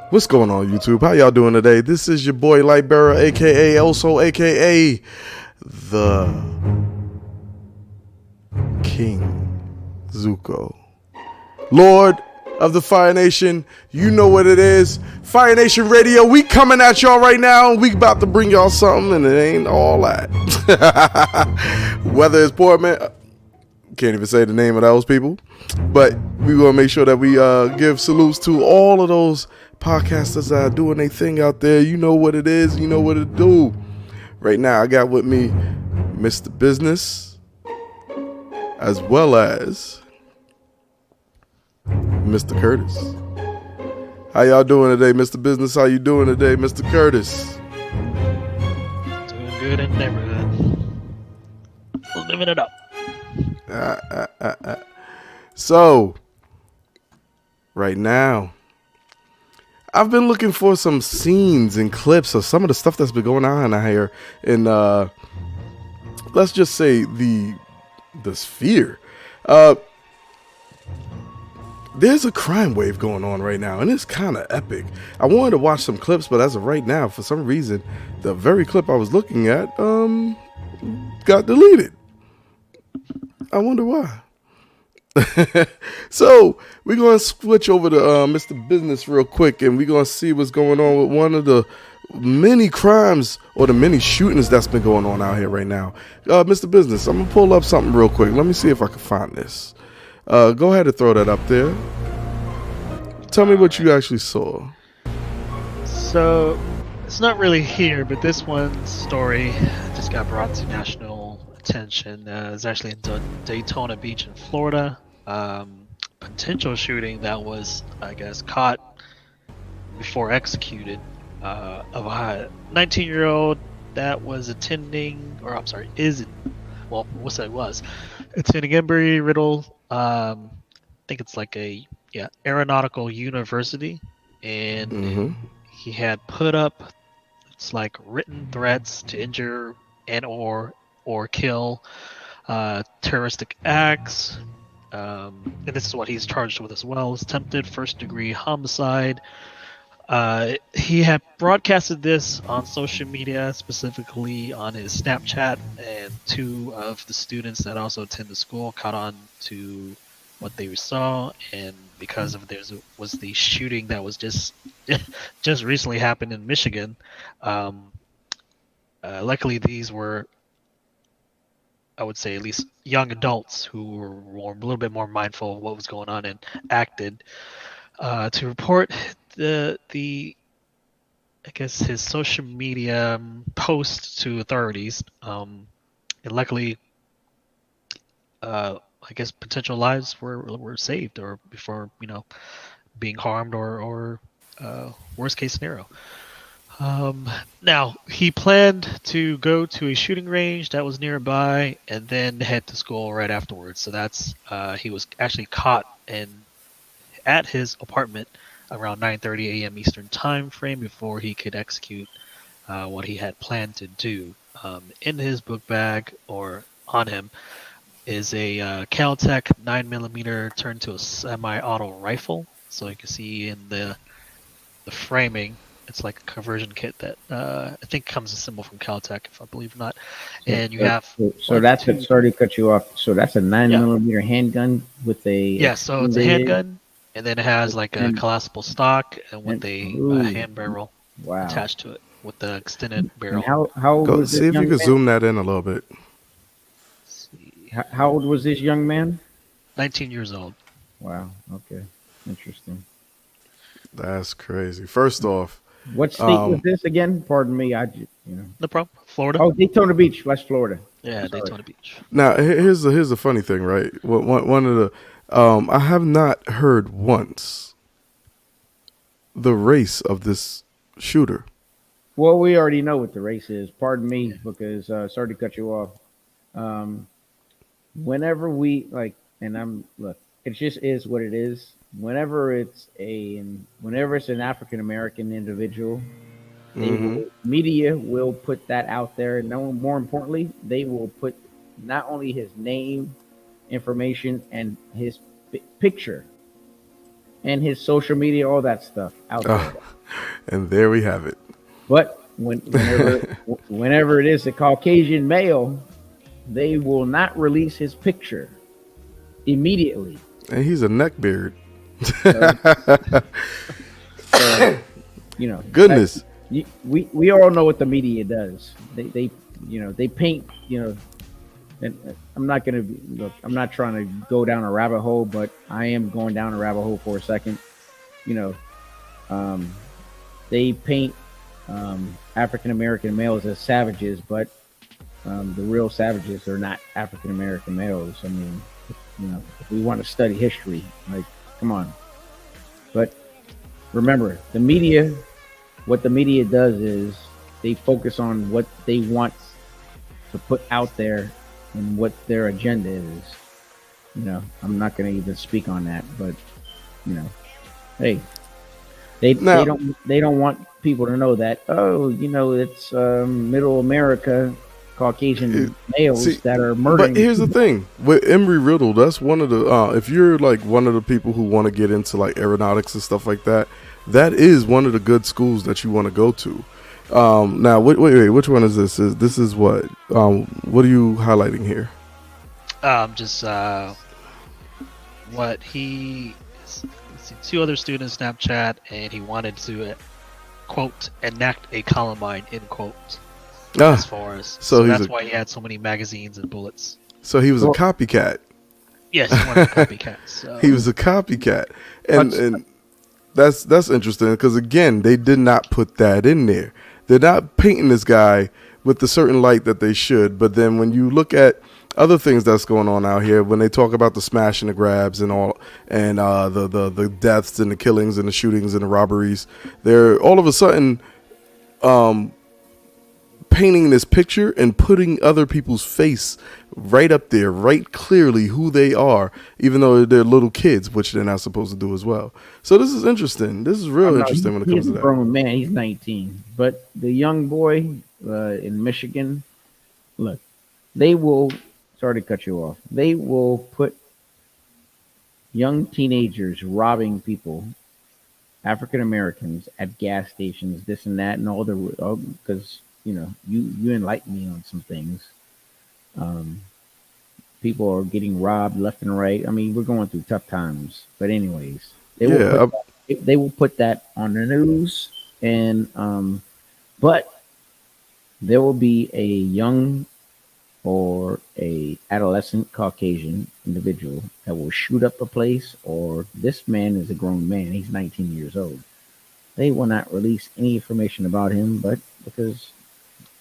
What's going on, YouTube? How y'all doing today? This is your boy LightBearer, aka also aka the King Zuko, Lord of the Fire Nation. You know what it is. FireNation Radio. We coming at y'all right now. We about to bring y'all something, and it ain't all that. Whether it's poor man, can't even say the name of those people, but we want to make sure that we give salutes to all of those podcasters that are doing their thing out there. You know what it is. You know what it do. Right now, I got with me Mr. Business, as well as Mr. Curtis. How y'all doing today, Mr. Business? How you doing today, Mr. Curtis? Doing good in the neighborhood. Living it up. So, right now, I've been looking for some scenes and clips of some of the stuff that's been going on out here in, let's just say, the sphere. There's a crime wave going on right now, and it's kind of epic. I wanted to watch some clips, but as of right now, for some reason, the very clip I was looking at got deleted. I wonder why. So we're going to switch over to Mr. Business real quick, and we're going to see what's going on with one of the many crimes or the many shootings that's been going on out here right now. Mr. Business, I'm going to pull up something real quick. Let me see if I can find this. Go ahead and throw that up there. Tell me what you actually saw. So, it's not really here, but this one story just got brought to national attention. It's actually in Daytona Beach in Florida. Potential shooting that was, I guess, caught before executed of a 19-year-old that was attending Embry-Riddle. I think it's like aeronautical university, and he had put up written threats to injure and or kill, terroristic acts, and this is what he's charged with as well: attempted first-degree homicide. He had broadcasted this on social media, specifically on his Snapchat, and two of the students that also attend the school caught on to what they saw, and because of there was the shooting that was just recently happened in Michigan. Luckily, these were, I would say, at least young adults who were a little bit more mindful of what was going on and acted to report the I guess his social media post to authorities, and luckily, I guess potential lives were saved, or before being harmed, or worst case scenario. Now he planned to go to a shooting range that was nearby and then head to school right afterwards. So that's he was actually caught at his apartment around 9:30 a.m. Eastern time frame before he could execute what he had planned to do. In his book bag, or on him, is a Caltech 9mm turned to a semi-auto rifle. So you can see in the framing, it's like a conversion kit that I think comes a symbol from Caltech, if I believe not. And you have sorry to cut you off. So that's a 9mm handgun with a so it's a handgun. And then it has like a collapsible stock and with a hand barrel attached to it with the extended barrel. How old was see if you can zoom that in a little bit. How old was this young man? 19 years old. Wow. Okay. Interesting. That's crazy. First off, what state was this again? Pardon me. No problem. Florida. Oh, Daytona Beach, West Florida. Yeah, Daytona Beach. Now here's the funny thing, right? One of the I have not heard once the race of this shooter. Well, we already know what the race is. Pardon me, because sorry to cut you off. Whenever we it just is what it is. Whenever it's an African American individual, media will put that out there. No, more importantly, they will put not only his name, information, and his picture and his social media, all that stuff out there. And there we have it. But whenever it is a Caucasian male, they will not release his picture immediately. And he's a neckbeard. So, you know, Goodness. We all know what the media does. They paint, and I'm not going to look. I'm not trying to go down a rabbit hole, but I am going down a rabbit hole for a second. They paint African American males as savages, but the real savages are not African American males. I mean, if we want to study history, like, come on. But remember, the media. What the media does is they focus on what they want to put out there and what their agenda is. I'm not going to even speak on that, but hey, they don't want people to know that. Oh, it's Middle America, Caucasian males that are murdering. But here's the thing with Embry Riddle. That's one of the if you're like one of the people who want to get into like aeronautics and stuff like that. That is one of the good schools that you want to go to. Now, wait, which one is this? This is what? What are you highlighting here? Just what he, two other students Snapchat, and he wanted to quote enact a Columbine end quote. As far as so that's why he had so many magazines and bullets. So he was a copycat. Yes, he was a copycat. So. He was a copycat, and. That's interesting because, again, they did not put that in there. They're not painting this guy with the certain light that they should. But then when you look at other things that's going on out here, when they talk about the smash and the grabs and all, and the deaths and the killings and the shootings and the robberies, they're all of a sudden painting this picture and putting other people's face right up there, right clearly who they are, even though they're little kids, which they're not supposed to do as well. So this is interesting. This is real interesting when it comes to that. He's a grown man. He's 19. But the young boy in Michigan, look, they will, sorry to cut you off, they will put young teenagers robbing people, African Americans, at gas stations, this and that, and all because you enlighten me on some things. People are getting robbed left and right. I mean, we're going through tough times. But anyways, they will put that on the news, and but there will be a young or a adolescent Caucasian individual that will shoot up a place, or this man is a grown man. He's 19 years old. They will not release any information about him, but because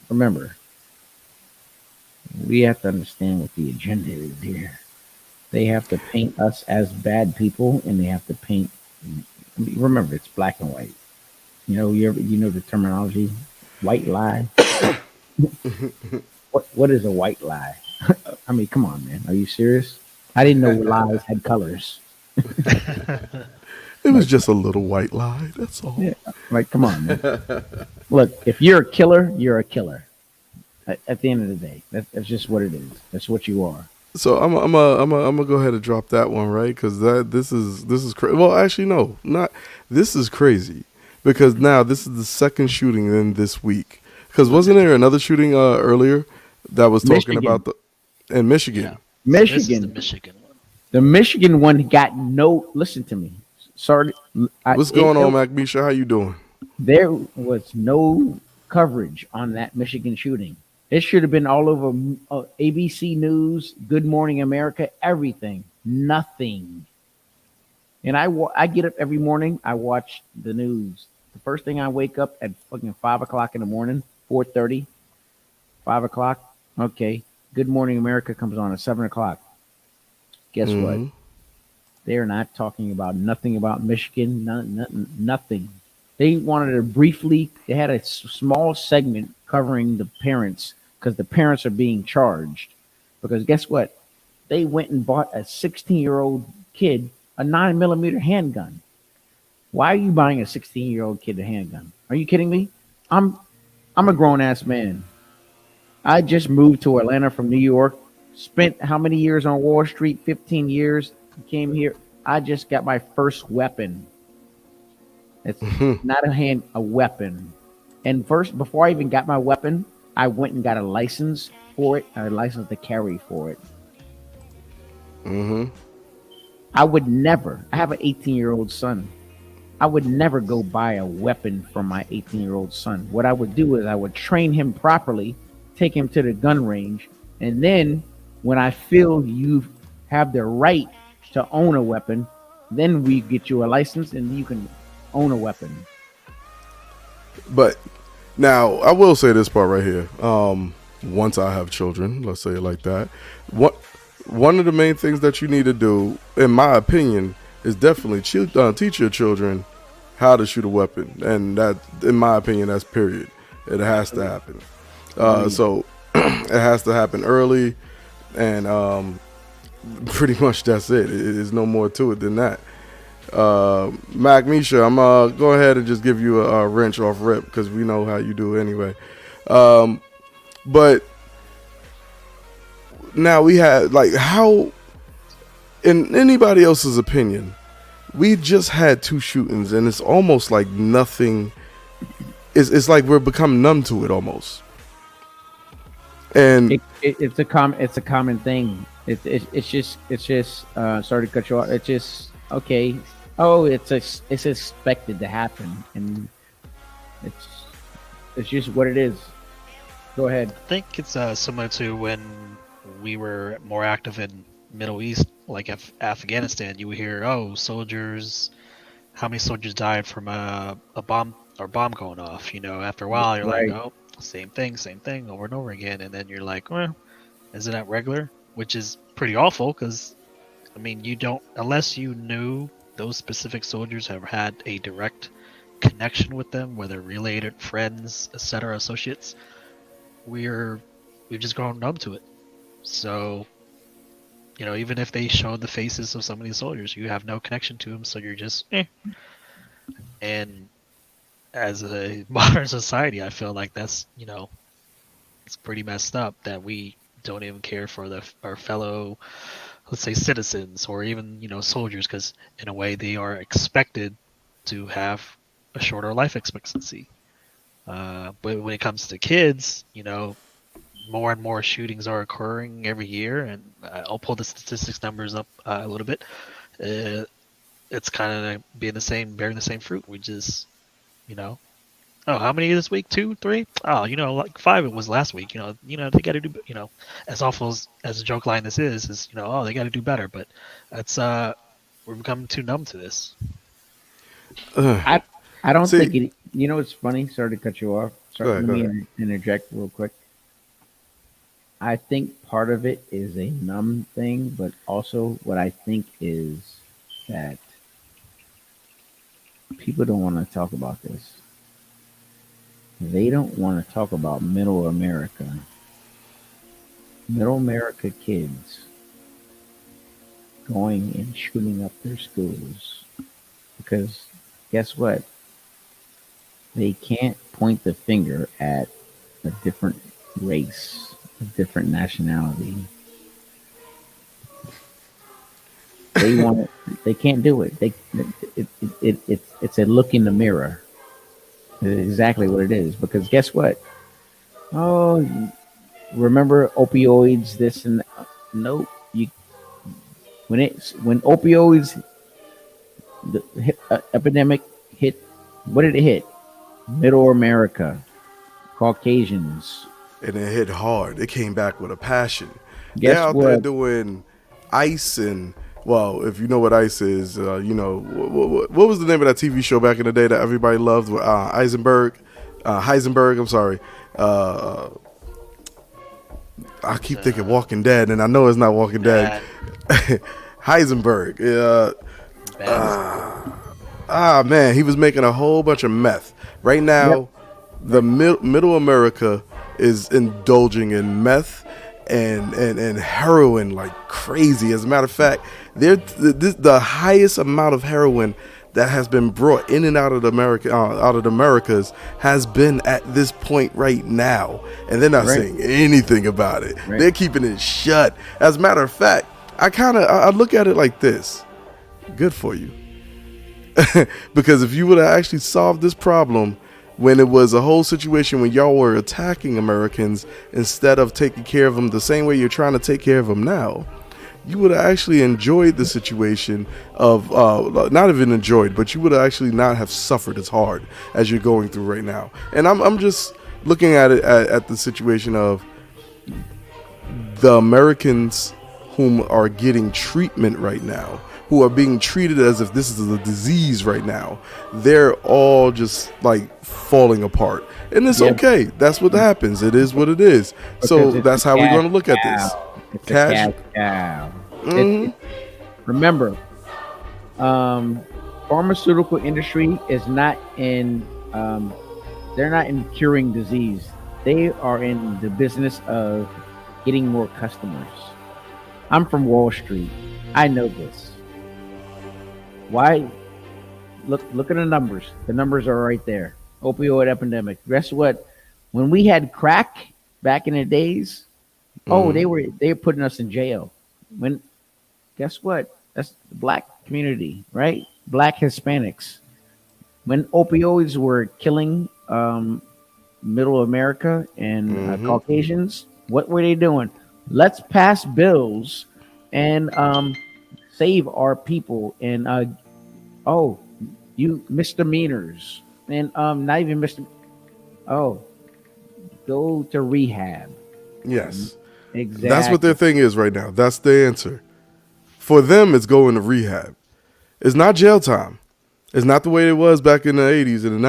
remember, we have to understand what the agenda is here. They have to paint us as bad people, and they have to paint. Remember, it's black and white. You know the terminology, white lie. What is a white lie? I mean, come on, man. Are you serious? I didn't know lies had colors. It was just a little white lie. That's all. Yeah, like, come on, man. Look, if you're a killer, you're a killer. At the end of the day, that's just what it is. That's what you are. So I'm gonna go ahead and drop that one, right? Because this is crazy. Well, actually, no, not this is crazy because now this is the second shooting in this week. Because wasn't there another shooting earlier that was talking about in Michigan? Yeah. Michigan. This is the Michigan one. The Michigan one got no. Listen to me. Sorry. What's going on, Mac Misha? How you doing? There was no coverage on that Michigan shooting. It should have been all over ABC News, Good Morning America, everything. Nothing. And I get up every morning. I watch the news. The first thing I wake up at fucking 5 o'clock in the morning, 4:30, 5 o'clock. Okay. Good Morning America comes on at 7 o'clock. Guess what? They're not talking about nothing about Michigan, nothing. They wanted to briefly, they had a small segment covering the parents because the parents are being charged. Because guess what? They went and bought a 16-year-old kid a 9mm handgun. Why are you buying a 16-year-old kid a handgun? Are you kidding me? I'm a grown-ass man. I just moved to Atlanta from New York. Spent how many years on Wall Street? 15 years. Came here. I just got my first weapon. It's not a weapon. And first, before I even got my weapon, I went and got a license for it, a license to carry for it. I would never. I have an 18-year-old son. I would never go buy a weapon for my 18-year-old son. What I would do is I would train him properly, take him to the gun range, and then when I feel you have the right to own a weapon, then we get you a license and you can own a weapon. But now I will say this part right here. Once I have children, let's say it like that, one of the main things that you need to do, in my opinion, is definitely teach your children how to shoot a weapon, and that, in my opinion, that's period. It has to happen. So it has to happen early, and pretty much that's it. There's no more to it than that. Mac Misha, I'm go ahead and just give you a wrench off rip because we know how you do anyway. But now we had, like, how, in anybody else's opinion, we just had 2 shootings and it's almost like nothing. It's like we're become numb to it almost. And it's a common thing. It's just sorry to cut you off. It's just okay. Oh, it's expected to happen, and it's just what it is. Go ahead. I think it's similar to when we were more active in Middle East, like Afghanistan. You would hear, "Oh, soldiers! How many soldiers died from a bomb going off?" You know, after a while, you're right. like, "Oh, same thing, over and over again," and then you're like, "Well, isn't that regular?" Which is pretty awful because, I mean, you don't, unless you knew those specific soldiers have had a direct connection with them, whether related, friends, etc., associates, we've just grown numb to it. So, you know, even if they show the faces of some of these soldiers, you have no connection to them, so you're just And as a modern society, I feel like that's, you know, it's pretty messed up that we don't even care for our fellow, let's say, citizens or even, you know, soldiers, because in a way they are expected to have a shorter life expectancy. But when it comes to kids, you know, more and more shootings are occurring every year, and I'll pull the statistics numbers up a little bit. It's kind of bearing the same fruit. We just, you know, oh, how many this week? 2, 3? Oh, you know, like 5 it was last week. You know, they got to do, you know, as awful as a joke line this is, you know, oh, they got to do better. But it's we're becoming too numb to this. I don't think it. You know, it's funny. Sorry to cut you off. Let me interject real quick. I think part of it is a numb thing, but also what I think is that people don't want to talk about this. They don't want to talk about Middle America. Middle America kids going and shooting up their schools. Because guess what? They can't point the finger at a different race, a different nationality. They can't do it. It's a look in the mirror. It's exactly what it is. Because guess what? Oh, remember opioids? This and that? Nope. When opioids, the epidemic hit. What did it hit? Middle America, Caucasians. And it hit hard. It came back with a passion. Guess They're out what? there doing ice and, well, if you know what ice is, you know, what was the name of that TV show back in the day that everybody loved? Heisenberg, I'm sorry. I keep thinking Walking Dead, and I know it's not Walking Dead. Heisenberg. Man, he was making a whole bunch of meth. Right now, the Middle America is indulging in meth and heroin like crazy. As a matter of fact, the highest amount of heroin that has been brought in and out of the Americas has been at this point right now, and they're not saying anything about it. They're keeping it shut. As a matter of fact, I look at it like this: Good for you. Because if you would have actually solved this problem when it was a whole situation when y'all were attacking Americans instead of taking care of them the same way you're trying to take care of them now, you would have actually enjoyed the situation of, not even enjoyed, but you would have actually not have suffered as hard as you're going through right now. And I'm just looking at it at the situation of the Americans whom are getting treatment right now, who are being treated as if this is a disease right now. They're all just like falling apart. And it's okay. That's what happens. It is what it is. So that's how we're going to look at this. It's a cash cow. Remember, pharmaceutical industry is not in, they're not in curing disease. They are in the business of getting more customers. I'm from Wall Street. I know this. Why? Look at the numbers. The numbers are right there. Opioid epidemic. Guess what? When we had crack back in the days, they were putting us in jail. Guess what? That's the black community, right? Black Hispanics. When opioids were killing Middle America and Caucasians, what were they doing? Let's pass bills and save our people, and you misdemeanors, and not even go to rehab. Yes, exactly. That's what their thing is right now. That's the answer. For them, it's going to rehab. It's not jail time. It's not the way it was back in the 80s and the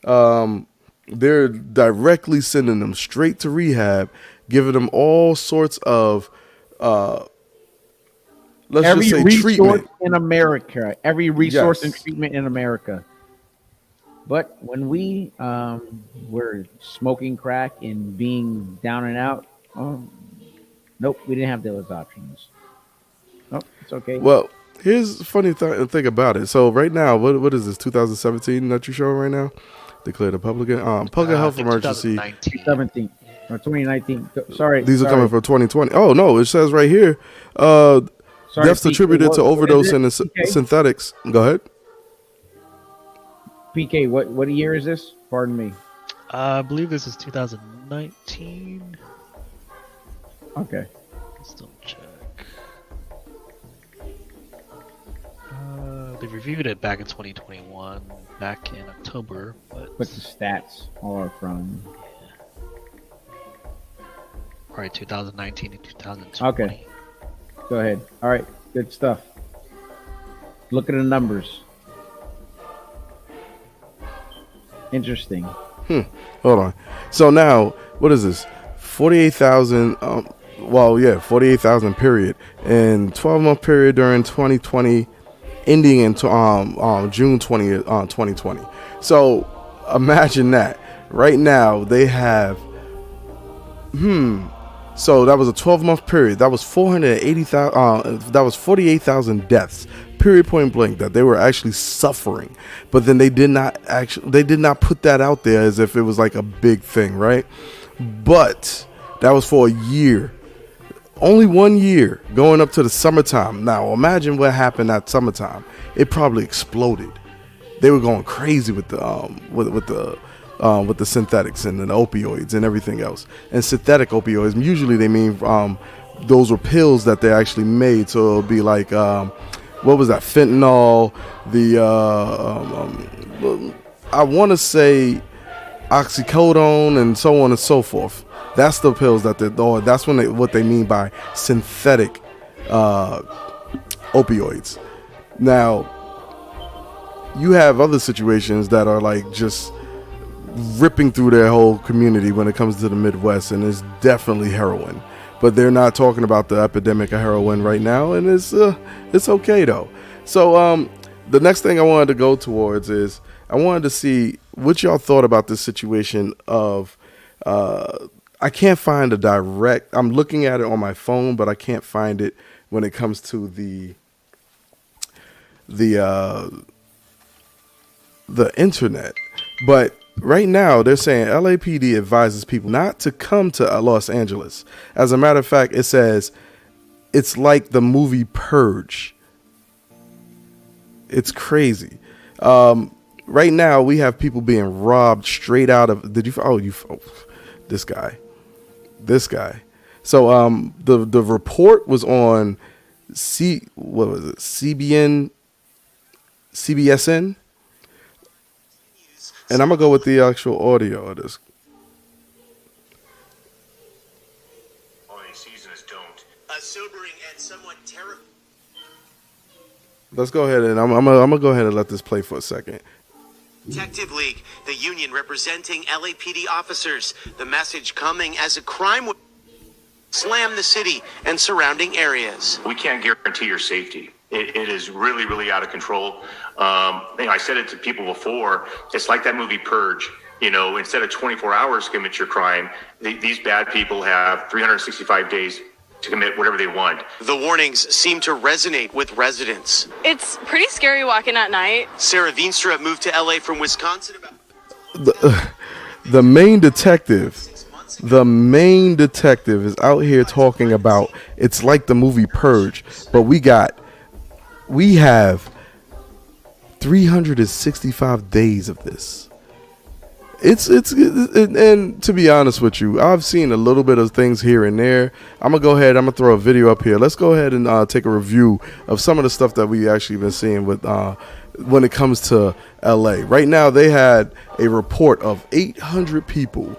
90s. They're directly sending them straight to rehab, giving them all sorts of every just say resource treatment in America, every resource and treatment in America. But when we were smoking crack and being down and out, nope, we didn't have those options. Oh, it's okay. Well, here's the funny thing about it. So right now, what is this, 2017 that you're showing right now? Declared a public health emergency. 2017 or 2019. Sorry. These are coming from 2020. Oh, no, it says right here, deaths attributed to overdose and synthetics. Go ahead. PK, what year is this? Pardon me. I believe this is 2019. Okay. Let's double check. They reviewed it back in 2021, back in October. But the stats are from... Right, 2019 and 2020. Okay. Go ahead. All right. Good stuff. Look at the numbers. Interesting. Hold on. So now, what is this? 48,000. 48,000 period. And 12-month period during 2020, ending in June 20th, 2020. So imagine that. Right now, they have. So that was a 12-month period. That was 480,000. That was 48,000 deaths. Period, point blank, that they were actually suffering. But then they did not put that out there as if it was like a big thing, right? But that was for a year. Only 1 year going up to the summertime. Now imagine what happened at summertime. It probably exploded. They were going crazy with the synthetics and the opioids and everything else. And synthetic opioids, usually they mean those were pills that they actually made. So it'll be like what was that? Fentanyl. I want to say oxycodone and so on and so forth. That's the pills that that's what they mean by synthetic opioids. Now, you have other situations that are like just ripping through their whole community when it comes to the Midwest, and it's definitely heroin. But they're not talking about the epidemic of heroin right now, and it's okay though. So the next thing I wanted to go towards is I wanted to see what y'all thought about this situation of I can't find a direct. I'm looking at it on my phone, but I can't find it when it comes to the internet. But right now, they're saying LAPD advises people not to come to Los Angeles. As a matter of fact, it says it's like the movie Purge. It's crazy. Right now we have people being robbed straight out of. This guy. So the report was on CBSN, and I'm gonna go with the actual audio of this. Holiday season is don't. A sobering and somewhat terrible. Let's go ahead and I'm gonna go ahead and let this play for a second. Detective League, the union representing LAPD officers. The message coming as a crime would slam the city and surrounding areas. We can't guarantee your safety. It is really, really out of control. I said it to people before. It's like that movie Purge. Instead of 24 hours to commit your crime, these bad people have 365 days to commit whatever they want. The warnings seem to resonate with residents. It's pretty scary walking at night. Sarah Veenstra moved to LA from Wisconsin about... The main detective is out here talking about it's like the movie Purge, but we have 365 days of this. And to be honest with you, I've seen a little bit of things here and there. I'm gonna throw a video up here. Let's go ahead and take a review of some of the stuff that we actually been seeing with when it comes to LA. Right now they had a report of 800 people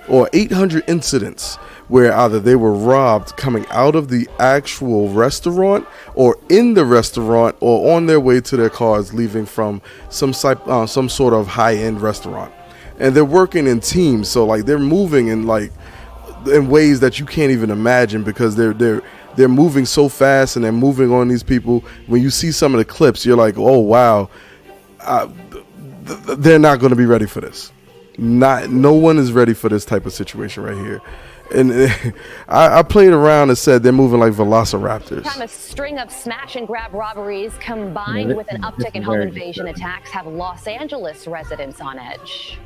or 800 incidents where either they were robbed coming out of the actual restaurant or in the restaurant or on their way to their cars leaving from some sort of high-end restaurant. And they're working in teams, so like they're moving in ways that you can't even imagine because they're moving so fast and they're moving on these people. When you see some of the clips, you're like, oh wow, they're not going to be ready for this. No one is ready for this type of situation right here. And I played around and said they're moving like velociraptors. A string of smash and grab robberies combined with an uptick in home invasion attacks have Los Angeles residents on edge.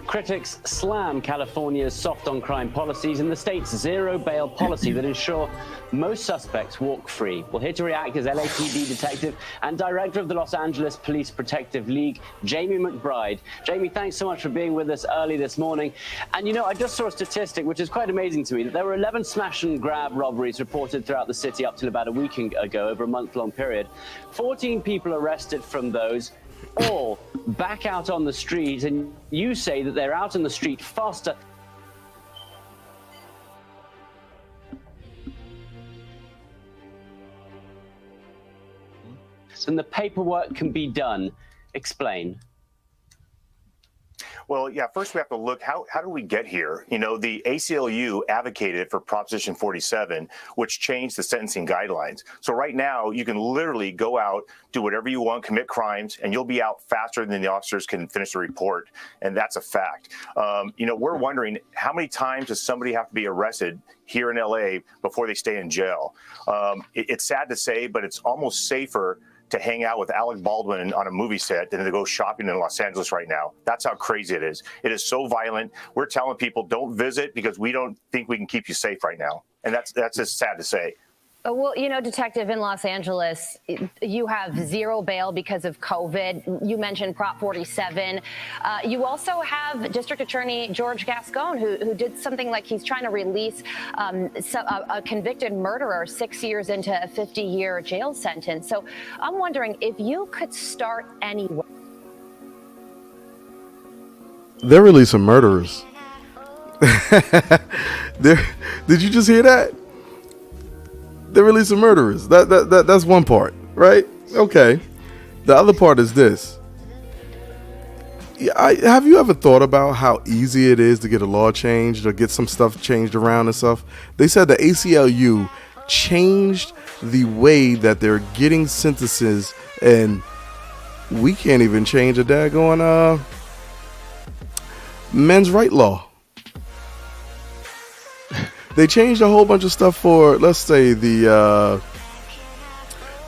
Critics slam California's soft on crime policies and the state's zero bail policy that ensure most suspects walk free. Well, here to react is LAPD detective and director of the Los Angeles Police Protective League, Jamie McBride. Jamie, thanks so much for being with us early this morning. And I just saw a statistic which is quite amazing to me, that there were 11 smash and grab robberies reported throughout the city up till about a week ago, over a month-long period. 14 people arrested from those, all back out on the street, and you say that they're out on the street faster. Than the paperwork can be done. Explain. Well, yeah, first we have to look, how do we get here? The ACLU advocated for Proposition 47, which changed the sentencing guidelines. So right now, you can literally go out, do whatever you want, commit crimes, and you'll be out faster than the officers can finish the report. And that's a fact. We're wondering, how many times does somebody have to be arrested here in LA before they stay in jail? It's sad to say, but it's almost safer to hang out with Alec Baldwin on a movie set than to go shopping in Los Angeles right now. That's how crazy it is. It is so violent. We're telling people don't visit because we don't think we can keep you safe right now. And that's just sad to say. Well, Detective, in Los Angeles, you have zero bail because of COVID. You mentioned Prop 47. You also have District Attorney George Gascon, who did something like he's trying to release a convicted murderer 6 years into a 50-year jail sentence. So I'm wondering if you could start anywhere. They're releasing murderers. Did you just hear that? They're releasing murderers. That's one part, right? Okay. The other part is this. Have you ever thought about how easy it is to get a law changed or get some stuff changed around and stuff? They said the ACLU changed the way that they're getting sentences, and we can't even change a daggone men's right law. They changed a whole bunch of stuff for, let's say, the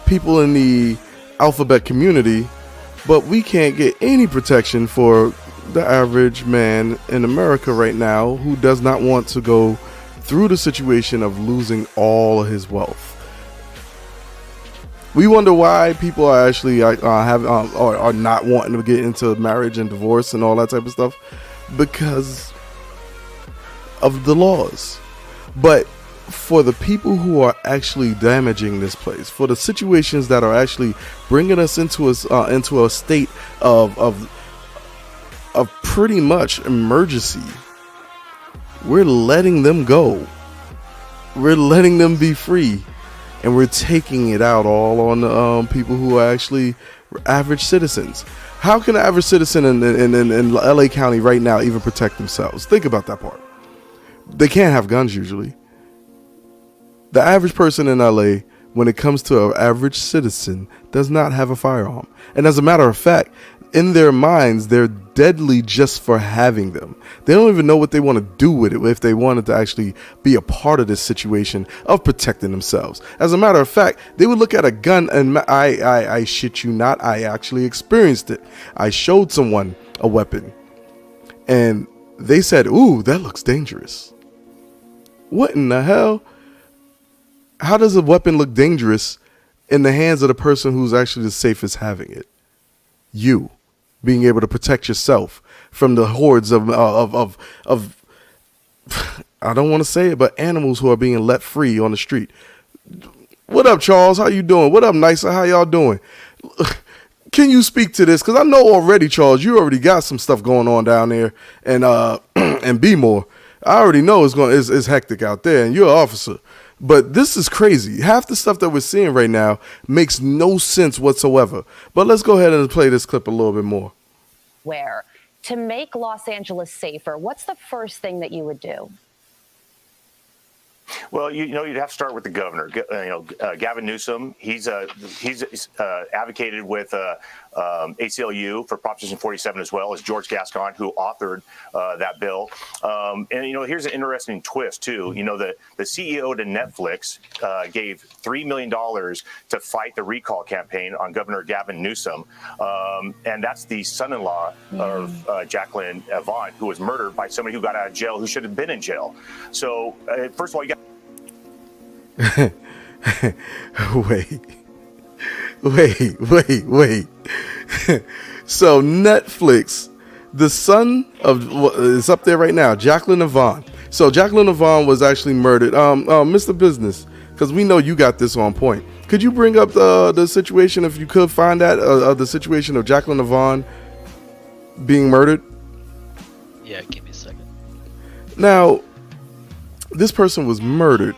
people in the alphabet community, but we can't get any protection for the average man in America right now who does not want to go through the situation of losing all of his wealth. We wonder why people are actually are not wanting to get into marriage and divorce and all that type of stuff, because of the laws. But for the people who are actually damaging this place, for the situations that are actually bringing us into a state of pretty much emergency, we're letting them go. We're letting them be free, and we're taking it out all on the people who are actually average citizens. How can an average citizen in LA County right now even protect themselves? Think about that part. They can't have guns usually. The average person in LA, when it comes to an average citizen, does not have a firearm. And as a matter of fact, in their minds, they're deadly just for having them. They don't even know what they want to do with it if they wanted to actually be a part of this situation of protecting themselves. As a matter of fact, they would look at a gun, and I shit you not, I actually experienced it. I showed someone a weapon, and they said, "Ooh, that looks dangerous." What in the hell? How does a weapon look dangerous in the hands of the person who's actually the safest having it? You being able to protect yourself from the hordes of I don't want to say it, but animals who are being let free on the street. What up, Charles? How you doing? What up, Nicer? How y'all doing? Can you speak to this? Because I know already, Charles, you already got some stuff going on down there, and and be more. I already know it's hectic out there, and you're an officer. But this is crazy. Half the stuff that we're seeing right now makes no sense whatsoever. But let's go ahead and play this clip a little bit more. Where to make Los Angeles safer, what's the first thing that you would do? Well, you'd have to start with the governor. Gavin Newsom. He's advocated with ACLU for Proposition 47 as well as George Gascon, who authored that bill. And here's an interesting twist too. The CEO to Netflix gave $3 million to fight the recall campaign on Governor Gavin Newsom, and that's the son-in-law of Jacqueline Vaughn, who was murdered by somebody who got out of jail who should have been in jail. So first of all, you got. Wait. So Netflix, the son of is up there right now, Jacqueline Vaughn. So Jacqueline Vaughn was actually murdered. Mr. Business, because we know you got this on point. Could you bring up the situation, if you could find that, the situation of Jacqueline Vaughn being murdered? Yeah, give me a second. Now, this person was murdered,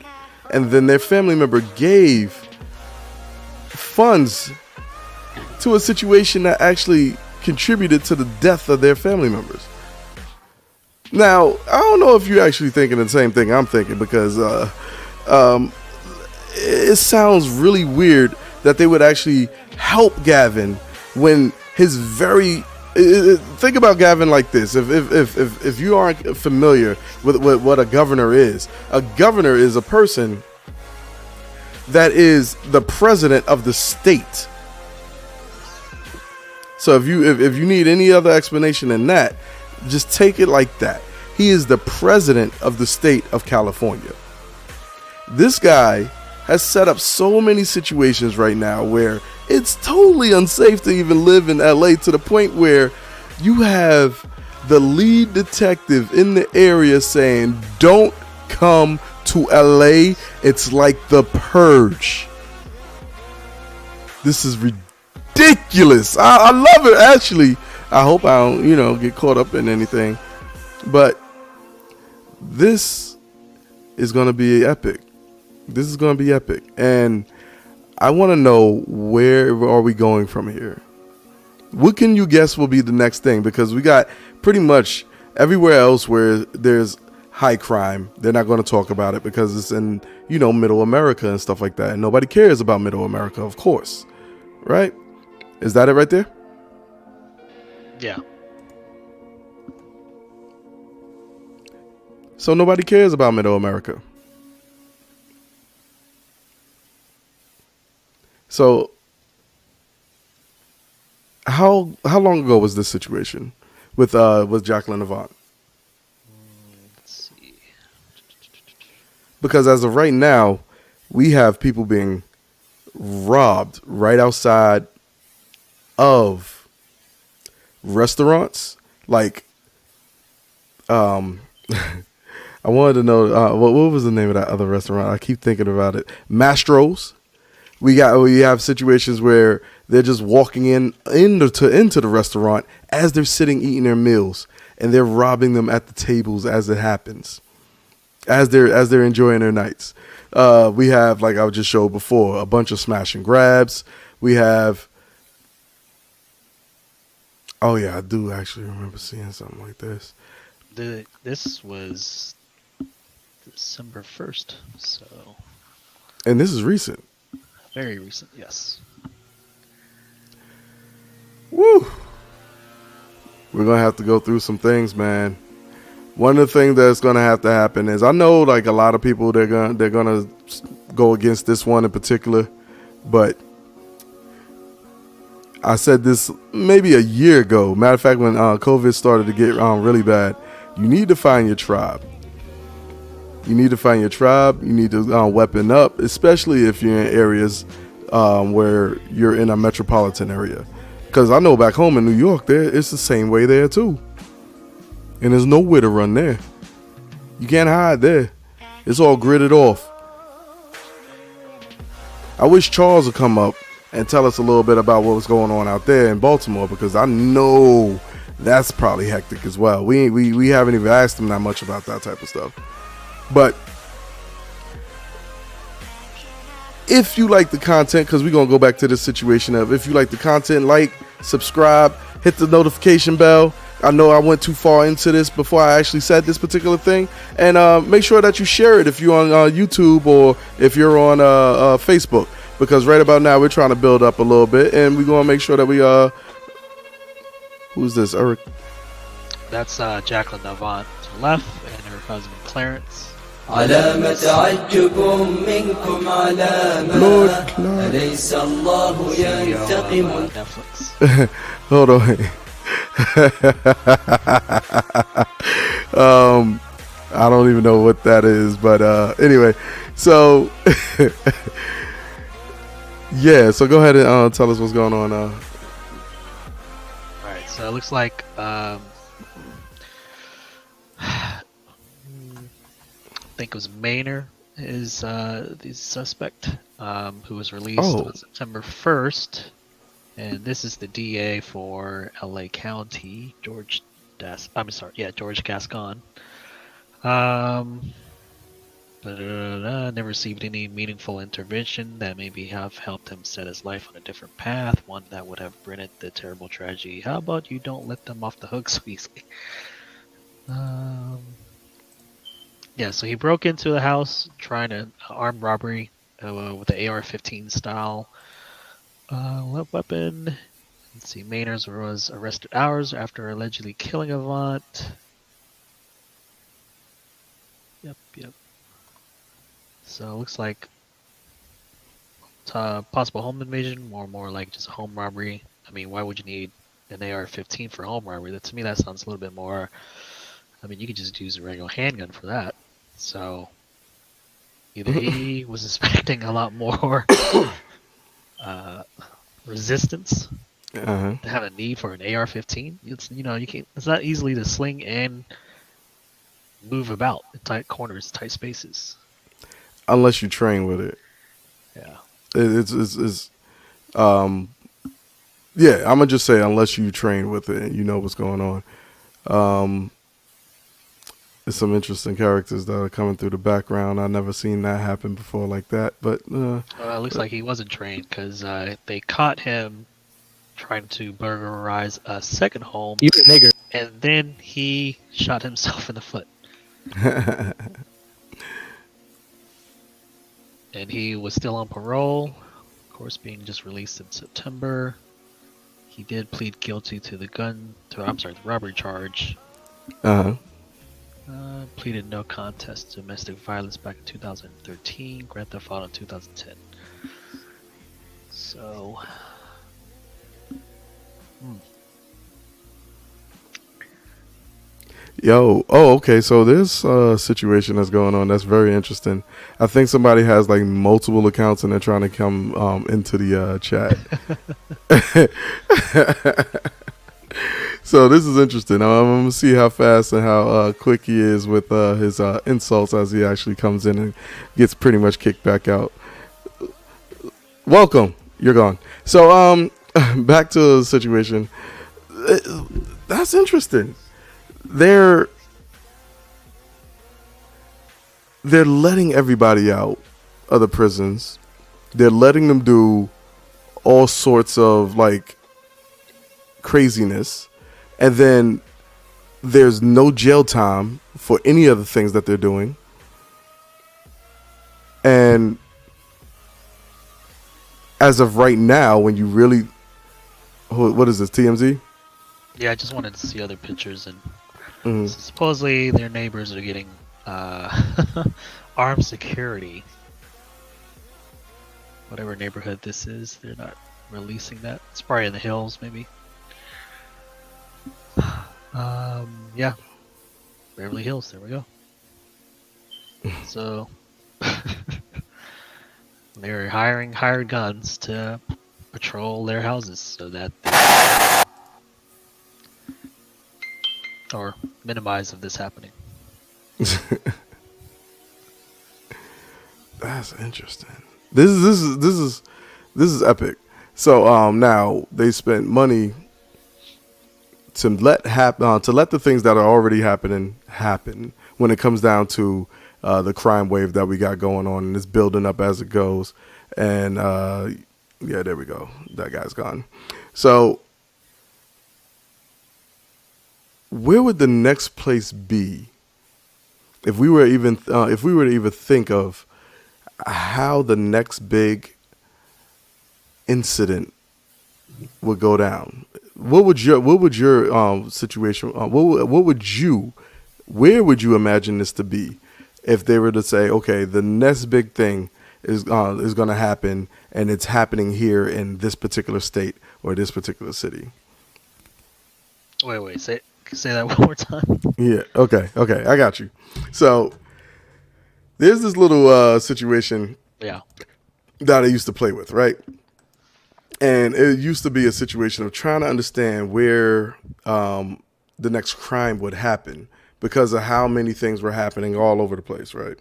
and then their family member gave funds to a situation that actually contributed to the death of their family members. Now, I don't know if you're actually thinking the same thing I'm thinking, because it sounds really weird that they would actually help Gavin when his very... Think about Gavin like this. If you aren't familiar with what a governor is a person that is the president of the state. So if you need any other explanation than that, just take it like that. He is the president of the state of California. This guy has set up so many situations right now where it's totally unsafe to even live in LA, to the point where you have the lead detective in the area saying, "Don't come to LA. It's like the purge." This is ridiculous. I love it, actually. I hope I don't, get caught up in anything. But this is going to be epic. This is going to be epic. And I want to know, where are we going from here? What can you guess will be the next thing? Because we got pretty much everywhere else where there's high crime, they're not going to talk about it because it's in, middle America and stuff like that. And nobody cares about middle America, of course. Right? Is that it right there? Yeah. So nobody cares about middle America. So how long ago was this situation with Jacqueline Vaughn? Let's see. Because as of right now, we have people being robbed right outside of restaurants. Like, I wanted to know what was the name of that other restaurant? I keep thinking about it. Mastro's. We have situations where they're just walking into the restaurant as they're sitting eating their meals, and they're robbing them at the tables as it happens, as they're enjoying their nights. We have, like I just showed before, a bunch of smash and grabs. We have, oh yeah, I do actually remember seeing something like this. This was December 1st, so. And this is recent. Very recent, yes. Woo! We're gonna have to go through some things, man. One of the things that's gonna have to happen is, I know like a lot of people they're gonna go against this one in particular, but I said this maybe a year ago. Matter of fact, when COVID started to get really bad, you need to find your tribe. You need to find your tribe. You need to weapon up, especially if you're in areas where you're in a metropolitan area. Because I know back home in New York, it's the same way there too. And there's nowhere to run there. You can't hide there. It's all gridded off. I wish Charles would come up and tell us a little bit about what was going on out there in Baltimore, because I know that's probably hectic as well. We haven't even asked him that much about that type of stuff. But if you like the content, because we're going to go back to this situation of, if you like the content, like, subscribe, hit the notification bell. I know I went too far into this before I actually said this particular thing. And make sure that you share it if you're on YouTube or if you're on Facebook. Because right about now we're trying to build up a little bit. And we're going to make sure that we... who's this, Eric? That's Jacqueline Avant to the left, and her husband Clarence. علامة تعجب منكم علامة أليس الله ينتقم. Netflix. Hold on. I don't even know what that is, but anyway, so yeah, so go ahead and tell us what's going on. All right, so it looks like I think it was Maynard is the suspect who was released on September 1st, and this is the DA for LA County, George Gascon. Never received any meaningful intervention that maybe have helped him set his life on a different path, one that would have prevented the terrible tragedy. How about you don't let them off the hook so easily? Yeah, so he broke into the house trying to armed robbery with the AR-15 style weapon. Let's see, Maynard was arrested hours after allegedly killing Avant. Yep. So it looks like possible home invasion, or more like just a home robbery. I mean, why would you need an AR-15 for home robbery? To me, that sounds a little bit more... I mean, you could just use a regular handgun for that. So either he was expecting a lot more resistance to have a need for an AR-15. It's you can't. It's not easily to sling and move about in tight corners, tight spaces, unless you train with it. Yeah, it's yeah. I'm gonna just say unless you train with it and you know what's going on. There's some interesting characters that are coming through the background. I've never seen that happen before like that. But it looks like he wasn't trained, because they caught him trying to burglarize a second home. You nigger. And then he shot himself in the foot. And he was still on parole, of course, being just released in September. He did plead guilty to the robbery charge. Pleaded no contest to domestic violence back in 2013, Grand Theft Auto in 2010. So, Yo, oh, okay. So there's a situation that's going on that's very interesting. I think somebody has like multiple accounts and they're trying to come into the chat. So this is interesting. I'm gonna see how fast and how quick he is with his insults as he actually comes in and gets pretty much kicked back out. Welcome. You're gone. So back to the situation. That's interesting. They're letting everybody out of the prisons. They're letting them do all sorts of like craziness, and then there's no jail time for any of the things that they're doing. And as of right now, when you really, what is this, TMZ? Yeah, I just wanted to see other pictures, and so supposedly their neighbors are getting armed security. Whatever neighborhood this is, they're not releasing that. It's probably in the hills, maybe. Yeah, Beverly Hills. There we go. So they're hiring hired guns to patrol their houses so that or minimize of this happening. That's interesting. This is epic. So now they spent money to let the things that are already happening happen when it comes down to the crime wave that we got going on, and it's building up as it goes. And yeah, there we go. That guy's gone. So where would the next place be if we were to even think of how the next big incident would go down? Where would your situation? Where would you imagine this to be if they were to say, okay, the next big thing is going to happen, and it's happening here in this particular state or this particular city? Wait, say that one more time. Yeah. Okay. I got you. So there's this little situation. Yeah. That I used to play with, right? And it used to be a situation of trying to understand where the next crime would happen because of how many things were happening all over the place, right?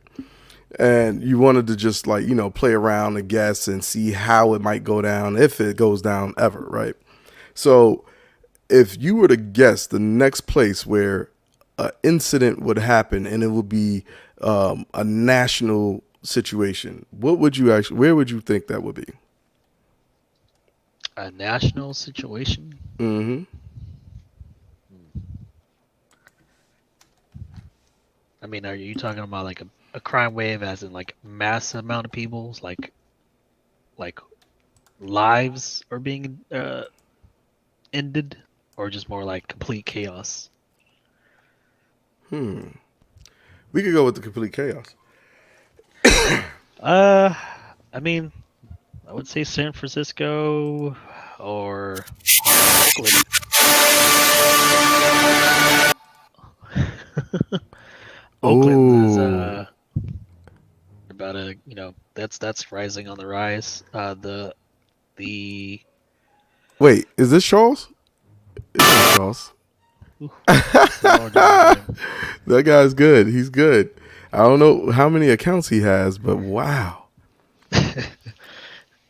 And you wanted to just like, play around and guess and see how it might go down, if it goes down ever, right? So if you were to guess the next place where an incident would happen and it would be a national situation, where would you think that would be? A national situation? Mm-hmm. I mean, are you talking about like a crime wave as in like massive amount of people's like lives are being ended, or just more like complete chaos? We could go with the complete chaos. I mean, I would say San Francisco or Oakland. Oakland is about that's rising on the rise. The Wait, is this Charles? It's Charles. That guy's good. He's good. I don't know how many accounts he has, but wow.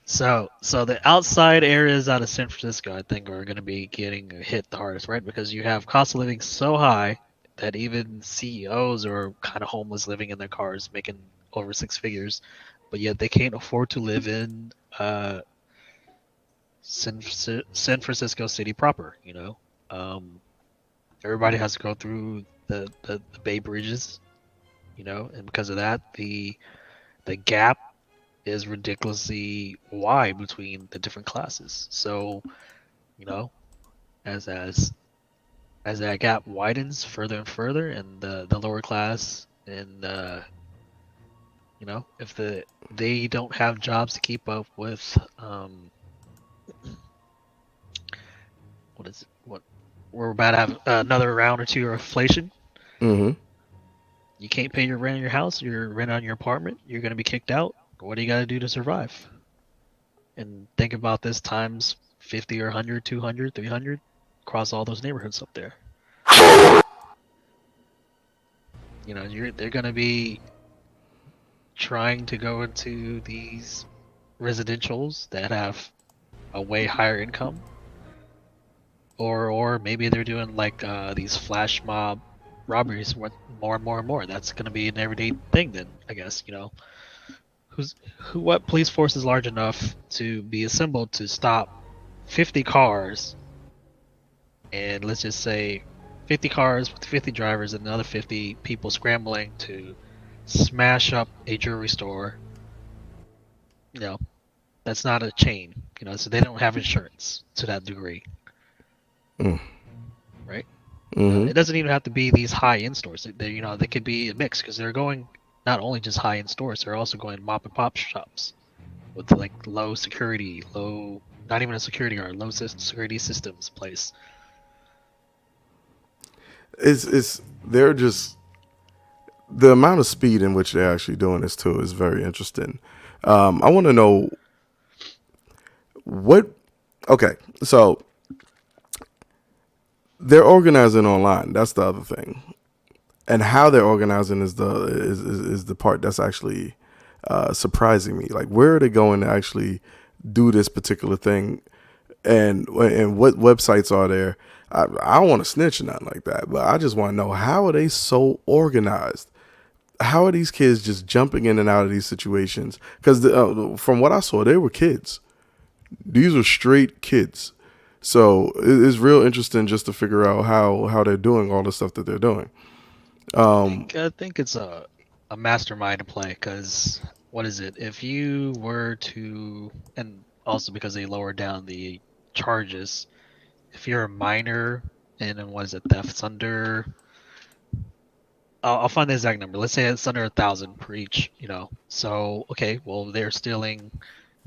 So the outside areas out of San Francisco, I think, are going to be getting hit the hardest, right? Because you have cost of living so high that even CEOs are kind of homeless, living in their cars, making over six figures, but yet they can't afford to live in San Francisco city proper. Everybody has to go through the Bay Bridges, and because of that, the gap is ridiculously wide between the different classes. So, as that gap widens further and further, and the lower class, and if they don't have jobs to keep up with, what we're about to have another round or two of inflation. Mm-hmm. You can't pay your rent on your house, your rent on your apartment, you're going to be kicked out. What do you got to do to survive? And think about this times 50 or 100, 200, 300 across all those neighborhoods up there. You know, they're going to be trying to go into these residentials that have a way higher income. Or maybe they're doing like these flash mob robberies more and more and more. That's going to be an everyday thing then, I guess, you know. What police force is large enough to be assembled to stop 50 cars, and let's just say 50 cars with 50 drivers and another 50 people scrambling to smash up a jewelry store? You know, that's not a chain, you know, so they don't have insurance to that degree. Right? Mm-hmm. It doesn't even have to be these high-end stores. They could be a mix, because they're going not only just high-end stores, they're also going mop and pop shops with like low security, not even a security guard, low security systems place. They're just, the amount of speed in which they're actually doing this too is very interesting. I want to know so they're organizing online. That's the other thing. And how they're organizing is the part that's actually surprising me. Like, where are they going to actually do this particular thing, and what websites are there? I don't want to snitch or nothing like that, but I just want to know, how are they so organized? How are these kids just jumping in and out of these situations? Because from what I saw, they were kids. These are straight kids. So it's real interesting just to figure out how they're doing all the stuff that they're doing. I think it's a mastermind to play, because what is it? If you were to, and also because they lowered down the charges, if you're a minor and then what is it, thefts under, I'll find the exact number. Let's say it's under 1,000 per each, you know. So, okay, well, they're stealing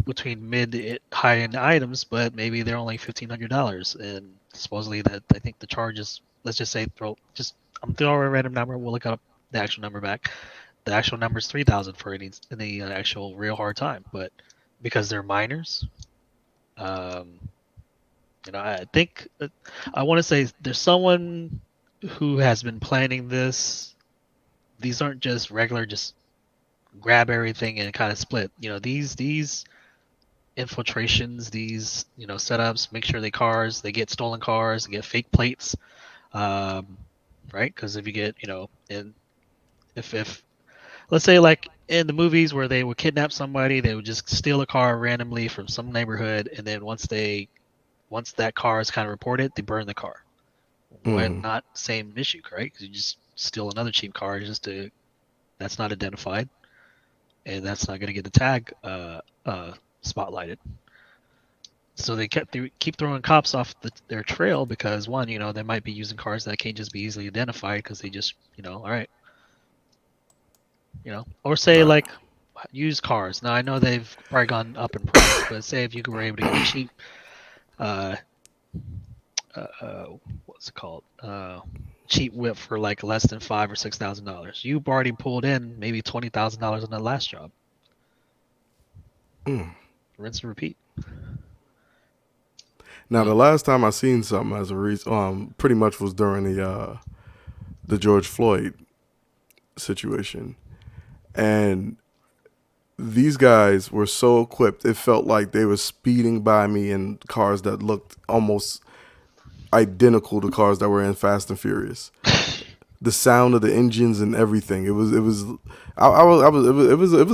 between mid to high end items, but maybe they're only $1,500, and supposedly that, I think the charges, let's just say I'm throwing a random number. We'll look up the actual number back. The actual number is 3,000 for any actual real hard time, but because they're minors, you know, I think I want to say there's someone who has been planning this. These aren't just regular, just grab everything and kind of split. You know, these infiltrations, these, you know, setups, make sure they get stolen cars, they get fake plates, right? Because if you get, you know, if let's say like in the movies where they would kidnap somebody, they would just steal a car randomly from some neighborhood, and then once that car is kind of reported, they burn the car. When not same issue, right? Because you just steal another cheap car that's not identified, and that's not going to get the tag spotlighted. So they keep throwing cops off their trail, because one, you know, they might be using cars that can't just be easily identified, because they just, you know, all right, you know, or say like used cars. Now I know they've probably gone up in price, but say if you were able to get cheap, what's it called? Cheap whip for like less than $5,000 or $6,000. You've already pulled in maybe $20,000 on that last job. Rinse and repeat. Now, the last time I seen something as a reason, pretty much was during the George Floyd situation, and these guys were so equipped. It felt like they were speeding by me in cars that looked almost identical to cars that were in Fast and Furious. The sound of the engines and everything. It was a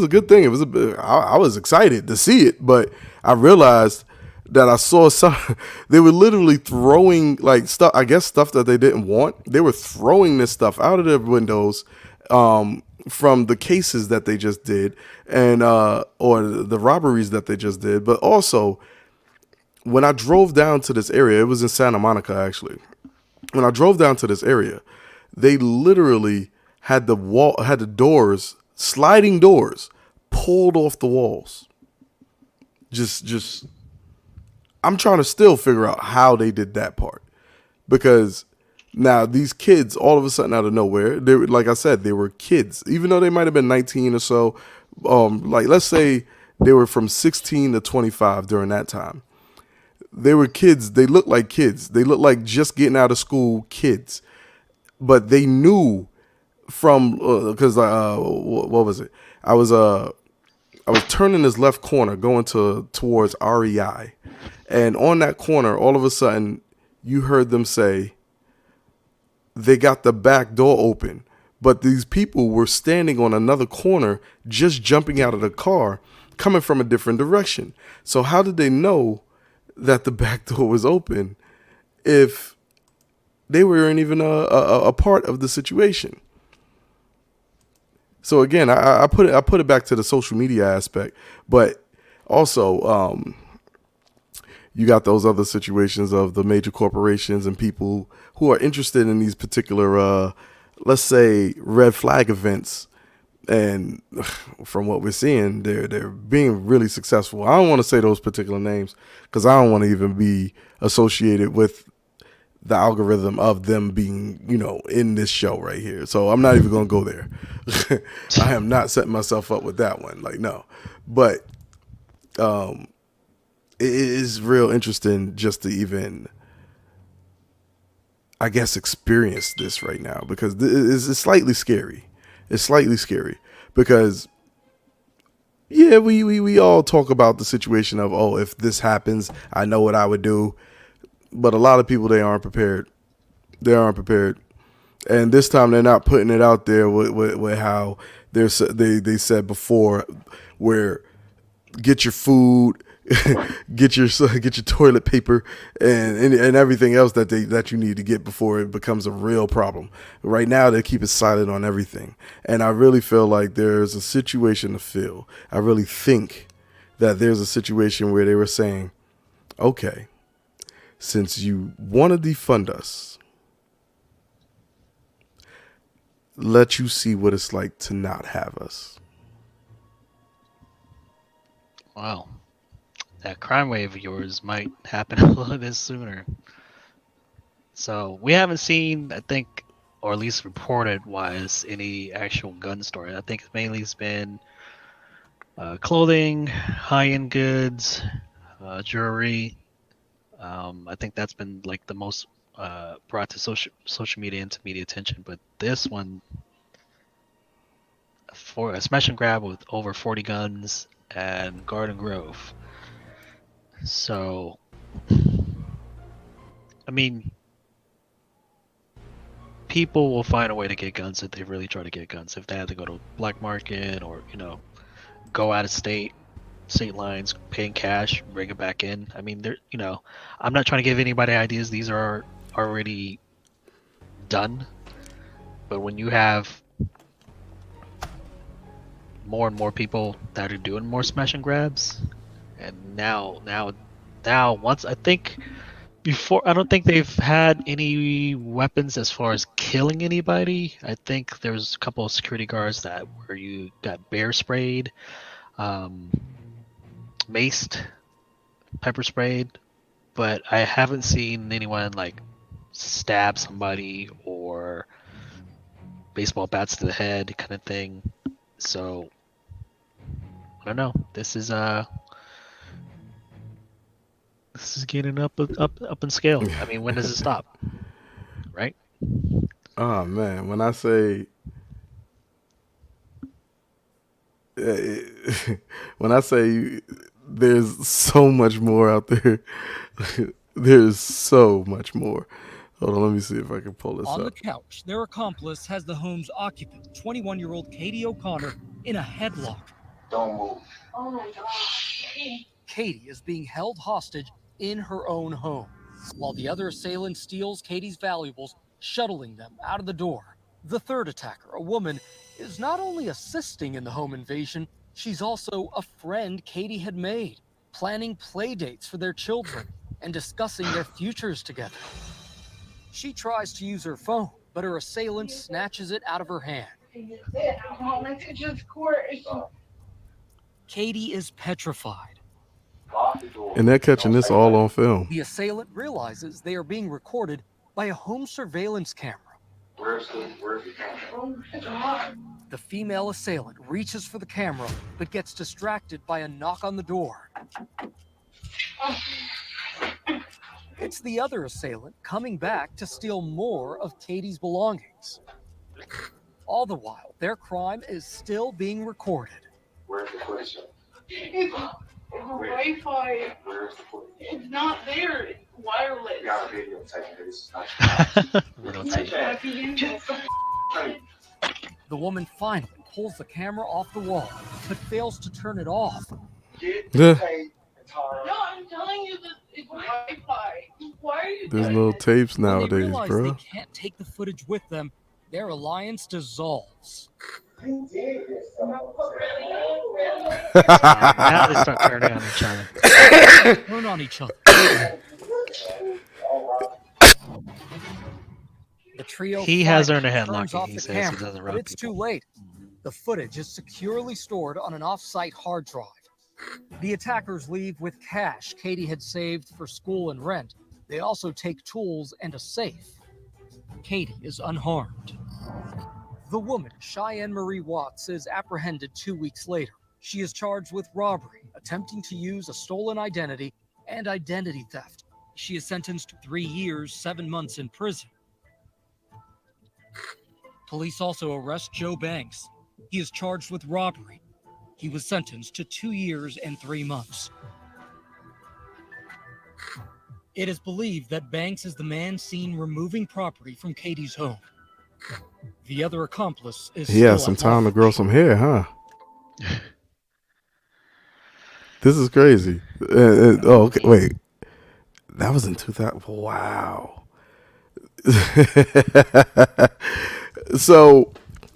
good thing. I was excited to see it, but I realized that I saw some. They were literally throwing like stuff. I guess stuff that they didn't want. They were throwing this stuff out of their windows from the cases that they just did, and or the robberies that they just did. But also, when I drove down to this area, it was in Santa Monica actually. When I drove down to this area, they literally had the doors, sliding doors, pulled off the walls. I'm trying to still figure out how they did that part, because Now, these kids, all of a sudden out of nowhere, they were, like I said, they were kids. Even though they might have been 19 or so, like let's say they were from 16 to 25 during that time. They were kids. They looked like kids. They looked like just getting out of school kids. But they knew from, because what was it? I was turning this left corner going towards REI. And on that corner, all of a sudden, you heard them say, they got the back door open, but these people were standing on another corner, just jumping out of the car, coming from a different direction. So how did they know that the back door was open if they weren't even a part of the situation? So again, I put it back to the social media aspect, but also you got those other situations of the major corporations and people who are interested in these particular, let's say, red flag events. And from what we're seeing, they're being really successful. I don't want to say those particular names because I don't want to even be associated with the algorithm of them being, in this show right here. So I'm not even going to go there. I am not setting myself up with that one. Like, no. But it is real interesting just to even, I guess, experience this right now, because it's slightly scary. It's slightly scary because, yeah, we all talk about the situation of, oh, if this happens, I know what I would do. But a lot of people, they aren't prepared. They aren't prepared. And this time they're not putting it out there with how they said before, where get your food, get your toilet paper, and everything else that you need to get before it becomes a real problem. Right now they keep it silent on everything, and I really feel like there's a situation to fill. I really think that there's a situation where they were saying, okay, since you want to defund us, let you see what it's like to not have us. Wow. That crime wave of yours might happen a little bit sooner. So we haven't seen, I think, or at least reported wise, any actual gun story. I think it's mainly been clothing, high-end goods, jewelry. I think that's been like the most brought to social media into media attention. But this one, for a smash and grab with over 40 guns and Garden Grove. So, I mean, people will find a way to get guns if they really try to get guns. If they have to go to black market or, go out of state lines, paying cash, bring it back in. I mean, I'm not trying to give anybody ideas. These are already done. But when you have more and more people that are doing more smash and grabs, and now once, I think before, I don't think they've had any weapons as far as killing anybody. I think there's a couple of security guards where you got bear sprayed, maced, pepper sprayed, but I haven't seen anyone like stab somebody or baseball bats to the head kind of thing. So I don't know. This is getting up in scale. I mean, when does it stop? Right? Oh man, when I say there's so much more out there. There's so much more. Hold on, let me see if I can pull this up. On the couch, their accomplice has the home's occupant, 21-year-old Katie O'Connor, in a headlock. Don't move. Oh my gosh. Katie is being held hostage in her own home, while the other assailant steals Katie's valuables, shuttling them out of the door. The third attacker, a woman, is not only assisting in the home invasion, she's also a friend Katie had made, planning play dates for their children and discussing their futures together. She tries to use her phone, but her assailant snatches it out of her hand. Katie is petrified. And they're catching this all on film. The assailant realizes they are being recorded by a home surveillance camera. Where's the camera? Oh my God. The female assailant reaches for the camera, but gets distracted by a knock on the door. It's the other assailant coming back to steal more of Katie's belongings. All the while, their crime is still being recorded. Where's the footage? It's Wi-Fi. Where's the footage? It's not there. It's wireless. You got a video taking it. This is not. The woman finally pulls the camera off the wall, but fails to turn it off. Get Yeah. the tape, Tara. No, I'm telling you that it's Wi-Fi. Why are you There's doing no this? tapes When they nowadays, realize bro. they can't take the footage with them, their alliance dissolves. You did this. Really? Now they start turning on each other. Turn on each other. The trio He has finally earned a turns headlock, off he the says he camera, doesn't but rob it's too people. late. The footage is securely stored on an off-site hard drive. The attackers leave with cash Katie had saved for school and rent. They also take tools and a safe. Katie is unharmed. The woman, Cheyenne Marie Watts, is apprehended 2 weeks later. She is charged with robbery, attempting to use a stolen identity, and identity theft. She is sentenced to 3 years, 7 months in prison. Police also arrest Joe Banks. He is charged with robbery. He was sentenced to 2 years and 3 months. It is believed that Banks is the man seen removing property from Katie's home. The other accomplice is He has still some at time to large. grow some hair, huh? This is crazy. Oh, okay. Wait. That was in 2000. Wow. So,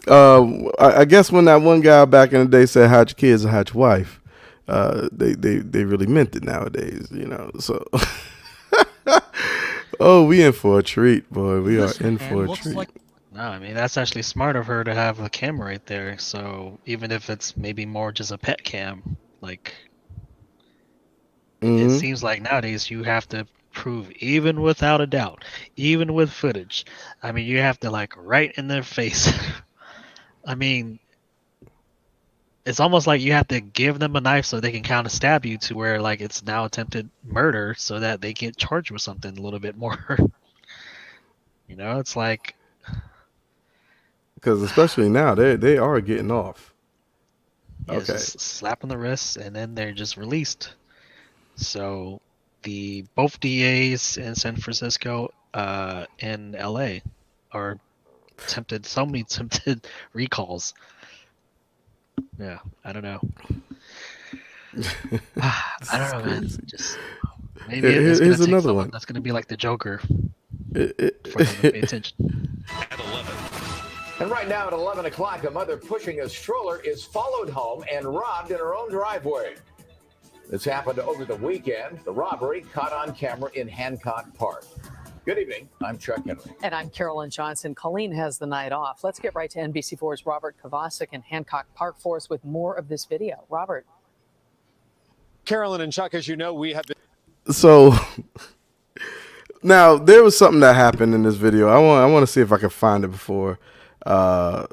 I guess when that one guy back in the day said, "Hide your kids or hide your wife," they really meant it nowadays, you know. So, oh, we in for a treat, boy. We are This in man for a looks treat. like No, I mean that's actually smart of her to have a camera right there. So even if it's maybe more just a pet cam, like it Mhm. seems like nowadays you have to prove even without a doubt, even with footage. I mean you have to like right in their face. I mean it's almost like you have to give them a knife so they can kind of stab you to where like it's now attempted murder so that they get charged with something a little bit more. You know, it's like Because especially now, they are getting off. yeah, it's Okay. just slap on the wrist and then they're just released. So both DAs in San Francisco and LA are so many attempted recalls. Yeah, I don't know. I don't know, man. crazy. Just maybe Here- it's gonna here's take another someone one. that's gonna be like the Joker It- for them to pay attention. At 11. And right now at 11 o'clock, a mother pushing a stroller is followed home and robbed in her own driveway. This happened over the weekend. The robbery caught on camera in Hancock Park. Good evening. I'm Chuck Henry. And I'm Carolyn Johnson. Colleen has the night off. Let's get right to NBC4's Robert Kovacic in Hancock Park for us with more of this video. Robert. Carolyn and Chuck, as you know, we have been. So now there was something that happened in this video. I want to see if I can find it before, because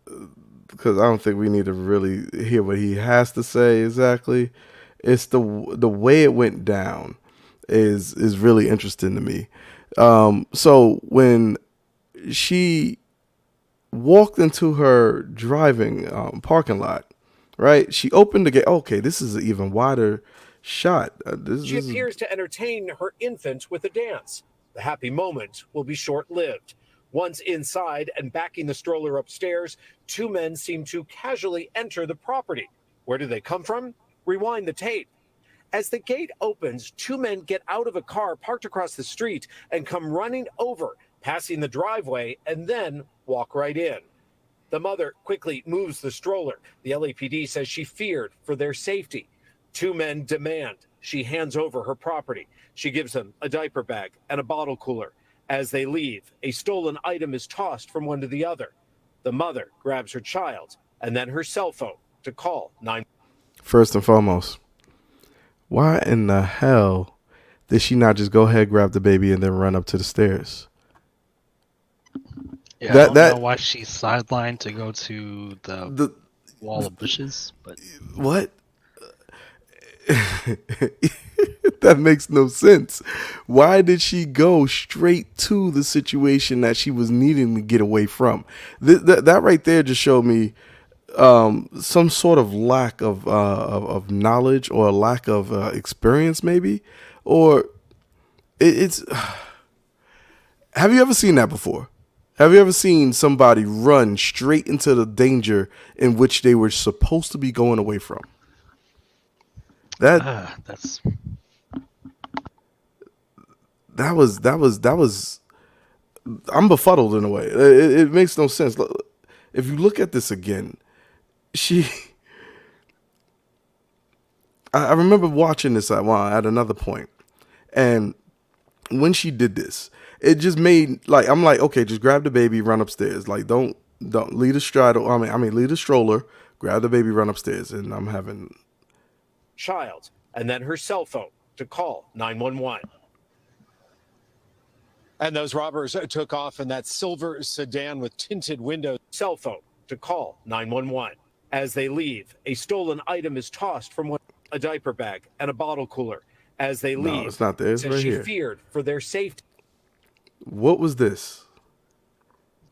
I don't think we need to really hear what he has to say exactly. It's the way it went down is really interesting to me. So when she walked into her driving parking lot, right? She opened the gate. Okay, this is an even wider shot. She appears to entertain her infant with a dance. The happy moment will be short-lived. Once inside and backing the stroller upstairs, two men seem to casually enter the property. Where do they come from? Rewind the tape. As the gate opens, two men get out of a car parked across the street and come running over, passing the driveway, and then walk right in. The mother quickly moves the stroller. The LAPD says she feared for their safety. Two men demand she hands over her property. She gives them a diaper bag and a bottle cooler. As they leave, a stolen item is tossed from one to the other. The mother grabs her child and then her cell phone to call 911. First and foremost, why in the hell did she not just go ahead, grab the baby, and then run up to the stairs? Yeah, I don't know why she's sidelined to go to the wall of bushes, but what? That makes no sense. Why did she go straight to the situation that she was needing to get away from? That right there just showed me some sort of lack of knowledge or a lack of experience, maybe, or it's. Have you ever seen that before? Have you ever seen somebody run straight into the danger in which they were supposed to be going away from? That was. I'm befuddled in a way. It makes no sense. If you look at this again, I remember watching this at another point, and when she did this, it just made I'm like, okay, just grab the baby, run upstairs. Like, don't lead a straddle. I mean, lead a stroller, grab the baby, run upstairs, and I'm having child, and then her cell phone to call 911. And those robbers took off in that silver sedan with tinted windows. Cell phone to call 911. As they leave, a stolen item is tossed from a diaper bag and a bottle cooler. As they leave, no, it's not there. It's since right she here. feared for their safety. What was this?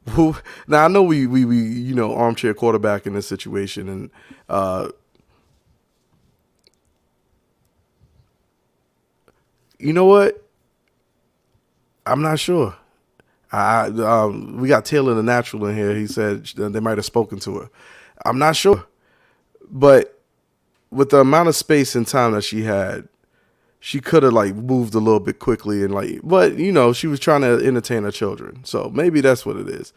Now I know we armchair quarterback in this situation, and you know what? I'm not sure. We got Taylor the Natural in here. He said they might have spoken to her. I'm not sure, but with the amount of space and time that she had, she could have moved a little bit quickly and but she was trying to entertain her children, so maybe that's what it is.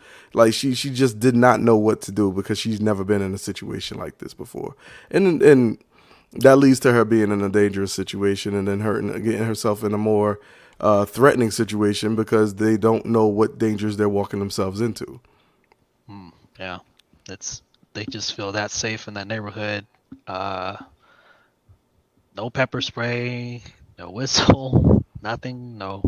She just did not know what to do because she's never been in a situation like this before, and that leads to her being in a dangerous situation and then getting herself in a more threatening situation because they don't know what dangers they're walking themselves into. Yeah, they just feel that safe in that neighborhood. No pepper spray, no whistle, nothing, no.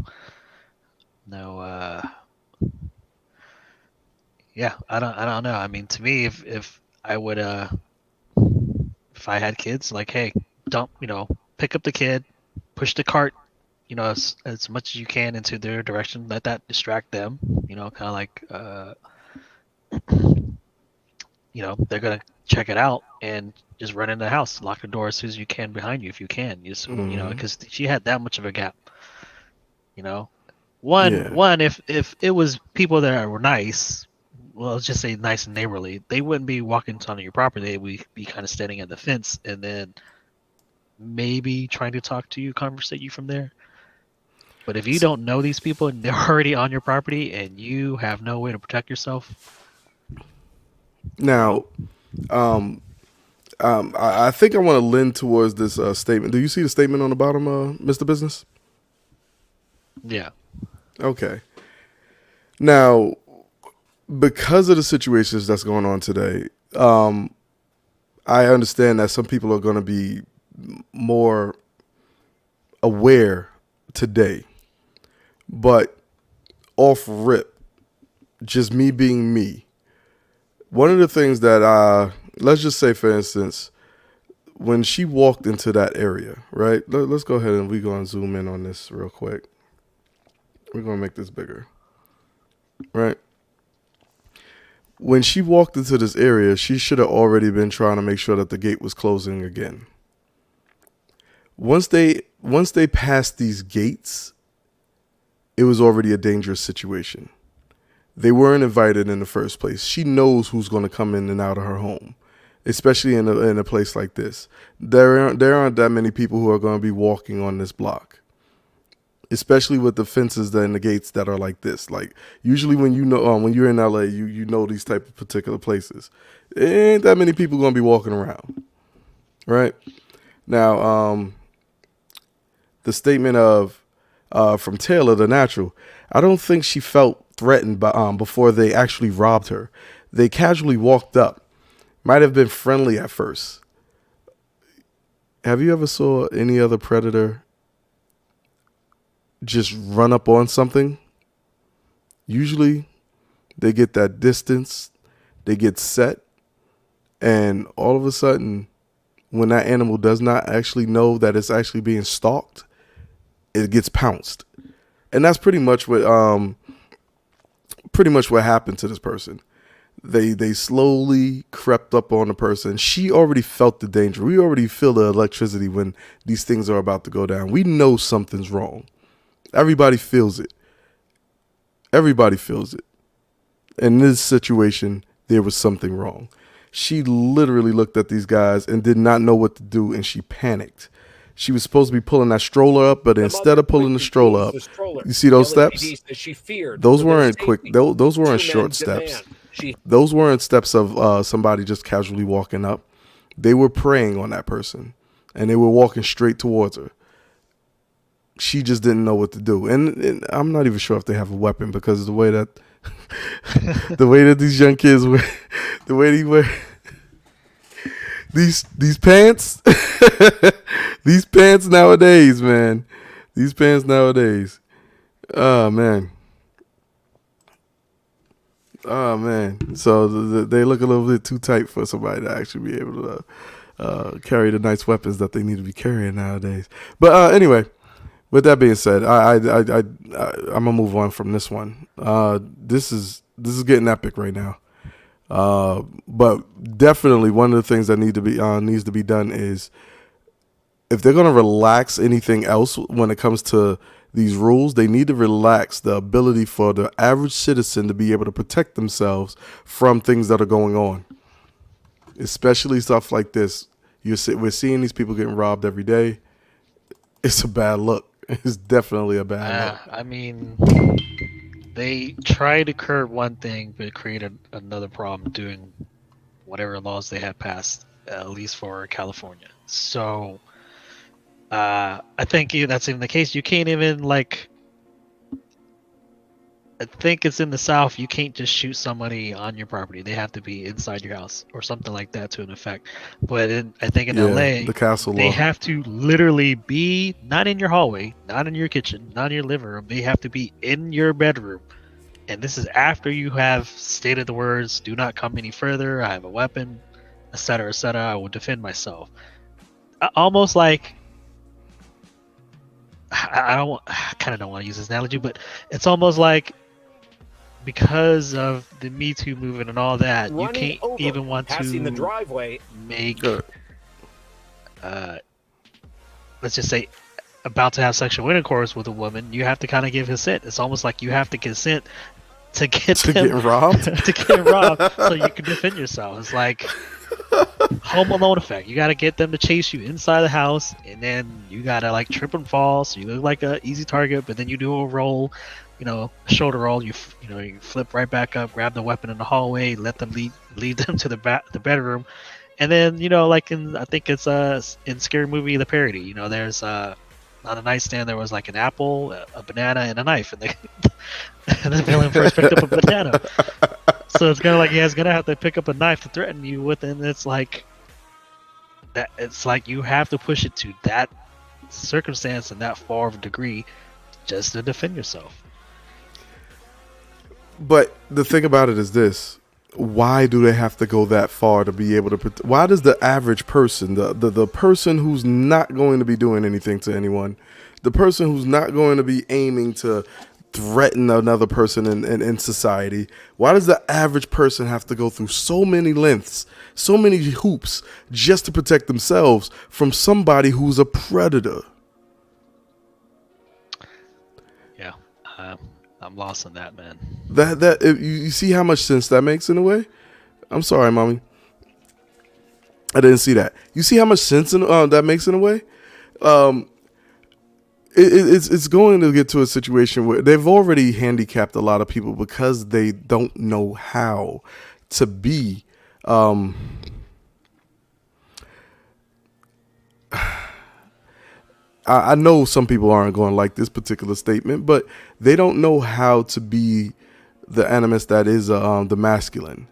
Yeah, I don't know. I mean, to me, if I would, if I had kids, hey, don't, pick up the kid, push the cart, as much as you can into their direction. Let that distract them. Kind of they're gonna check it out and just run in the house, lock the door as soon as you can behind you if you can. Just because she had that much of a gap. One, if it was people that were nice, well, let's just say nice and neighborly, they wouldn't be walking onto your property. They would be kind of standing at the fence and then maybe trying to talk to you, conversate you from there. But if you don't know these people and they're already on your property and you have no way to protect yourself. Now, I think I want to lean towards this statement. Do you see the statement on the bottom, Mr. Business? Yeah. Okay. Now, because of the situations that's going on today, I understand that some people are going to be more aware today. But off rip, just me being me, one of the things that let's just say, for instance, when she walked into that area, right? Let's go ahead and we're going to zoom in on this real quick. We're going to make this bigger, right? When she walked into this area, she should have already been trying to make sure that the gate was closing again. Once they passed these gates, it was already a dangerous situation. They weren't invited in the first place. She knows who's going to come in and out of her home, especially in a place like this. There aren't that many people who are going to be walking on this block, especially with the fences and the gates that are like this. Usually when when you're in LA, you know these type of particular places. There ain't that many people going to be walking around, right? Now, the statement from Taylor the Natural, I don't think she felt threatened before they actually robbed her. They casually walked up. Might have been friendly at first. Have you ever saw any other predator just run up on something? Usually They get that distance, they get set, and all of a sudden, when that animal does not actually know that it's actually being stalked, it gets pounced. And that's pretty much what happened to this person. They slowly crept up on the person. She already felt the danger. We already feel the electricity when these things are about to go down. We know something's wrong. Everybody feels it. Everybody feels it. In this situation, there was something wrong. She literally looked at these guys and did not know what to do, and she panicked. She was supposed to be pulling that stroller up, but instead of pulling the stroller up, you see those steps? Those weren't quick. Those weren't short steps. Those weren't steps of somebody just casually walking up. They were preying on that person, and they were walking straight towards her. She just didn't know what to do. And I'm not even sure if they have a weapon, because the way that these young kids wear, the way they wear these pants, these pants nowadays, man. These pants nowadays. Oh man. So they look a little bit too tight for somebody to actually be able to carry the nice weapons that they need to be carrying nowadays. But anyway, with that being said, I'm gonna move on from this one. This is getting epic right now. But definitely one of the things that needs to be done is, if they're gonna relax anything else when it comes to these rules, they need to relax the ability for the average citizen to be able to protect themselves from things that are going on, especially stuff like this. We're seeing these people getting robbed every day. It's a bad look. It's definitely a bad look. I mean, they try to curb one thing, but create another problem doing whatever laws they had passed, at least for California. So I think that's even the case. You can't even, like, I think it's in the South, you can't just shoot somebody on your property. They have to be inside your house or something like that to an effect. But I think in LA, the castle they law. have to literally be not in your hallway, not in your kitchen, not in your living room. They have to be in your bedroom. And this is after you have stated the words, "Do not come any further. I have a weapon, etc., etc. I will defend myself." Almost like, I kind of don't want to use this analogy, but it's almost like, because of the Me Too movement and all that, you can't even want passing to the driveway. make, let's just say, about to have sexual intercourse with a woman, you have to kind of give consent. It's almost like you have to consent to get robbed, to get robbed, so you can defend yourself. It's like Home Alone effect. You got to get them to chase you inside the house, and then you got to, like, trip and fall, so you look like an easy target. But then you do a roll, shoulder roll. You flip right back up, grab the weapon in the hallway, let them lead them to the bedroom, and then like I think it's in Scary Movie, the parody. There's on the nightstand there was like an apple, a banana, and a knife, and the villain first picked up a banana. So it's kind of like he's gonna have to pick up a knife to threaten you with, and it's like that. It's like you have to push it to that circumstance and that far of a degree just to defend yourself. But the thing about it is this: why do they have to go that far to be able to? Why does the average person, the person who's not going to be doing anything to anyone, the person who's not going to be aiming to threaten another person in society, why does the average person have to go through so many lengths, so many hoops, just to protect themselves from somebody who's a predator? Yeah, I'm lost on that, man. You see how much sense that makes in a way? I'm sorry, mommy, I didn't see that. You see how much sense that makes in a way? It's going to get to a situation where they've already handicapped a lot of people because they don't know how to be. I know some people aren't going to like this particular statement, but they don't know how to be the animus that is the masculine.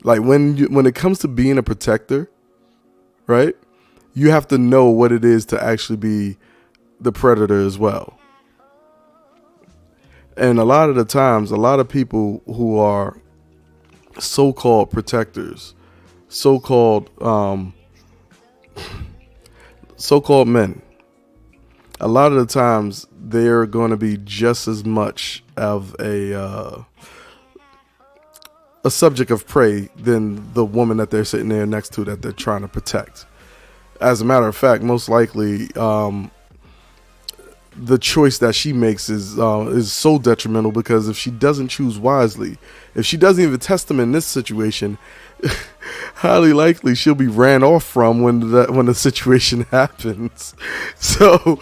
Like when it comes to being a protector, right? You have to know what it is to actually be the predator as well. And a lot of the times, a lot of people who are so-called protectors, so-called men, a lot of the times they're going to be just as much of a subject of prey than the woman that they're sitting there next to that they're trying to protect. As a matter of fact, most likely the choice that she makes is so detrimental, because if she doesn't choose wisely, if she doesn't even test them in this situation, highly likely she'll be ran off from when the situation happens. So,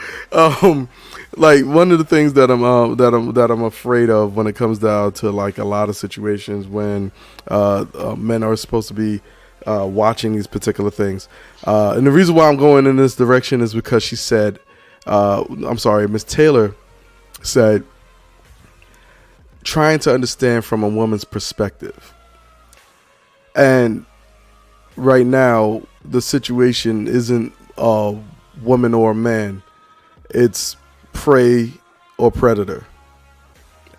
like, one of the things that I'm afraid of when it comes down to like a lot of situations when men are supposed to be watching these particular things, and the reason why I'm going in this direction is because she said, Miss Taylor said, trying to understand from a woman's perspective. And right now, the situation isn't a woman or a man. It's prey or predator.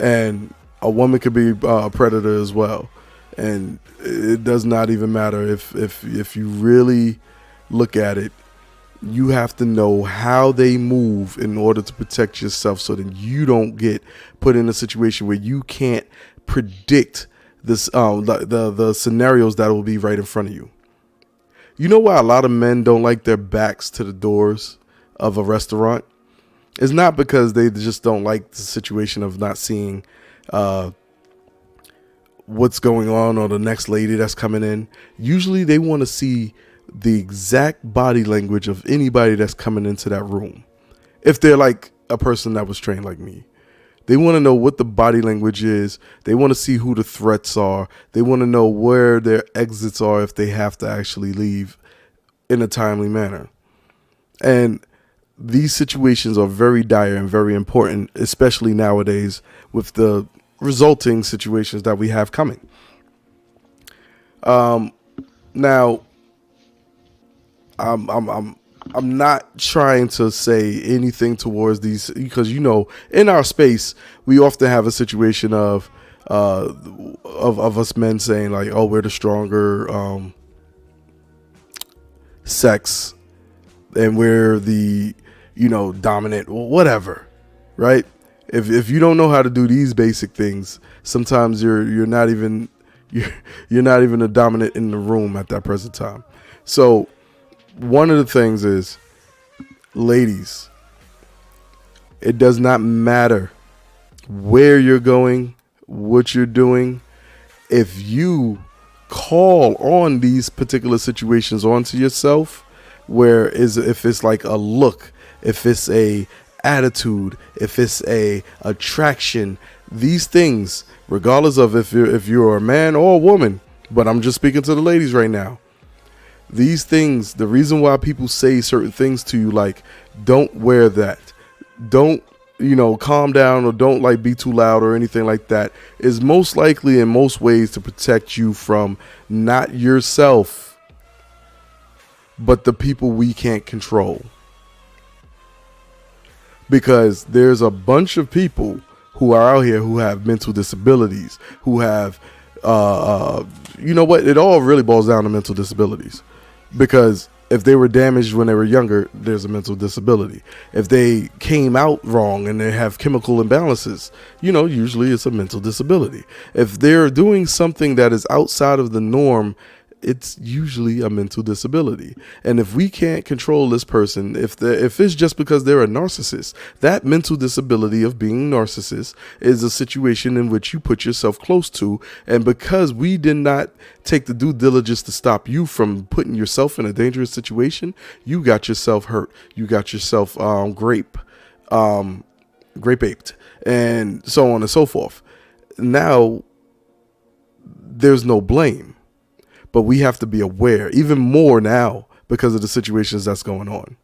And a woman could be a predator as well. And it does not even matter if you really look at it. You have to know how they move in order to protect yourself, so that you don't get put in a situation where you can't predict this the scenarios that will be right in front of you. You know why a lot of men don't like their backs to the doors of a restaurant? It's not because they just don't like the situation of not seeing what's going on or the next lady that's coming in. Usually they want to see the exact body language of anybody that's coming into that room. If they're like a person that was trained like me, they want to know what the body language is. They want to see who the threats are. They want to know where their exits are if they have to actually leave in a timely manner. And these situations are very dire and very important, especially nowadays with the resulting situations that we have coming. Now, I'm not trying to say anything towards these, because, you know, in our space we often have a situation of us men saying like, oh, we're the stronger sex and we're the, you know, dominant, whatever, right? If you don't know how to do these basic things, sometimes you're not even a dominant in the room at that present time. So one of the things is, ladies, it does not matter where you're going, what you're doing. If you call on these particular situations onto yourself, if it's like a look, if it's a attitude, if it's a attraction, these things, regardless of if you're a man or a woman, but I'm just speaking to the ladies right now. These things, the reason why people say certain things to you, like, don't wear that, don't, you know, calm down, or don't like be too loud or anything like that, is most likely in most ways to protect you from not yourself, but the people we can't control. Because there's a bunch of people who are out here who have mental disabilities, who have, you know what, it all really boils down to mental disabilities. Because if they were damaged when they were younger, there's a mental disability. If they came out wrong and they have chemical imbalances, you know, usually it's a mental disability. If they're doing something that is outside of the norm, it's usually a mental disability. And if we can't control this person, if it's just because they're a narcissist, that mental disability of being narcissist is a situation in which you put yourself close to. And because we did not take the due diligence to stop you from putting yourself in a dangerous situation, you got yourself hurt. You got yourself grape aped, and so on and so forth. Now, there's no blame. But we have to be aware, even more now, because of the situations that's going on.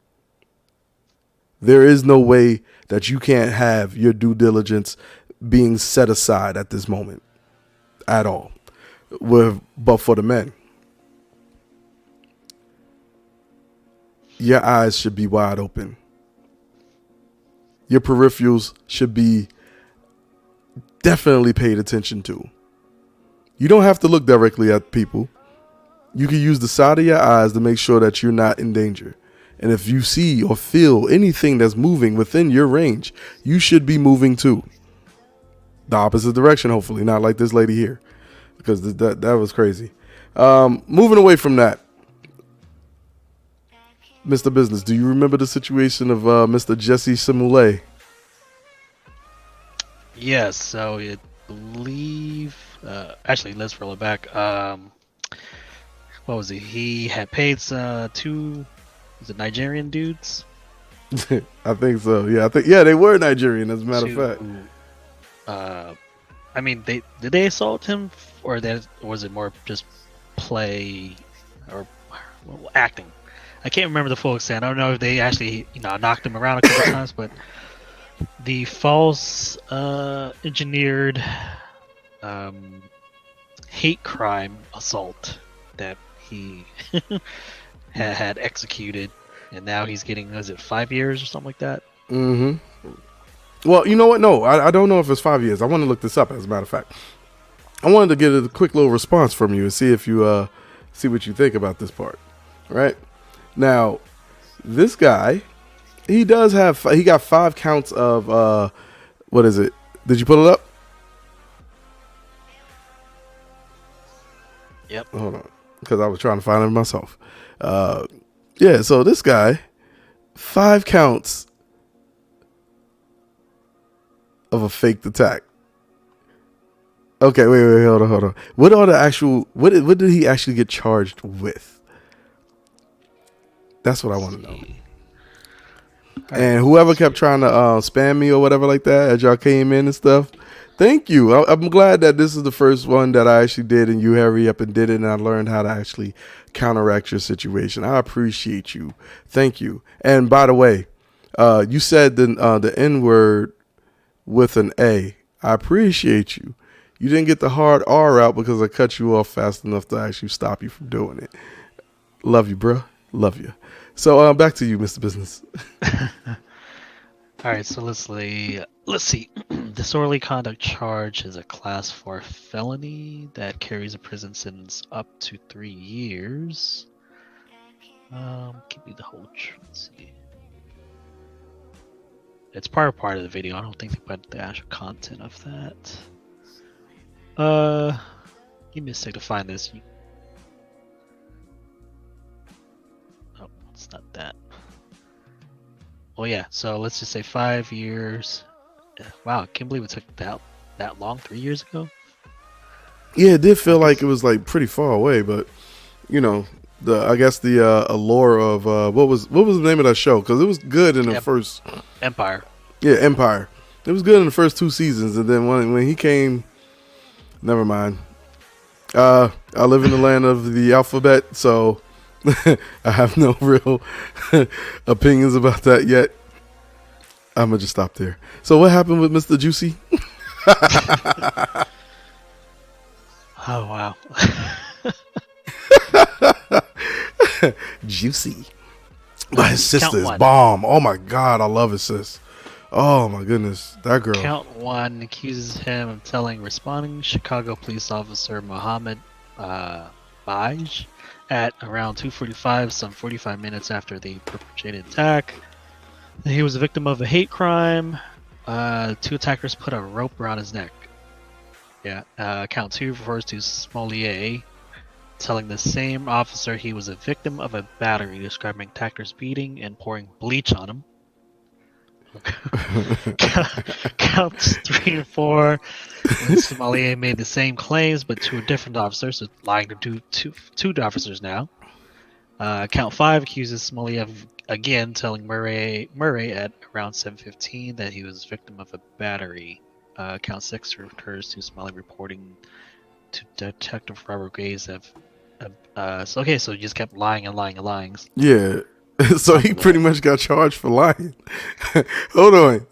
There is no way that you can't have your due diligence being set aside at this moment at all. But for the men, your eyes should be wide open. Your peripherals should be definitely paid attention to. You don't have to look directly at people. You can use the side of your eyes to make sure that you're not in danger. And if you see or feel anything that's moving within your range, you should be moving too. The opposite direction, hopefully, not like this lady here, because that was crazy. Moving away from that, Mr. Business, do you remember the situation of Mr. Jesse Simule? Yes, so I believe, actually, let's roll it back. What was it? He had paid two, was it Nigerian dudes? I think so. Yeah, they were Nigerian, as a matter of fact. I mean, did they assault him, or was it more just play or acting? I can't remember the full extent. I don't know if they actually, knocked him around a couple times, but the false engineered hate crime assault that he had executed, and now he's getting, was it 5 years or something like that? Mm-hmm. Well, you know what? No, I don't know if it's 5 years. I want to look this up, as a matter of fact. I wanted to get a quick little response from you and see if you see what you think about this part. Right? Now, this guy, he got 5 counts of what is it? Did you pull it up? Yep. Hold on, because I was trying to find it myself. Yeah, so this guy, 5 counts of a faked attack. Okay, wait, hold on. What are the actual? What did he actually get charged with? That's what I want to know. And whoever kept trying to spam me or whatever like that as y'all came in and stuff, thank you. I'm glad that this is the first one that I actually did, and you hurry up and did it, and I learned how to actually counteract your situation. I appreciate you. Thank you. And by the way, you said the N word with an A. I appreciate you. You didn't get the hard R out because I cut you off fast enough to actually stop you from doing it. Love you, bro. Love you. So back to you, Mr. Business. All right, so let's see. Disorderly conduct charge is a class 4 felony that carries a prison sentence up to 3 years. Give me the whole. Let's see. It's part of the video. I don't think they put the actual content of that. Give me a sec to find this. Oh, it's not that. Well, yeah. So let's just say 5 years. Wow, I can't believe it took that long. 3 years ago. Yeah, it did feel like it was like pretty far away, but I guess the allure of what was the name of that show? Because it was good in the first Empire. Yeah, Empire. It was good in the first 2 seasons, and then when he came, never mind. I live in the land of the alphabet, so I have no real opinions about that yet. I'm gonna just stop there. So what happened with Mr. Juicy? Oh wow. Juicy. But his sister is bomb. Oh my god, I love his sis. Oh my goodness, that girl. Count 1 accuses him of telling responding Chicago police officer Mohammed Baj at around 2:45, some 45 minutes after the perpetrated attack, that he was a victim of a hate crime. 2 attackers put a rope around his neck. Yeah. Count 2 refers to Smollier telling the same officer he was a victim of a battery, describing attackers beating and pouring bleach on him. Counts 3 and 4. Smollier made the same claims, but to a different officer, so lying to two officers now. Count 5 accuses Smollier of again telling Murray at around 7:15 that he was a victim of a battery. Count 6 refers to Smollier reporting to Detective Robert Gaze of. So he just kept lying and lying and lying. Yeah. So he pretty much got charged for lying. Hold on.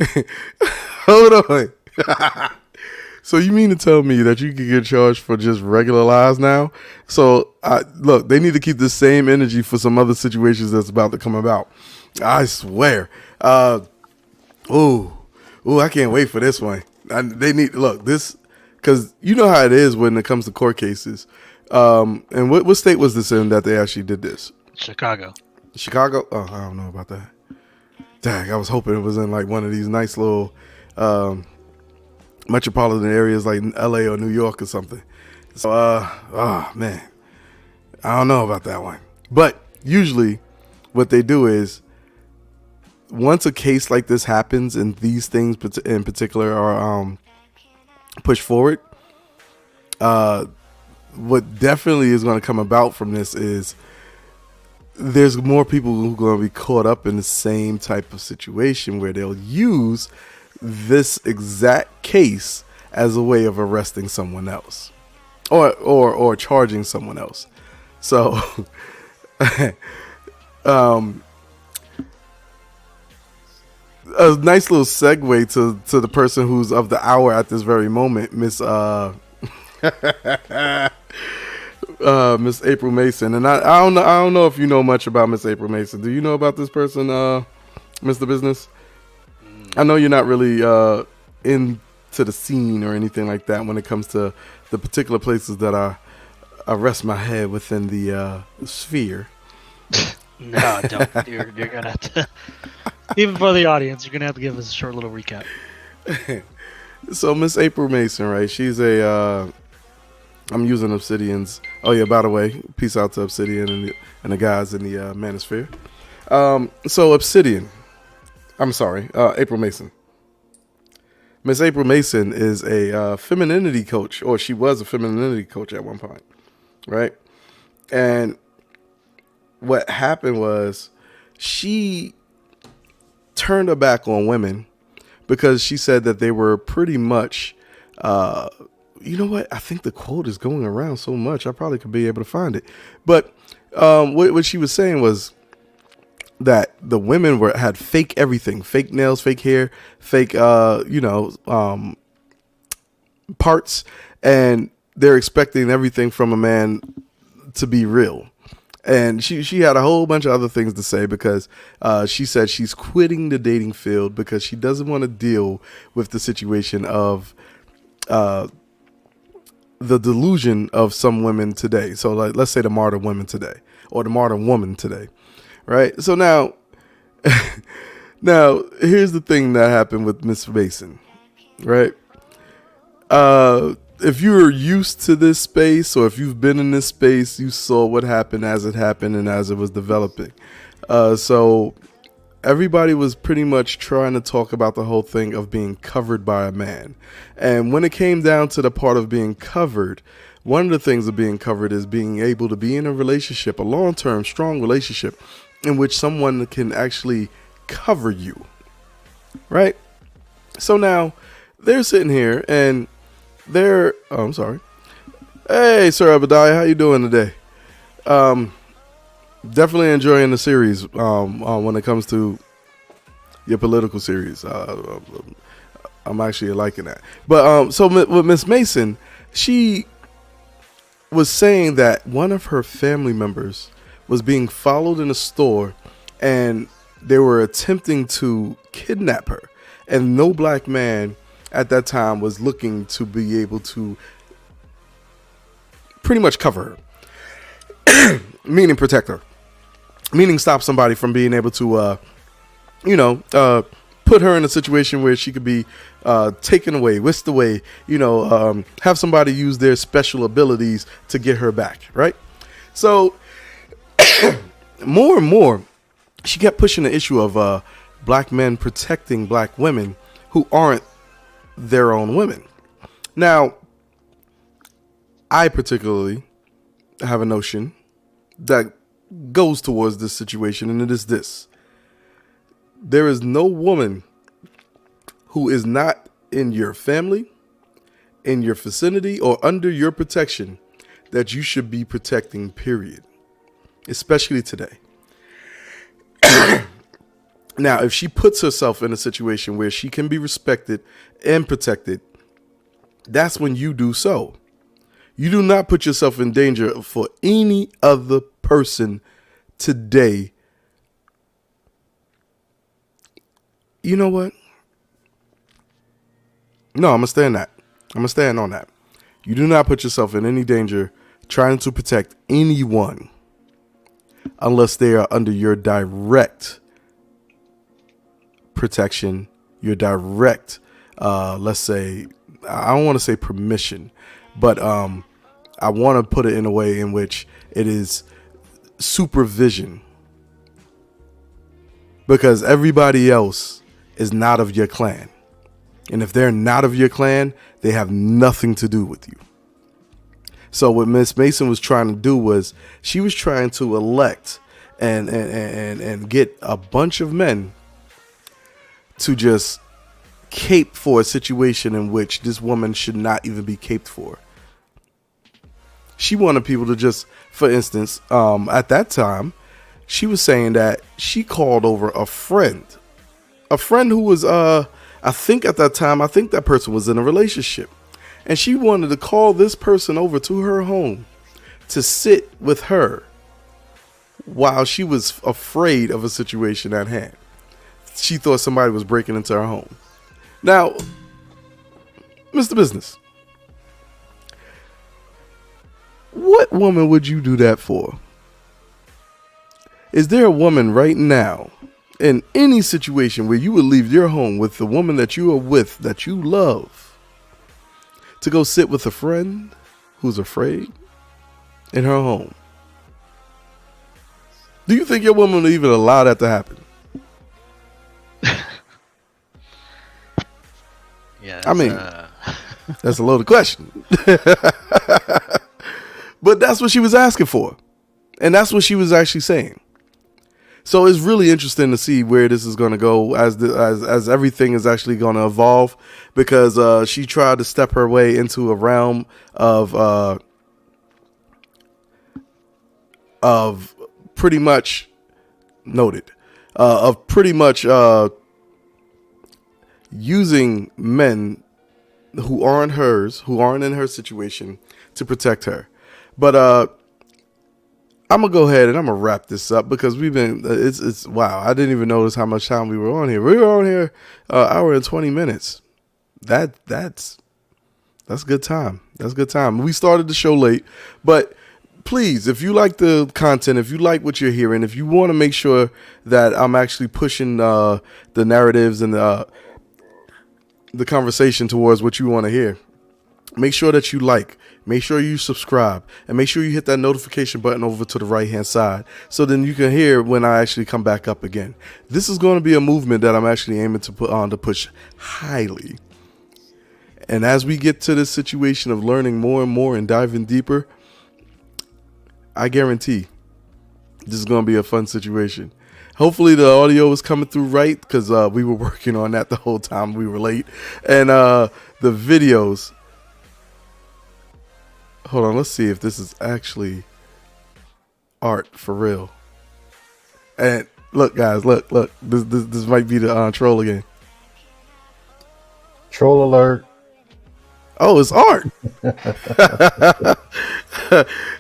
So you mean to tell me that you can get charged for just regular lies now? So look, they need to keep the same energy for some other situations that's about to come about. I swear. I can't wait for this one. They need look this because you know how it is when it comes to court cases. And what state was this in that they actually did this? Chicago. Chicago? Oh, I don't know about that. Dang, I was hoping it was in like one of these nice little metropolitan areas like LA or New York or something. So, oh man, I don't know about that one. But usually what they do is once a case like this happens and these things in particular are pushed forward, what definitely is going to come about from this is there's more people who are going to be caught up in the same type of situation where they'll use this exact case as a way of arresting someone else or charging someone else. So, a nice little segue to the person who's of the hour at this very moment, Miss Miss April Mason. And I don't know if you know much about Miss April Mason. Do you know about this person, Mr. Business? I know you're not really into the scene or anything like that when it comes to the particular places that I rest my head within the sphere. No, don't. You're gonna have to. Even for the audience, you're gonna have to give us a short little recap. So Miss April Mason, right? She's a. I'm using Obsidian's. Oh yeah, by the way, peace out to Obsidian and the guys in the manosphere. So Obsidian. I'm sorry, April Mason. Miss April Mason is a femininity coach, or she was a femininity coach at one point, right? And what happened was she turned her back on women because she said that they were pretty much, you know what? I think the quote is going around so much, I probably could be able to find it. But what she was saying was that the women had fake everything, fake nails, fake hair, fake, parts, and they're expecting everything from a man to be real. And she had a whole bunch of other things to say because she said she's quitting the dating field because she doesn't want to deal with the situation of the delusion of some women today. So like, let's say the modern women today or the modern woman today. Right. So now here's the thing that happened with Miss Mason. Right. If you're used to this space or if you've been in this space, you saw what happened as it happened and as it was developing. So everybody was pretty much trying to talk about the whole thing of being covered by a man. And when it came down to the part of being covered, one of the things of being covered is being able to be in a relationship, a long-term, strong relationship in which someone can actually cover you. Right? So now they're sitting here and I'm sorry. Hey, Sir Abadiah, how you doing today? Definitely enjoying the series when it comes to your political series. I'm actually liking that. But so with Miss Mason, she was saying that one of her family members was being followed in a store and they were attempting to kidnap her. And no black man at that time was looking to be able to pretty much cover her, meaning protect her, meaning stop somebody from being able to, put her in a situation where she could be taken away, whisked away, have somebody use their special abilities to get her back. Right. So more and more, she kept pushing the issue of black men protecting black women who aren't their own women. Now, I particularly have a notion that goes towards this situation, and it is this. There is no woman who is not in your family, in your vicinity, or under your protection that you should be protecting, period. Especially today. Now, if she puts herself in a situation where she can be respected and protected, that's when you do so. You do not put yourself in danger for any other person today. You know what? No, I'm gonna stand that. I'm gonna stand on that. You do not put yourself in any danger trying to protect anyone unless they are under your direct protection, your direct, let's say, I don't want to say permission, but I want to put it in a way in which it is supervision, because everybody else is not of your clan. And if they're not of your clan, they have nothing to do with you. So what Miss Mason was trying to do was she was trying to elect and get a bunch of men to just cape for a situation in which this woman should not even be caped for. She wanted people to just, for instance, at that time, she was saying that she called over a friend who was, I think at that time, I think that person was in a relationship. And she wanted to call this person over to her home to sit with her while she was afraid of a situation at hand. She thought somebody was breaking into her home. Now, Mr. Business, what woman would you do that for? Is there a woman right now in any situation where you would leave your home with the woman that you are with, that you love, to go sit with a friend who's afraid in her home? Do you think your woman would even allow that to happen? Yeah, I mean, that's a loaded question. But that's what she was asking for. And that's what she was actually saying. So it's really interesting to see where this is going to go as everything is actually going to evolve, because she tried to step her way into a realm of pretty much using men who aren't hers, who aren't in her situation, to protect her. But I'm gonna go ahead and I'm gonna wrap this up, because we've been it's wow, I didn't even notice how much time we were on here. We were on here hour and 20 minutes. That's good time. That's good time. We started the show late, but please, if you like the content, if you like what you're hearing, if you want to make sure that I'm actually pushing the narratives and the conversation towards what you want to hear, make sure that you like, make sure you subscribe, and make sure you hit that notification button over to the right hand side, so then you can hear when I actually come back up again. This is going to be a movement that I'm actually aiming to put on, to push highly. And as we get to this situation of learning more and more and diving deeper, I guarantee this is going to be a fun situation. Hopefully the audio is coming through right, because we were working on that the whole time we were late. And the videos, hold on, let's see if this is actually art for real. And look, guys, look, this might be the troll again. Troll alert. Oh, it's Art.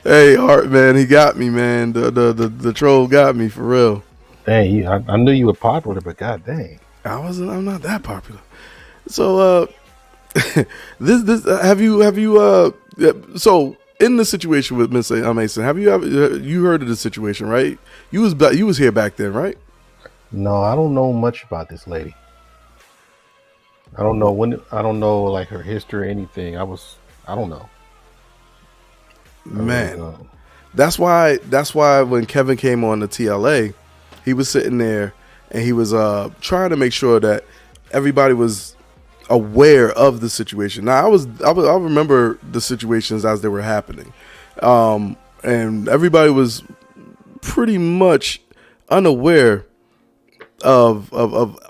Hey, Art, man, he got me, man. The troll got me for real. Dang, I knew you were popular, but god dang, I'm not that popular. So this have you so in the situation with Miss Mason, have you heard of the situation, right? You was here back then, right? No, I don't know much about this lady. I don't know like her history or anything. I don't know. Man, that's why when Kevin came on the TLA, he was sitting there and he was trying to make sure that everybody was aware of the situation. Now I remember the situations as they were happening, and everybody was pretty much unaware of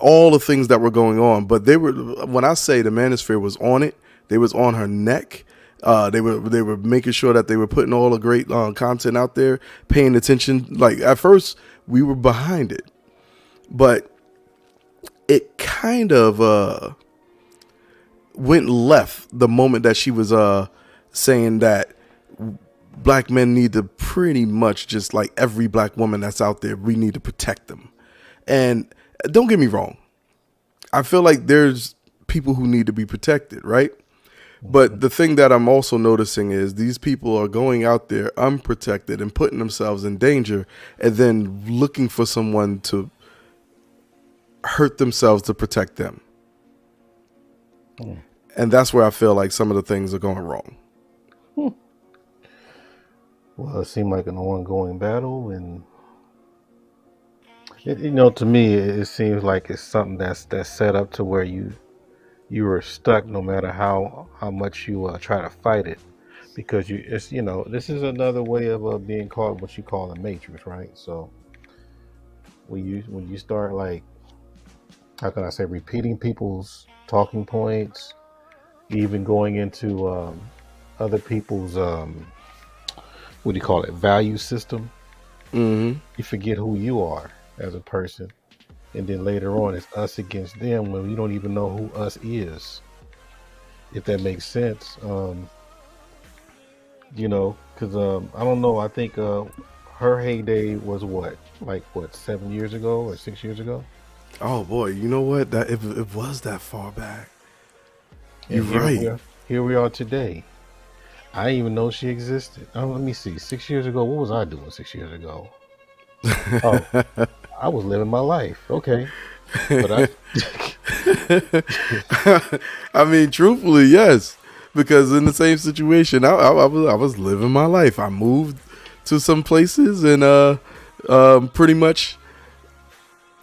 all the things that were going on. But they were, when I say the manosphere was on it, they was on her neck. They were making sure that they were putting all the great content out there, paying attention. Like at first we were behind it, but it kind of went left the moment that she was saying that black men need to pretty much, just like every black woman that's out there, we need to protect them. And don't get me wrong, I feel like there's people who need to be protected, right? But the thing that I'm also noticing is these people are going out there unprotected and putting themselves in danger and then looking for someone to hurt themselves to protect them. And that's where I feel like some of the things are going wrong. Well, it seemed like an ongoing battle, and to me, it seems like it's something that's set up to where you are stuck no matter how much you try to fight it, because this is another way of being caught what you call a matrix, right? So when you start, like, how can I say, repeating people's talking points, even going into other people's what do you call it, value system, you forget who you are as a person, and then later on it's us against them when we don't even know who us is, if that makes sense. Because I don't know, I think her heyday was what 7 years ago or 6 years ago. Oh boy, you know what, that it was that far back. You're And right. Here we are today. I didn't even know she existed. Let me see. 6 years ago, what was I doing 6 years ago? Oh, I was living my life. Okay. But I mean, truthfully, yes, because in the same situation, I was living my life. I moved to some places and pretty much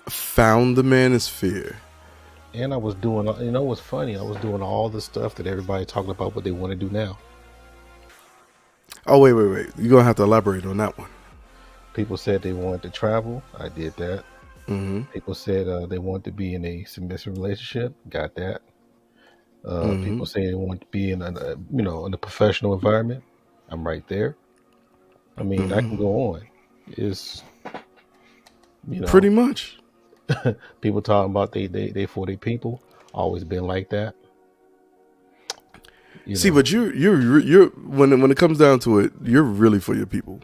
found the manosphere. And I was doing, what's funny? I was doing all the stuff that everybody talking about what they want to do now. Oh, wait. You're going to have to elaborate on that one. People said they wanted to travel. I did that. Mm-hmm. People said they wanted to be in a submissive relationship. Got that. People say they want to be in in a professional environment. I'm right there. I mean, I can go on. It's, pretty much. People talking about they for their people. Always been like that. See, but you're when it comes down to it, you're really for your people.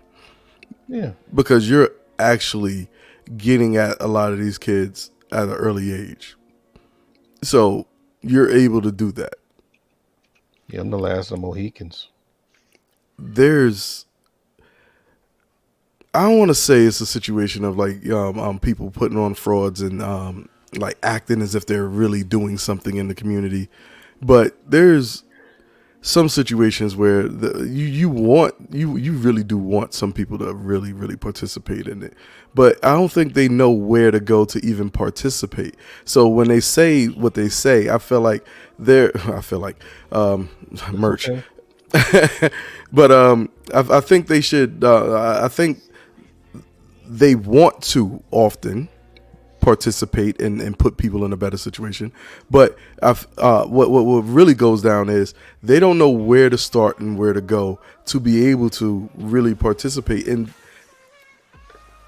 Yeah. Because you're actually getting at a lot of these kids at an early age. So you're able to do that. Yeah, I'm the last of Mohicans. I don't want to say it's a situation of like people putting on frauds and like acting as if they're really doing something in the community, but there's some situations where you really do want some people to really participate in it, but I don't think they know where to go to even participate. So when they say what they say, I feel like merch. Okay. But I think they should. I think they want to often participate and put people in a better situation. But what really goes down is they don't know where to start and where to go to be able to really participate in,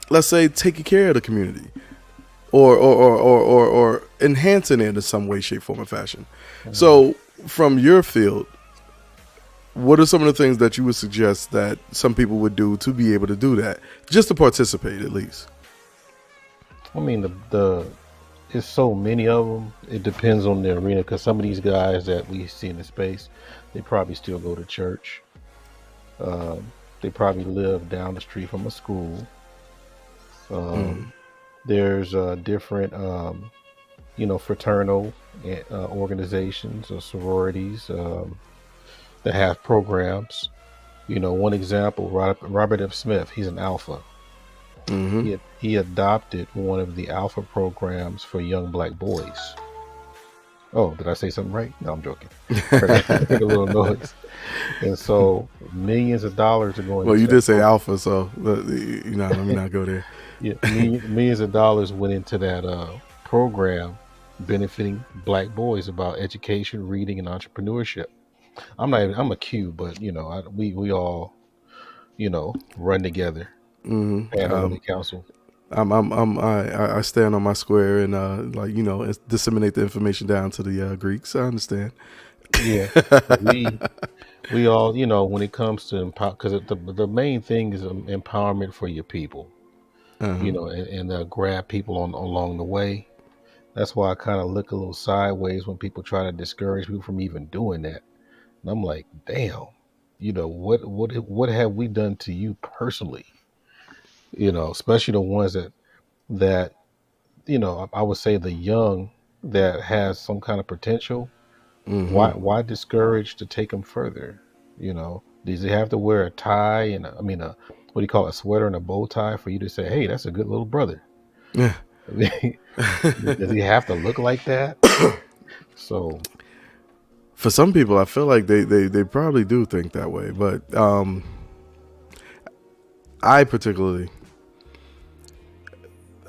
let's say, taking care of the community or enhancing it in some way, shape, form, or fashion. So from your field, what are some of the things that you would suggest that some people would do to be able to do that, just to participate at least? I mean, there's so many of them. It depends on the arena, because some of these guys that we see in the space, they probably still go to church. They probably live down the street from a school. There's different, fraternal organizations or sororities that have programs. One example, Robert F. Smith, he's an alpha. He adopted one of the alpha programs for young black boys. Oh, did I say something right? No, I'm joking. I make a little noise. And so millions of dollars are going. Well, you did say alpha, so let me not go there. Yeah, millions of dollars went into that program, benefiting black boys about education, reading, and entrepreneurship. I'm a Q, but we all run together. And council. I stand on my square and disseminate the information down to the Greeks. I understand. Yeah, we all when it comes to because the main thing is empowerment for your people. And grab people along the way. That's why I kind of look a little sideways when people try to discourage people from even doing that. And I'm like, damn, what have we done to you personally? Especially the ones that I would say the young that has some kind of potential. Why discourage to take them further? Does he have to wear a tie and what do you call it, a sweater and a bow tie for you to say, hey, that's a good little brother? Yeah. Does he have to look like that? So for some people, I feel like they probably do think that way, but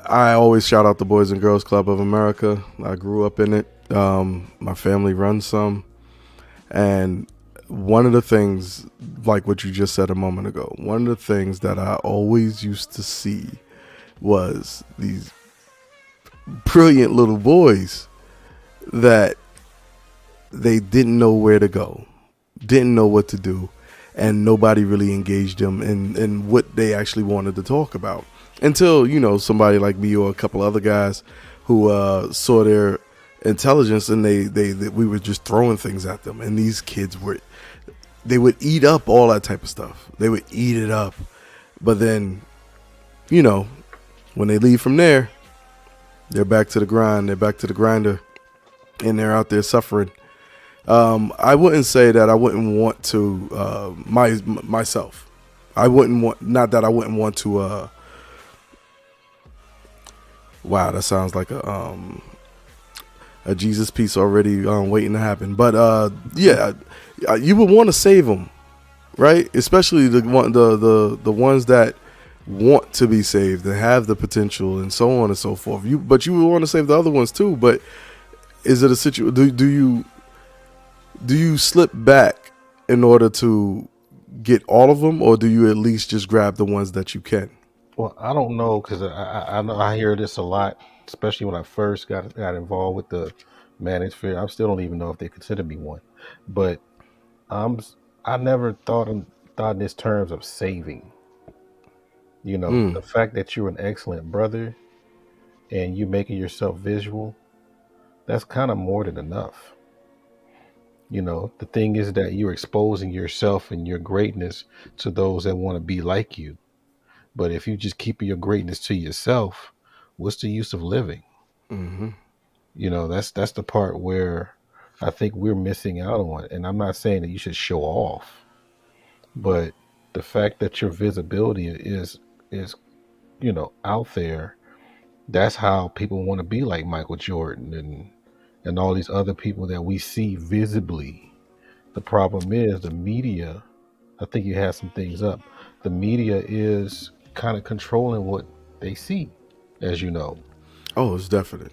I always shout out the Boys and Girls Club of America. I grew up in it. My family runs some, and one of the things, like what you just said a moment ago, one of the things that I always used to see was these brilliant little boys that they didn't know where to go, didn't know what to do, and nobody really engaged them in what they actually wanted to talk about until, somebody like me or a couple other guys who saw their intelligence, and we were just throwing things at them, and these kids would eat up all that type of stuff. They would eat it up, but then when they leave from there, they're back to the grind, they're back to the grinder, and they're out there suffering. I wouldn't say that I wouldn't want to myself. I wouldn't want, not that I wouldn't want to wow, that sounds like a Jesus piece already waiting to happen. But yeah, you would want to save them, right? Especially the ones that want to be saved and have the potential and so on and so forth. But you would want to save the other ones too. But is it a situation? Do you slip back in order to get all of them, or do you at least just grab the ones that you can? Well, I don't know, because I know I hear this a lot, especially when I first got involved with the manosphere. I still don't even know if they consider me one, but I never thought in this terms of saving. The fact that you're an excellent brother and you making yourself visual, that's kind of more than enough. The thing is that you're exposing yourself and your greatness to those that want to be like you. But if you just keep your greatness to yourself, what's the use of living? That's the part where I think we're missing out on. And I'm not saying that you should show off, but the fact that your visibility is out there, that's how people want to be like Michael Jordan and all these other people that we see visibly. The problem is the media. I think you have some things up. The media is kind of controlling what they see, as you know. Oh, it's definite.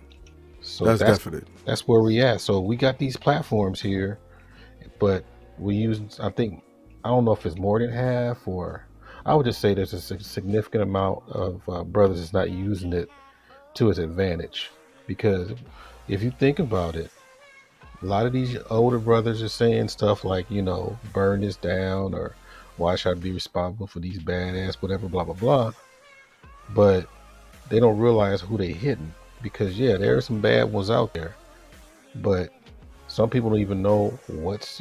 So that's definite. That's where we at. So we got these platforms here, but we use, I don't know if it's more than half, or I would just say there's a significant amount of brothers that's not using it to its advantage. Because if you think about it, a lot of these older brothers are saying stuff like, burn this down, or why should I be responsible for these badass, whatever, blah, blah, blah. But they don't realize who they hitting, because there are some bad ones out there, but some people don't even know what's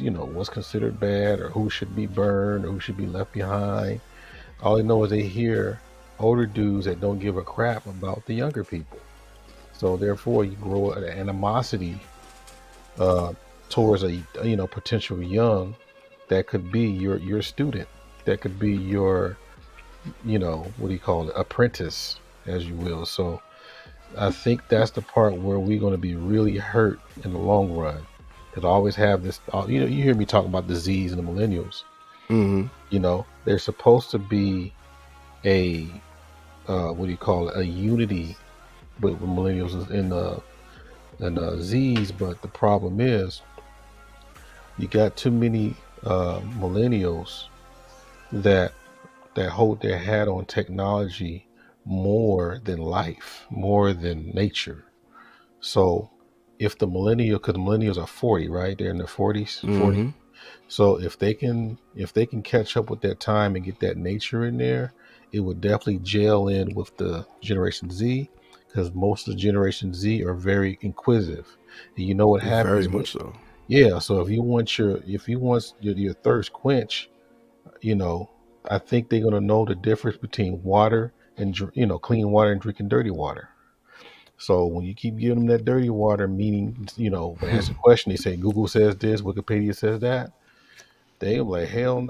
considered bad, or who should be burned, or who should be left behind. All they know is they hear older dudes that don't give a crap about the younger people. So therefore you grow an animosity towards a potential young that could be your student, that could be your apprentice, as you will. So I think that's the part where we're going to be really hurt in the long run, because I always have this, you hear me talking about the Z's and the millennials. They're supposed to be a a unity with millennials and Z's, but the problem is you got too many millennials that hold their hat on technology more than life, more than nature. So if the because millennials are 40, right? They're in their 40s, 40. So if they can catch up with that time and get that nature in there, it would definitely gel in with the Generation Z, because most of the Generation Z are very inquisitive. And you know what happens? Very much so. Yeah. So if you want your thirst quench, I think they're gonna know the difference between water and clean water and drinking dirty water. So when you keep giving them that dirty water, meaning when they ask a question, they say Google says this, Wikipedia says that. They're like, hell,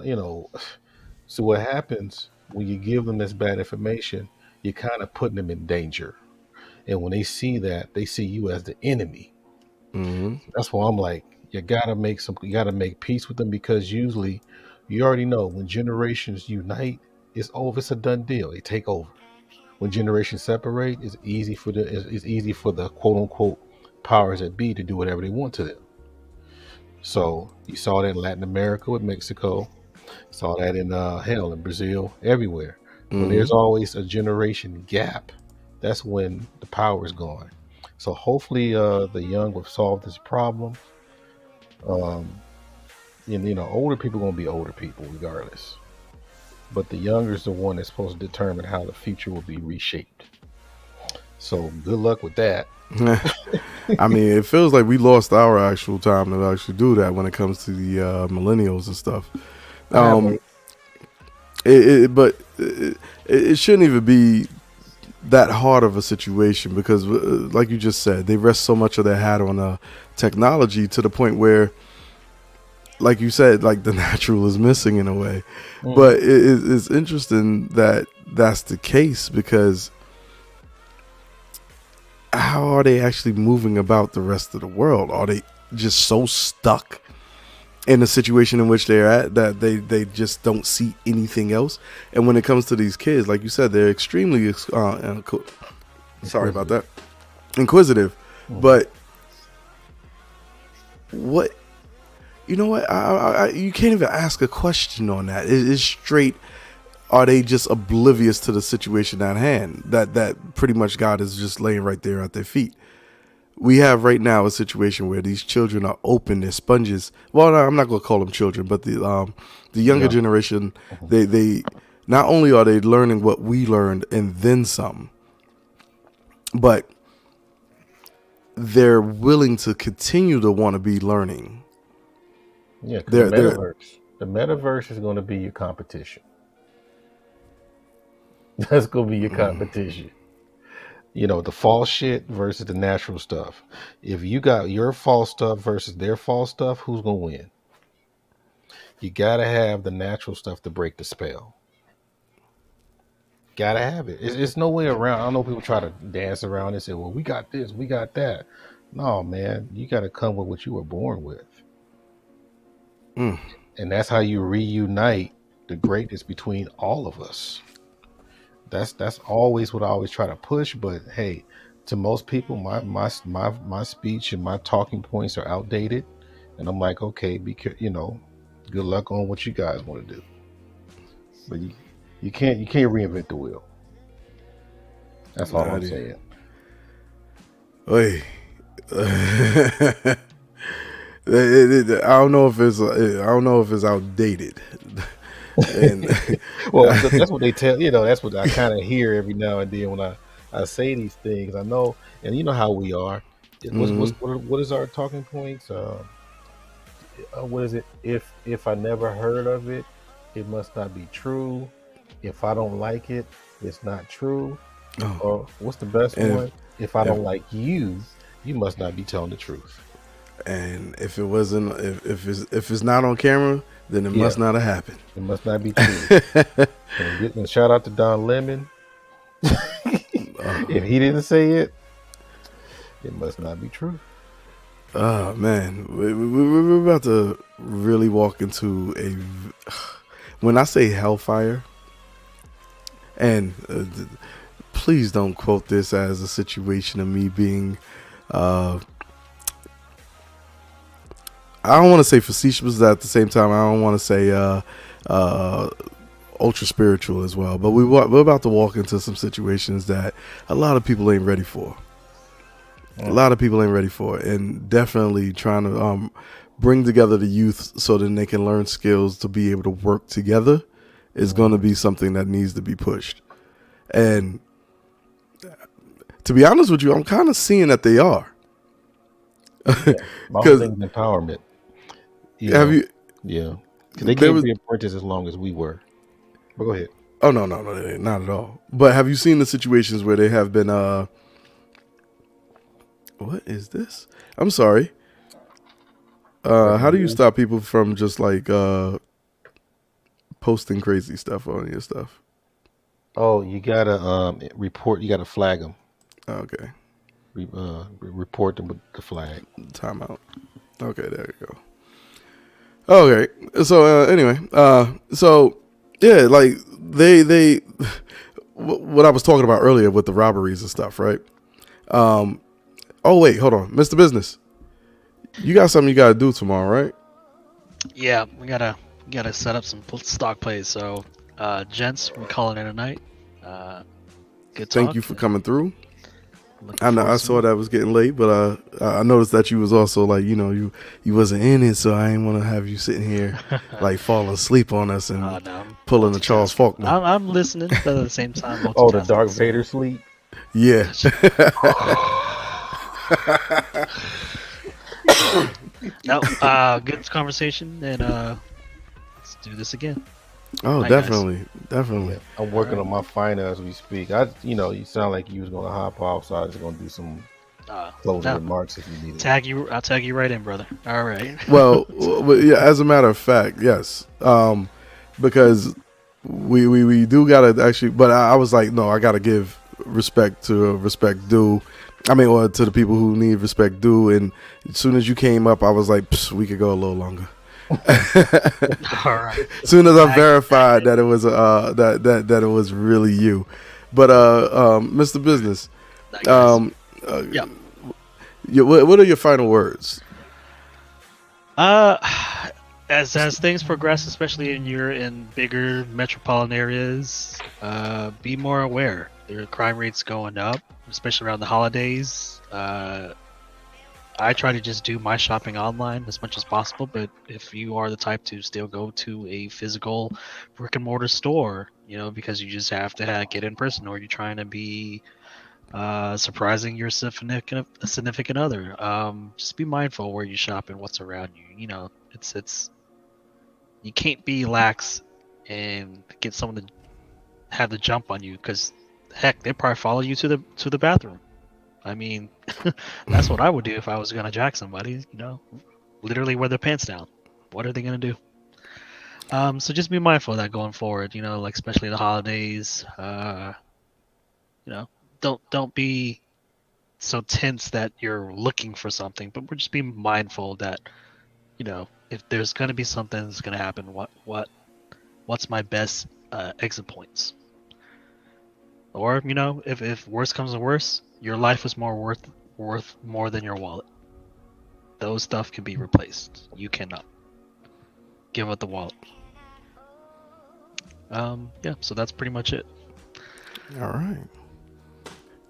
So what happens when you give them this bad information? You're kind of putting them in danger, and when they see that, they see you as the enemy. That's why I'm like, you gotta make peace with them, because usually, you already know when generations unite, it's over. It's a done deal. They take over. When generations separate, it's easy for the quote unquote powers that be to do whatever they want to them. So you saw that in Latin America with Mexico, saw that in in Brazil, everywhere. When there's always a generation gap, that's when the power is gone. So hopefully the young will solve this problem. And older people are gonna be older people regardless. But the younger is the one that's supposed to determine how the future will be reshaped. So good luck with that. I mean, it feels like we lost our actual time to actually do that when it comes to the millennials and stuff. But it shouldn't even be that hard of a situation, because like you just said, they rest so much of their hat on technology to the point where, like you said, like the natural is missing in a way. But it's interesting that that's the case, because how are they actually moving about the rest of the world? Are they just so stuck in the situation in which they're at that they just don't see anything else? And when it comes to these kids, like you said, they're extremely sorry about that, inquisitive. But what, you know what, you can't even ask a question on that. It's straight, are they just oblivious to the situation at hand, that pretty much God is just laying right there at their feet? We have right now a situation where these children are open, they're sponges. Well, I'm not going to call them children, but the younger generation, they not only are they learning what we learned and then some, but they're willing to continue to want to be learning. Yeah, the metaverse is going to be your competition. That's going to be your competition. The false shit versus the natural stuff. If you got your false stuff versus their false stuff, who's going to win? You got to have the natural stuff to break the spell. Got to have it. It's no way around. I know people try to dance around and say, well, we got this, we got that. No, man, you got to come with what you were born with. And that's how you reunite the greatness between all of us. That's always what I always try to push. But hey, to most people, my speech and my talking points are outdated, and I'm like, okay, good luck on what you guys want to do. But you can't reinvent the wheel. That's all I'm saying. Hey, I don't know if it's outdated. And well, that's what they tell. That's what I kind of hear every now and then when I say these things. I know, and you know how we are. What is our talking points? What is it? If I never heard of it, it must not be true. If I don't like it, it's not true. Or what's the best one? If I don't like you, you must not be telling the truth. And if it wasn't, if it's not on camera, then it must not have happened. It must not be true. and shout out to Don Lemon. If he didn't say it, it must not be true. Oh man, we're about to really walk into when I say hellfire, and please don't quote this as a situation of me being I don't want to say facetious, but at the same time, I don't want to say ultra spiritual as well. But we're about to walk into some situations that a lot of people ain't ready for. A lot of people ain't ready for it, and definitely trying to bring together the youth so that they can learn skills to be able to work together is going to be something that needs to be pushed. And to be honest with you, I'm kind of seeing that they are. Yeah, my whole thing's empowerment. Have you? Yeah, because they can't be apprentices as long as we were. But go ahead. Oh no, not at all. But have you seen the situations where they have been? What is this? I'm sorry. How do you stop people from just like posting crazy stuff on your stuff? Oh, you gotta report. You gotta flag them. Okay. Report them with the flag. Timeout. Okay, there you go. Okay, so anyway, so yeah, like they what I was talking about earlier with the robberies and stuff, right? Oh wait, hold on, Mr. Business, you got something you gotta do tomorrow, right? Yeah, we gotta set up some stock plays. So, gents, we're calling it a night. Good talk. Thank you for coming through. I know I saw that was getting late, but I noticed that you was also like, you wasn't in it, so I didn't want to have you sitting here like falling asleep on us and pulling the Charles Faulkner. I'm listening, but at the same time. Oh, the Darth Vader sleep. Yeah. No, good conversation, and let's do this again. Oh, definitely. I'm working on my final as we speak. You sound like you was gonna hop off, so I was gonna do some closing remarks if you need it. I'll tag you right in, brother. All right. Well, yeah. As a matter of fact, yes. Because we do gotta actually, but I was like, no, I gotta give respect to respect due. I mean, or to the people who need respect due. And as soon as you came up, I was like, we could go a little longer. All right. As soon as I verified that it was that it was really you, but Mr. Business, yeah. What are your final words? As things progress, especially you're in bigger metropolitan areas, be more aware. Their crime rates going up, especially around the holidays. I try to just do my shopping online as much as possible, but if you are the type to still go to a physical brick and mortar store, because you just have to get in person, or you're trying to be surprising your significant other, just be mindful where you shop and what's around you. It's you can't be lax and get someone to have the jump on you, because heck, they probably follow you to the bathroom. I mean, that's what I would do if I was gonna jack somebody. Literally wear their pants down. What are they gonna do? So just be mindful of that going forward. Like especially the holidays. Don't be so tense that you're looking for something, but we're just being mindful that, if there's gonna be something that's gonna happen, what's my best exit points? Or if worse comes to worse, your life is more worth more than your wallet. Those stuff can be replaced. You cannot give up the wallet. Yeah, so that's pretty much it. All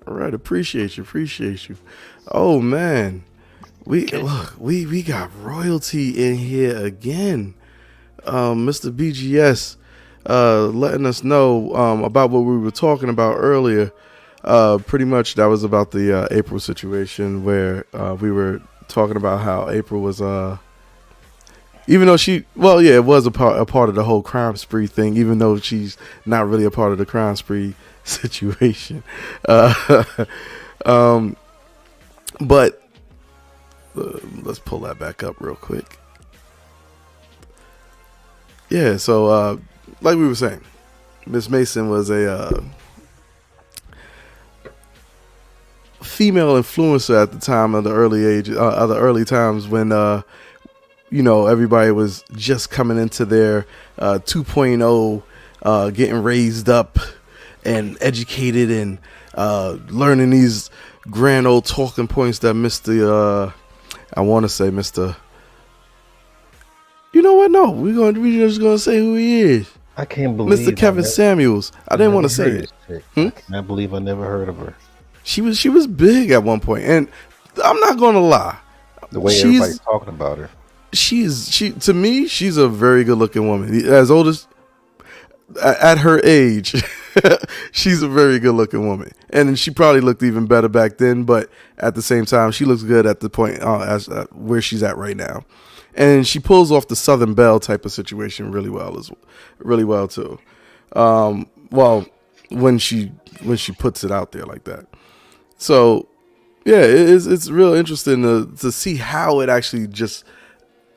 right. Appreciate you. Oh man, we got royalty in here again. Mr. BGS letting us know about what we were talking about earlier. Pretty much that was about the April situation, where we were talking about how April was even though it was a part of the whole crime spree thing, even though she's not really a part of the crime spree situation. But let's pull that back up real quick. Yeah, so like we were saying, Miss Mason was a female influencer at the time of the early times when everybody was just coming into their 2.0, getting raised up and educated and learning these grand old talking points that Mr. I want to say Mr. You know what? No, we're just gonna say who he is. I can't believe Mr. Kevin Samuels. I didn't want to say it. I can't believe I never heard of her. She was big at one point, and I'm not gonna lie. The way everybody's talking about her, to me, she's a very good looking woman. As old as at her age, She's a very good looking woman, and she probably looked even better back then. But at the same time, she looks good at the point as where she's at right now, and she pulls off the Southern Belle type of situation really well too. Well, when she puts it out there like that. So yeah, it's real interesting to see how it actually just,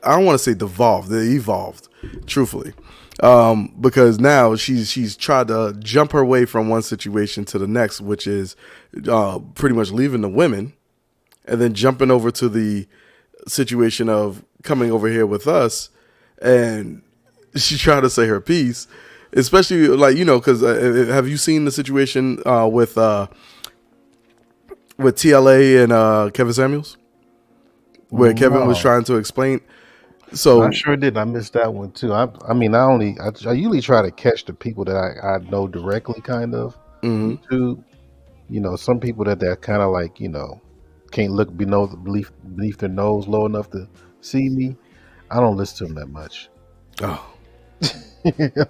I don't want to say devolved, it evolved, truthfully. Because now she's tried to jump her way from one situation to the next, which is pretty much leaving the women and then jumping over to the situation of coming over here with us, and she tried to say her piece, especially like, because have you seen the situation with TLA and Kevin Samuels, where Kevin was trying to explain? So I sure did. I missed that one too. I usually try to catch the people that I know directly, kind of. YouTube. Some people that kind of like, can't look beneath their nose low enough to see me. I don't listen to them that much. Oh,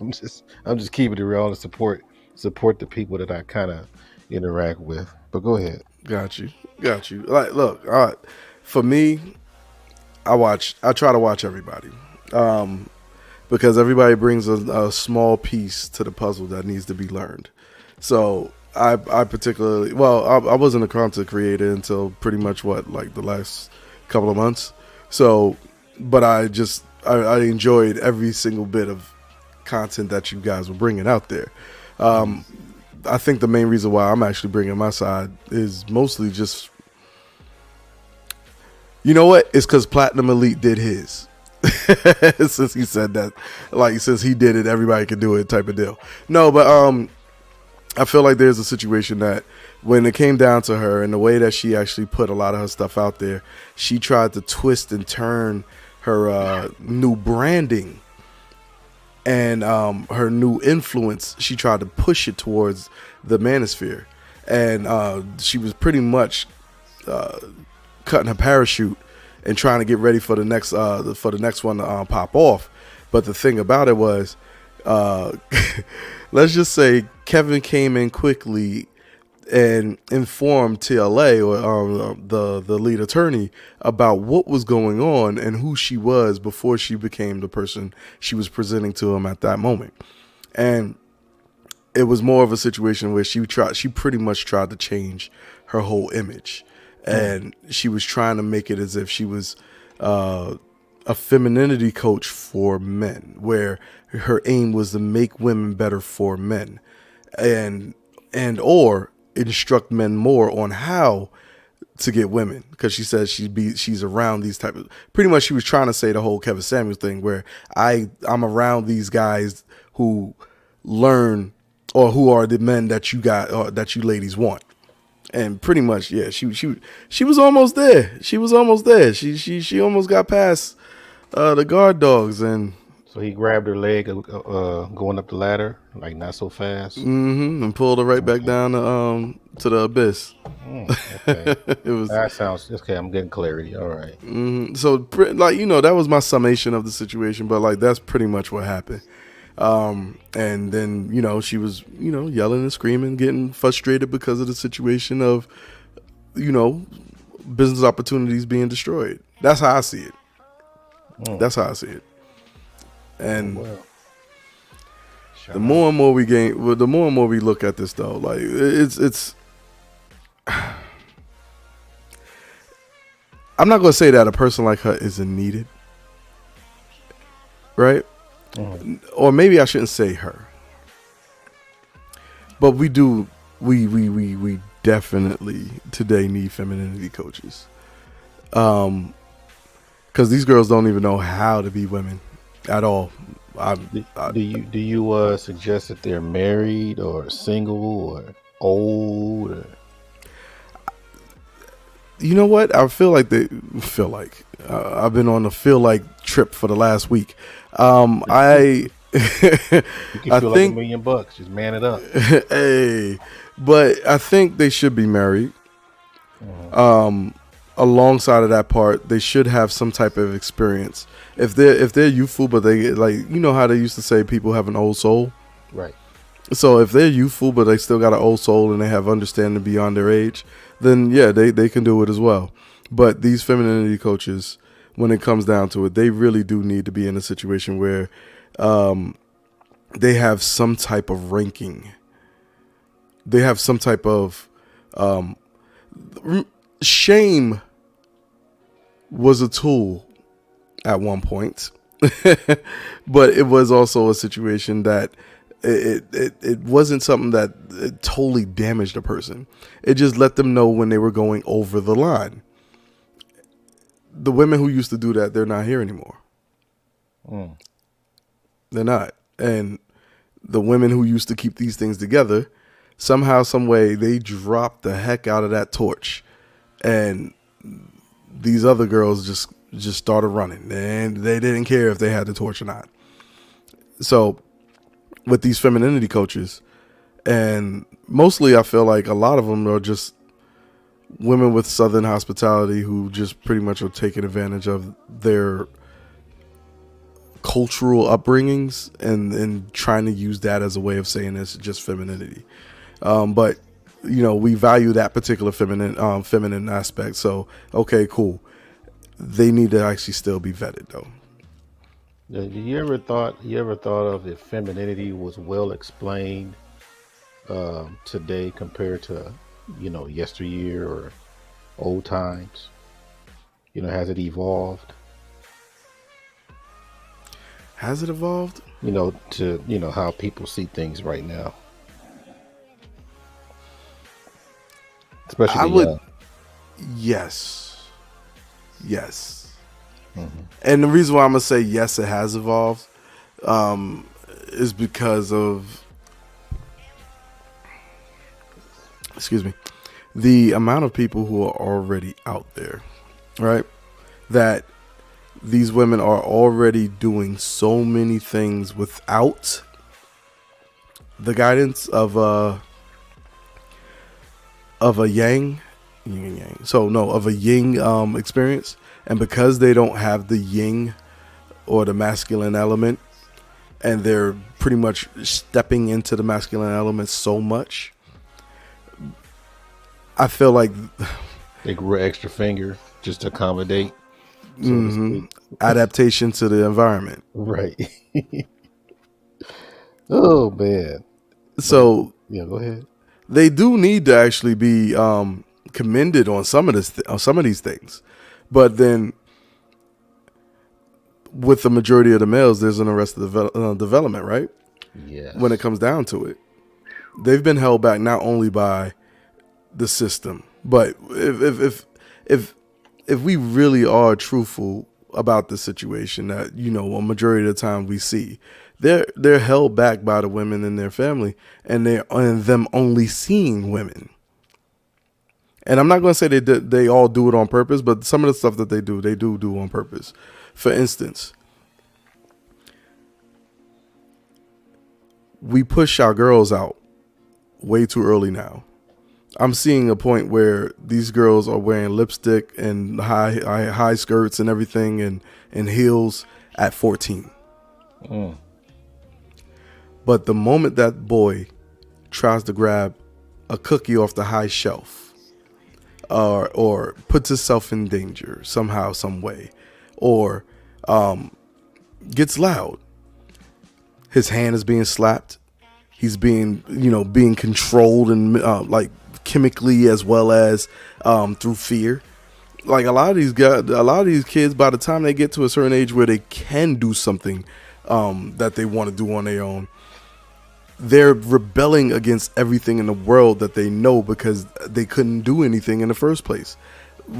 I'm just keeping it real and support the people that I kind of interact with. But go ahead. Got you. Like, look, for me, I try to watch everybody, because everybody brings a small piece to the puzzle that needs to be learned. So I particularly, I wasn't a content creator until pretty much the last couple of months. So, but I enjoyed every single bit of content that you guys were bringing out there. I think the main reason why I'm actually bringing my side is mostly just, you know what? It's because Platinum Elite did his. Since he said that, since he did it, everybody can do it type of deal. No, but I feel like there's a situation that when it came down to her and the way that she actually put a lot of her stuff out there, she tried to twist and turn her new branding and her new influence. She tried to push it towards the manosphere, and she was pretty much cutting her parachute and trying to get ready for the next one to pop off. But the thing about it was, let's just say Kevin came in quickly and informed TLA or the lead attorney about what was going on and who she was before she became the person she was presenting to him at that moment. And it was more of a situation where she pretty much tried to change her whole image. And she was trying to make it as if she was a femininity coach for men, where her aim was to make women better for men, and or instruct men more on how to get women, because she says she's around these type of, pretty much she was trying to say the whole Kevin Samuels thing, where I'm around these guys who learn, or who are the men that you got, or that you ladies want. And pretty much, yeah, she was almost there. She almost got past the guard dogs, and so he grabbed her leg going up the ladder, like not so fast, and pulled her right back down to the abyss. Okay. It was, that sounds okay. I'm getting clarity. All right. So that was my summation of the situation, but that's pretty much what happened. And then, she was, yelling and screaming, getting frustrated because of the situation of, business opportunities being destroyed. That's how I see it. That's how I see it. And the more and more we the more and more we look at this, though, it's I'm not going to say that a person like her isn't needed, right? Or maybe I shouldn't say her, but we definitely today need femininity coaches, because these girls don't even know how to be women at all. Do you suggest that they're married or single or old? Or? You know what? I feel like I've been on a feel like trip for the last week. You can feel like $1 million. Just man it up. Hey, but I think they should be married. Alongside of that part, they should have some type of experience. If they're youthful, but they how they used to say people have an old soul, right? So if they're youthful but they still got an old soul and they have understanding beyond their age, then yeah, they can do it as well. But these femininity coaches, when it comes down to it, they really do need to be in a situation where they have some type of ranking. They have some type of shame was a tool at one point, but it was also a situation that it wasn't something that it totally damaged a person. It just let them know when they were going over the line. The women who used to do that, they're not here anymore. They're not. And the women who used to keep these things together, somehow, some way, they dropped the heck out of that torch. And these other girls just started running. And they didn't care if they had the torch or not. So with these femininity coaches, and mostly I feel like a lot of them are just women with Southern hospitality who just pretty much are taking advantage of their cultural upbringings and trying to use that as a way of saying it's just femininity. But you know, we value that particular feminine aspect. So okay, cool. They need to actually still be vetted though. You ever thought of if femininity was well explained today compared to, you know, yesteryear or old times? You know, has it evolved? Has it evolved? You know, to, you know, how people see things right now. Especially I would, yes. Mm-hmm. And the reason why I'm gonna say yes, it has evolved, is because of, the amount of people who are already out there, right? That these women are already doing so many things without the guidance of a yin experience. And because they don't have the yin or the masculine element, and they're pretty much stepping into the masculine element so much, I feel like they grew an extra finger just to accommodate. Adaptation to the environment. Right. Oh man. So yeah, go ahead. They do need to actually be commended on some of these things, but then with the majority of the males, there's an arrested development, right? Yeah. When it comes down to it, they've been held back not only by the system, but if we really are truthful about the situation that, you know, a majority of the time we see, they're held back by the women in their family, and them only seeing women. And I'm not going to say they all do it on purpose, but some of the stuff that they do on purpose. For instance, we push our girls out way too early now. I'm seeing a point where these girls are wearing lipstick and high skirts and everything and heels at 14. But the moment that boy tries to grab a cookie off the high shelf, or puts himself in danger somehow, some way, or gets loud, his hand is being slapped. He's being controlled and like chemically as well as through fear. Like a lot of these kids, by the time they get to a certain age where they can do something that they want to do on their own, they're rebelling against everything in the world that they know because they couldn't do anything in the first place.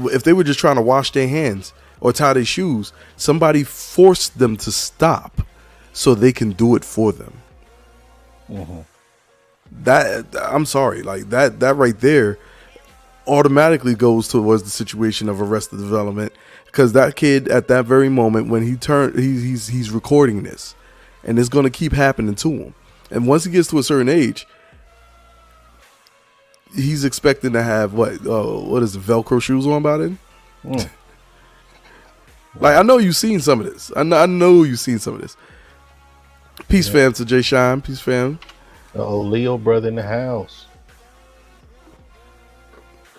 If they were just trying to wash their hands or tie their shoes, somebody forced them to stop so they can do it for them. That, I'm sorry, like that right there automatically goes towards the situation of arrested development, because that kid at that very moment when he's recording this, and it's going to keep happening to him. And once he gets to a certain age, he's expecting to have what is it, Velcro shoes on by then? Like, I know you've seen some of this. I know you've seen some of this. Peace fam to Jay Shine. Peace fam. Oh, Leo brother in the house.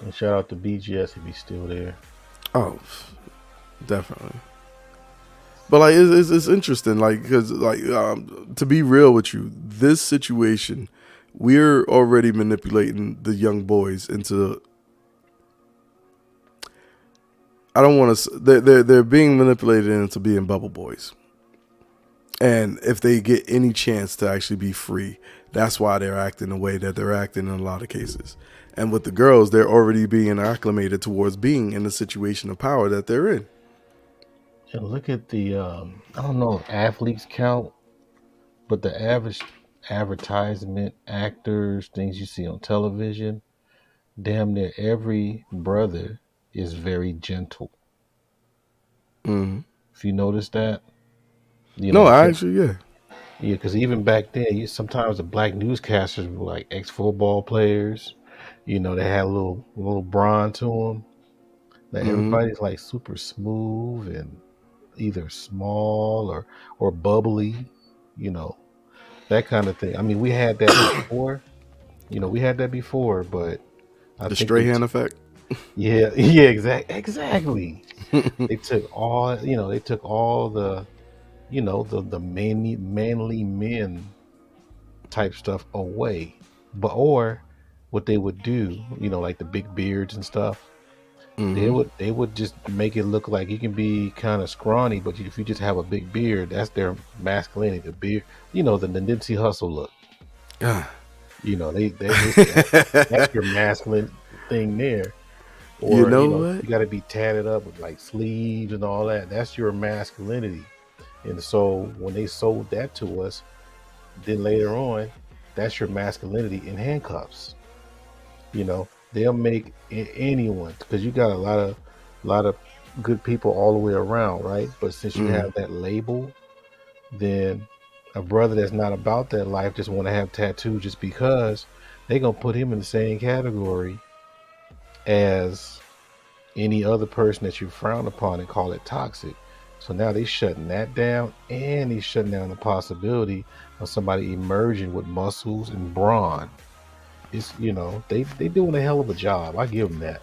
And shout out to BGS if he's still there. Oh, definitely. But like, it's interesting, like, because like, to be real with you, this situation, we're already manipulating the young boys into. I don't want to. They're being manipulated into being bubble boys, and if they get any chance to actually be free, that's why they're acting the way that they're acting in a lot of cases. And with the girls, they're already being acclimated towards being in the situation of power that they're in. And look at the, I don't know if athletes count, but the average advertisement, actors, things you see on television, damn near every brother is very gentle. Mm-hmm. If you notice that. Yeah. Yeah, because even back then, sometimes the black newscasters were like ex-football players. They had a little brawn to them. Now everybody's like super smooth and either small or bubbly, that kind of thing. I mean, we had that before. But I the think Strahan effect. Yeah, exactly. They took all the the manly men type stuff away. Or what they would do, like the big beards and stuff. They would just make it look like you can be kind of scrawny, but if you just have a big beard, that's their masculinity. The beard, the Nipsey Hussle look. They that's your masculine thing there. Or what? You got to be tatted up with like sleeves and all that. That's your masculinity. And so when they sold that to us, then later on, that's your masculinity in handcuffs. They'll make anyone, because you got a lot of good people all the way around, right? But since you have that label, then a brother that's not about that life just want to have tattoos just because they're gonna put him in the same category as any other person that you frown upon and call it toxic. So now they shutting that down, and he's shutting down the possibility of somebody emerging with muscles and brawn. It's they doing a hell of a job. I give them that.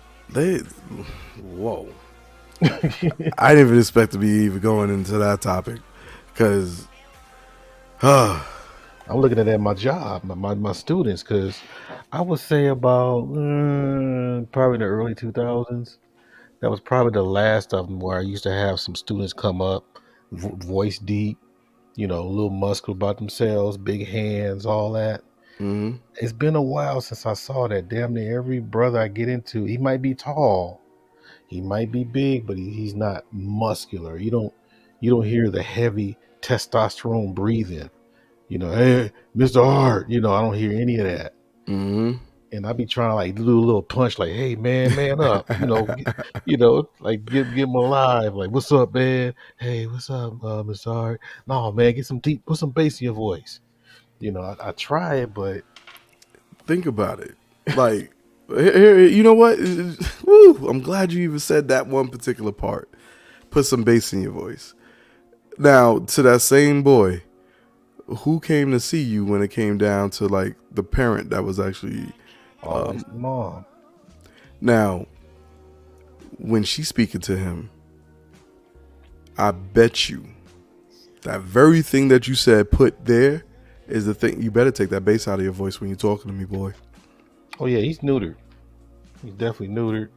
Whoa. I didn't even expect to be even going into that topic, because I'm looking at my job, my students, because I would say about probably in the early 2000s, that was probably the last of them where I used to have some students come up, voice deep, a little muscular about themselves, big hands, all that. It's been a while since I saw that. Damn near every brother I get into, he might be tall, he might be big, but he's not muscular. You don't hear the heavy testosterone breathing. Hey, Mr. Hart. I don't hear any of that. And I be trying to like do a little punch, like, hey man up. Like get him alive. Like, what's up, man? Hey, what's up, Mr. Hart? No, man, get some deep, put some bass in your voice. I try it, but think about it. Like, you know what? Woo, I'm glad you even said that one particular part. Put some bass in your voice. Now, to that same boy, who came to see you when it came down to like the parent that was actually mom? Now, when she's speaking to him, I bet you that very thing that you said put there is the thing. You better take that bass out of your voice when you're talking to me, boy. Oh yeah, he's neutered. He's definitely neutered.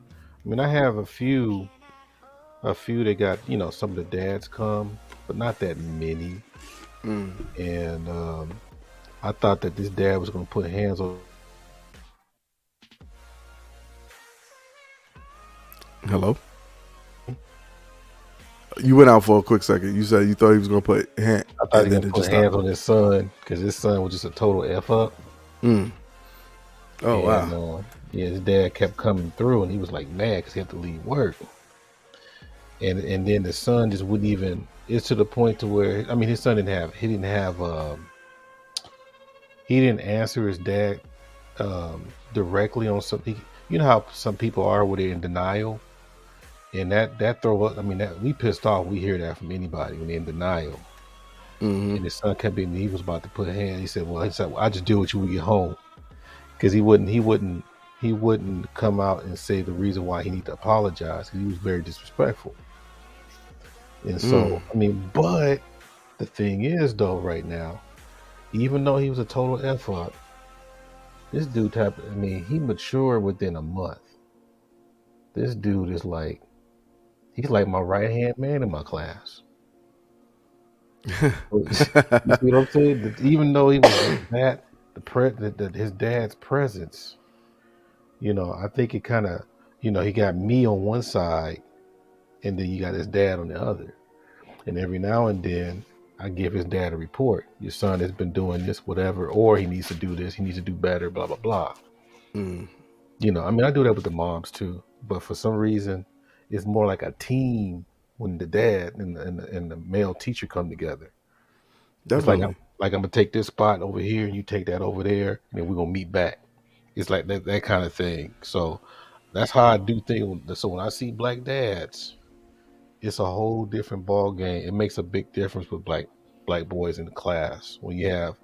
I mean, I have a few that got, some of the dads come, but not that many. And I thought that this dad was going to put hands on. Hello? You went out for a quick second. You said you thought he was going to put hands. I thought he was going to put hands on his son, because his son was just a total F up. Oh, wow. His dad kept coming through, and he was like mad because he had to leave work. And then the son just wouldn't even. It's to the point to where, I mean, his son didn't answer his dad directly on something. You know how some people are where they're in denial, and that throw up. I mean, that we pissed off. We hear that from anybody when they're in denial. And his son kept being, he was about to put a hand. He said, well, I just deal with you when you get home. Because he wouldn't come out and say the reason why he need to apologize, because he was very disrespectful. And so, I mean, but the thing is though, right now, even though he was a total F up, this dude he matured within a month. This dude is like, he's like my right hand man in my class. You see what I'm saying? Even though he was that, his dad's presence, you know, I think it kind of, you know, he got me on one side, and then you got his dad on the other. And every now and then, I give his dad a report. Your son has been doing this, whatever, or he needs to do this, he needs to do better, blah, blah, blah. You know, I mean, I do that with the moms too, but for some reason, it's more like a team when the dad and the male teacher come together. Definitely. It's like I'm gonna take this spot over here, and you take that over there, and then we're gonna meet back. It's like that kind of thing. So that's how I do things. So when I see black dads, it's a whole different ball game. It makes a big difference with black boys in the class when you have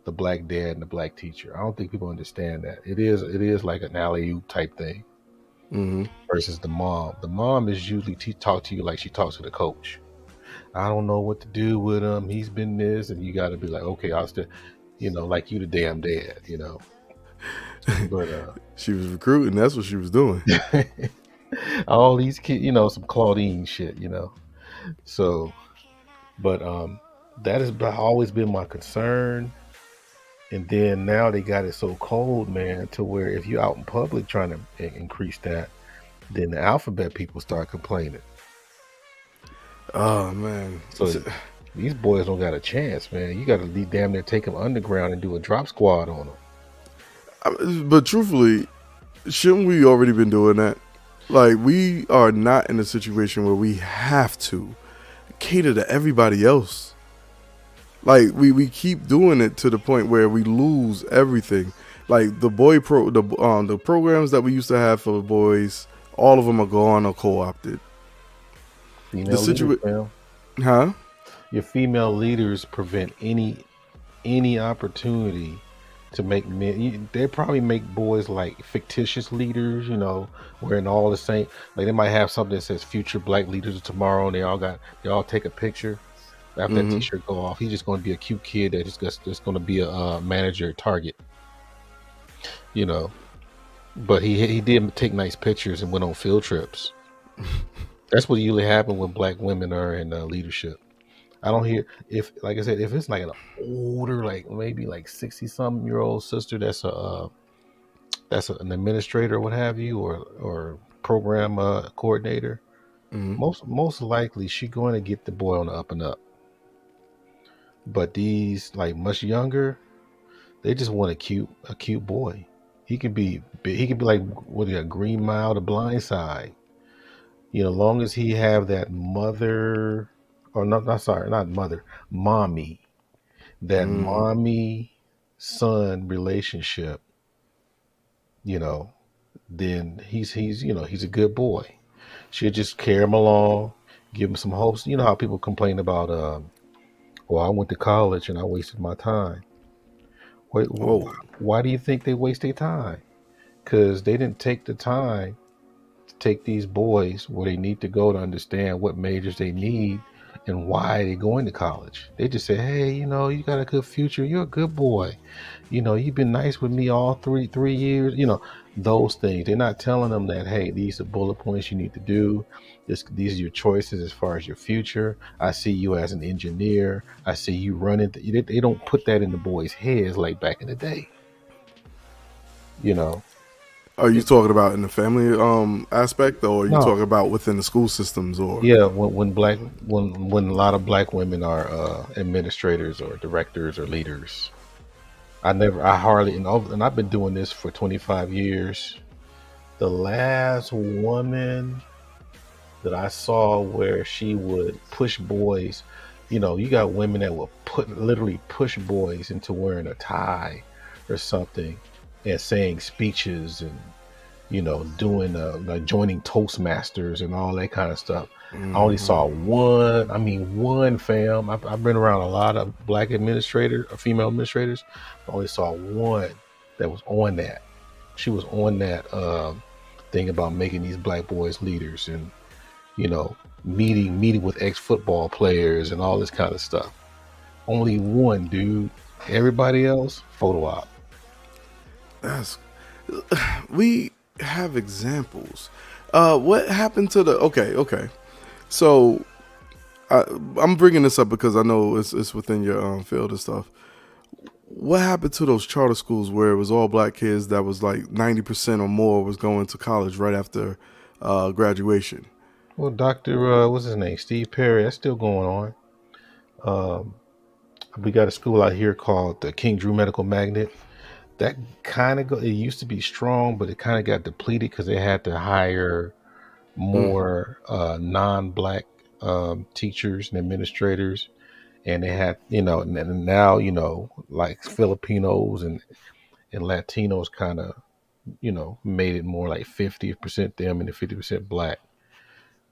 the black dad and the black teacher. I don't think people understand that. It is like an alley-oop type thing versus the mom. The mom is usually talk to you like she talks to the coach. I don't know what to do with him. He's been this, and you got to be like, okay, I'll still, you know, like you the damn dad, you know. But she was recruiting. That's what she was doing. All these kids, you know, some Claudine shit, you know. So, but that has always been my concern. And then now they got it so cold, man, to where if you're out in public trying to increase that, then the alphabet people start complaining. Oh, man. So these boys don't got a chance, man. You got to damn near take them underground and do a drop squad on them. But truthfully, shouldn't we already been doing that? Like, we are not in a situation where we have to cater to everybody else. Like, we keep doing it to the point where we lose everything. Like the programs that we used to have for the boys, all of them are gone or co-opted. The situation, huh? Your female leaders prevent any opportunity to make men. They probably make boys like fictitious leaders, you know, wearing all the same. Like they might have something that says "Future Black Leaders of Tomorrow," and they all take a picture. After that T-shirt go off, he's just going to be a cute kid that just going to be a manager at Target, you know. But he did take nice pictures and went on field trips. That's what usually happens when black women are in leadership. I don't hear if it's like an older, like maybe like 60-something-year-old sister that's an administrator or what have you, or program coordinator. Most likely she's going to get the boy on the up and up. But these like much younger, they just want a cute boy. He could be big. He could be like a Green Mile, The Blind Side. You know, long as he have that mother, or not mother, mommy, that mommy son relationship. You know, then he's a good boy. She'll just carry him along, give him some hopes. You know how people complain about, well, I went to college and I wasted my time. Why do you think they waste their time? Because they didn't take the time to take these boys where they need to go to understand what majors they need and why they're going to college. They just say, hey, you know, you got a good future. You're a good boy. You know, you've been nice with me all three years. You know, those things. They're not telling them that, hey, these are bullet points you need to do. These are your choices as far as your future. I see you as an engineer. I see you running. They don't put that in the boys' heads like back in the day. You know. Are you talking about in the family aspect, or are you talking about within the school systems? Or when a lot of black women are administrators or directors or leaders. And I've been doing this for 25 years. The last woman that I saw where she would push boys, you know, you got women that will literally push boys into wearing a tie or something and saying speeches and doing like joining Toastmasters and all that kind of stuff. I only saw one fam. I've been around a lot of black administrators or female administrators. I only saw one that was on that. She was on that thing about making these black boys leaders and, meeting with ex-football players and all this kind of stuff. Only one, dude. Everybody else, photo op. We have examples. What happened to the? Okay. So I'm bringing this up because I know it's within your field and stuff. What happened to those charter schools where it was all black kids that was like 90% or more was going to college right after graduation? Well, Dr. What's his name? Steve Perry. That's still going on. We got a school out here called the King Drew Medical Magnet. That kind of it used to be strong, but it kind of got depleted because they had to hire more non-black teachers and administrators, and they had and now like Filipinos and Latinos kind of made it more like 50% them and 50% black,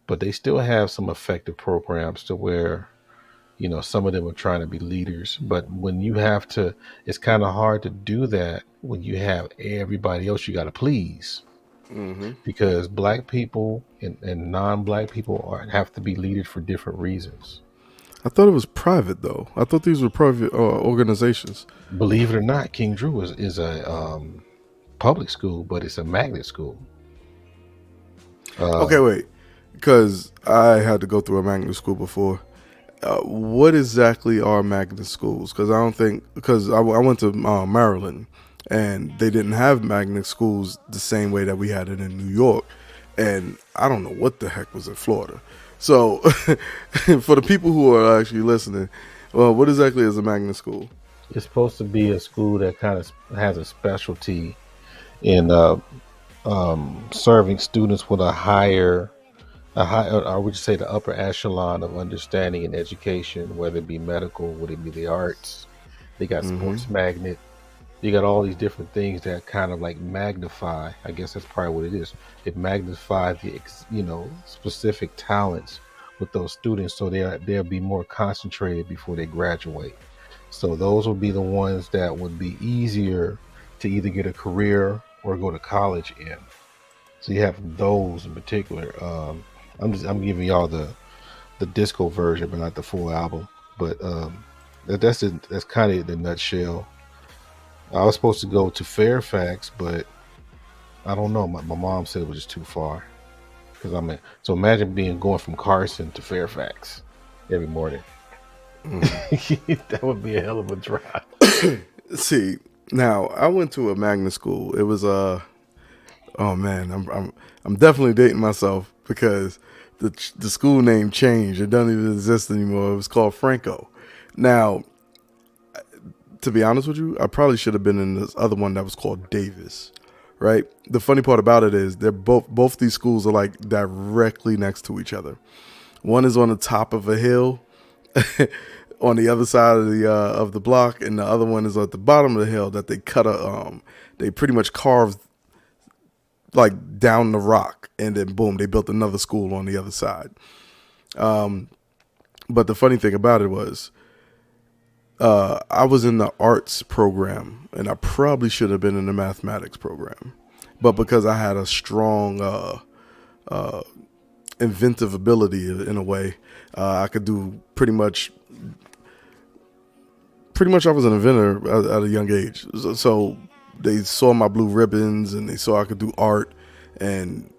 but they still have some effective programs to where some of them are trying to be leaders. But when you have to, it's kind of hard to do that when you have everybody else you got to please. Because black people and non-black people have to be leaders for different reasons. I thought it was private though. I thought these were private organizations. Believe it or not, King Drew is a public school, but it's a magnet school. Okay, wait, because I had to go through a magnet school before. What exactly are magnet schools? Because I went to Maryland, and they didn't have magnet schools the same way that we had it in New York, and I don't know what the heck was in Florida. So, for the people who are actually listening, what exactly is a magnet school? It's supposed to be a school that kind of has a specialty in serving students with I would say the upper echelon of understanding and education, whether it be medical, whether it be the arts. They got sports magnet. You got all these different things that kind of like magnify. I guess that's probably what it is. It magnifies the specific talents with those students, so they'll be more concentrated before they graduate. So those will be the ones that would be easier to either get a career or go to college in. So you have those in particular. I'm giving y'all the disco version, but not the full album. But that's kind of the nutshell. I was supposed to go to Fairfax, but I don't know. My mom said it was just too far. So imagine going from Carson to Fairfax every morning. That would be a hell of a drive. See, now I went to a magnet school. It was oh man, I'm definitely dating myself because the school name changed. It doesn't even exist anymore. It was called Franco. Now, to be honest with you, I probably should have been in this other one that was called Davis, right? The funny part about it is they're both these schools are like directly next to each other. One is on the top of a hill on the other side of the block, and the other one is at the bottom of the hill that they they pretty much carved like down the rock, and then boom, they built another school on the other side. But the funny thing about it was, I was in the arts program, and I probably should have been in the mathematics program, but because I had a strong inventive ability in a way, I could do pretty much. I was an inventor at a young age, so they saw my blue ribbons and they saw I could do art, and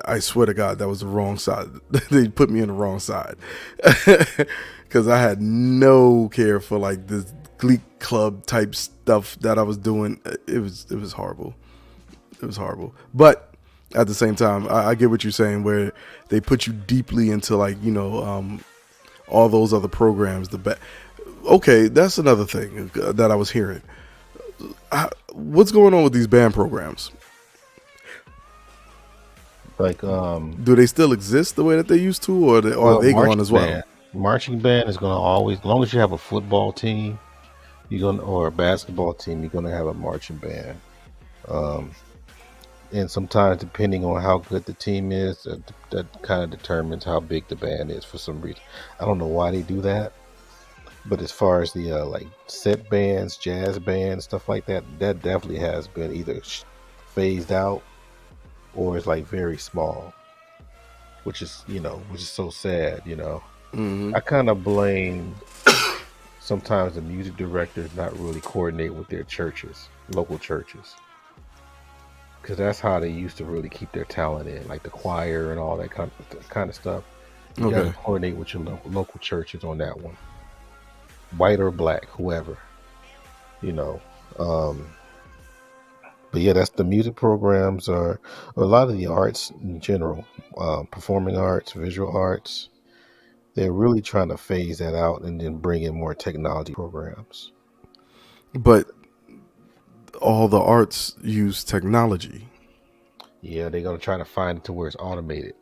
I swear to God, that was the wrong side. They put me in the wrong side because I had no care for like this Glee Club type stuff that I was doing. It was horrible. It was horrible. But at the same time, I get what you're saying, where they put you deeply into like, all those other programs. Okay, that's another thing that I was hearing. What's going on with these band programs? Like, do they still exist the way that they used to, or are they gone as well? Marching band is going to always, as long as you have a football team, or a basketball team, you're going to have a marching band. and sometimes depending on how good the team is, that kind of determines how big the band is for some reason. I don't know why they do that, but as far as the like set bands, jazz bands, stuff like that, that definitely has been either phased out or is like very small, which is so sad. I kind of blame sometimes the music directors not really coordinate with their churches, local churches. Because that's how they used to really keep their talent in, like the choir and all that kind of stuff. You got to coordinate with your local churches on that one, white or black, whoever, But yeah, that's the music programs are a lot of the arts in general, performing arts, visual arts. They're really trying to phase that out and then bring in more technology programs. But all the arts use technology. Yeah, they're going to try to find it to where it's automated.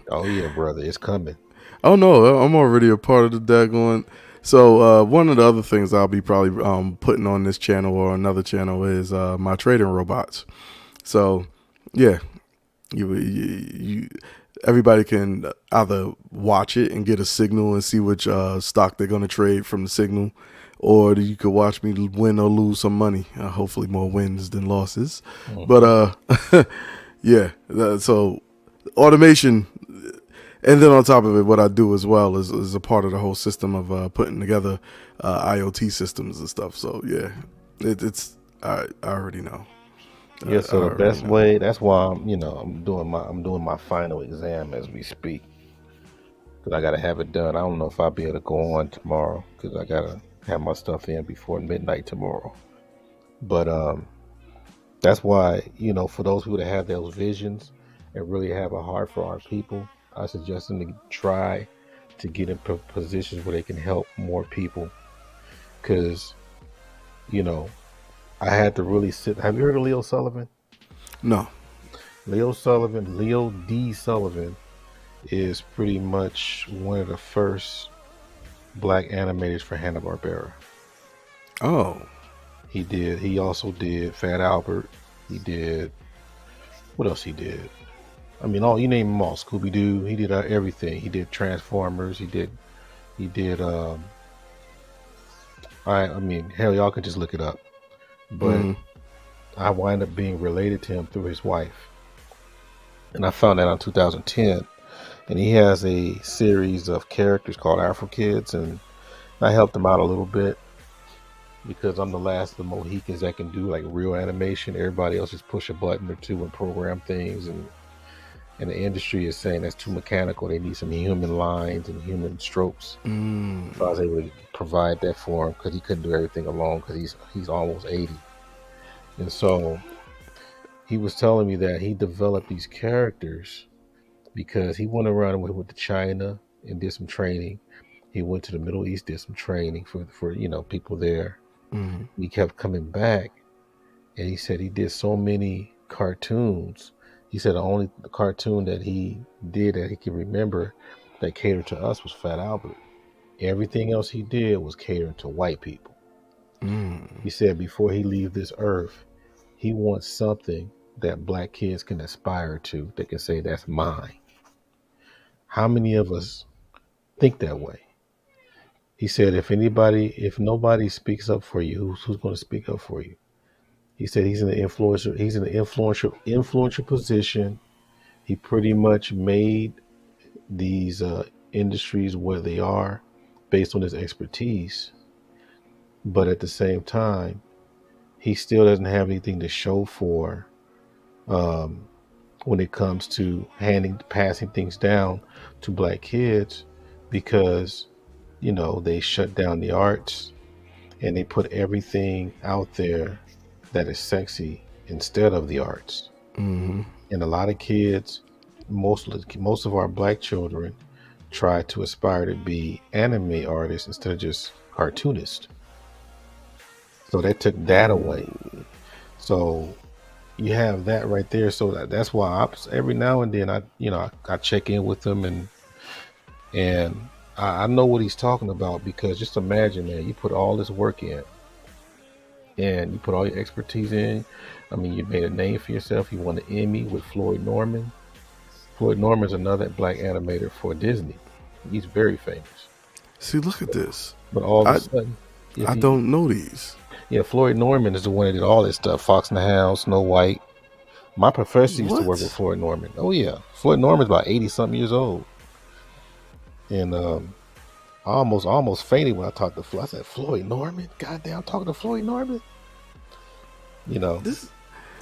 Oh yeah, brother, it's coming. Oh no, I'm already a part of the daggone. So one of the other things I'll be probably putting on this channel or another channel is my trading robots. So yeah, you everybody can either watch it and get a signal and see which stock they're going to trade from the signal, or you could watch me win or lose some money. Hopefully more wins than losses. Mm-hmm. But yeah, so automation. And then on top of it, what I do as well is a part of the whole system of putting together IoT systems and stuff. So yeah, I already know. Yeah, so the best way, that's why I'm doing my final exam as we speak, because I got to have it done. I don't know if I'll be able to go on tomorrow because I got to have my stuff in before midnight tomorrow. But that's why, for those people that have those visions and really have a heart for our people, I suggest them to try to get in positions where they can help more people. Because, I had to really sit. Have you heard of Leo Sullivan? No. Leo D. Sullivan is pretty much one of the first black animators for Hanna-Barbera. Oh. He also did Fat Albert. What else he did? I mean, you name them all. Scooby-Doo. He did everything. He did Transformers. He did. I mean, hell, y'all can just look it up. But I wind up being related to him through his wife, and I found that in 2010. And he has a series of characters called Afro Kids, and I helped him out a little bit because I'm the last of the Mohicans that can do like real animation. Everybody else just push a button or two and program things, and the industry is saying that's too mechanical. They need some human lines and human strokes. So I was able to provide that for him because he couldn't do everything alone because he's almost 80. And so he was telling me that he developed these characters because he went around and went to China and did some training. He went to the Middle East, did some training for people there. Mm-hmm. He kept coming back, and he said he did so many cartoons. He said the only cartoon that he did that he could remember that catered to us was Fat Albert. Everything else he did was catering to white people. He said before he leaves this earth, he wants something that black kids can aspire to. They can say, that's mine. How many of us think that way? He said, if nobody speaks up for you, who's going to speak up for you? He said he's in the influential position. He pretty much made these industries where they are based on his expertise. But at the same time, he still doesn't have anything to show for when it comes to passing things down to black kids, because, they shut down the arts and they put everything out there that is sexy instead of the arts. Mm-hmm. And a lot of kids, most of our black children, try to aspire to be anime artists instead of just cartoonists. So they took that away. So you have that right there. So that's why every now and then I check in with them and I know what he's talking about, because just imagine, man, you put all this work in and you put all your expertise in. I mean, you made a name for yourself. You won an Emmy with Floyd Norman. Floyd Norman's another black animator for Disney. He's very famous. See, look at this. But all of a sudden, I don't know these. Yeah, Floyd Norman is the one that did all this stuff. Fox and the Hound, Snow White. My professor used to work with Floyd Norman. Oh yeah, Floyd Norman's about 80-something years old, and I almost fainted when I talked to Floyd. I said, "Floyd Norman, goddamn, I'm talking to Floyd Norman." You know, this.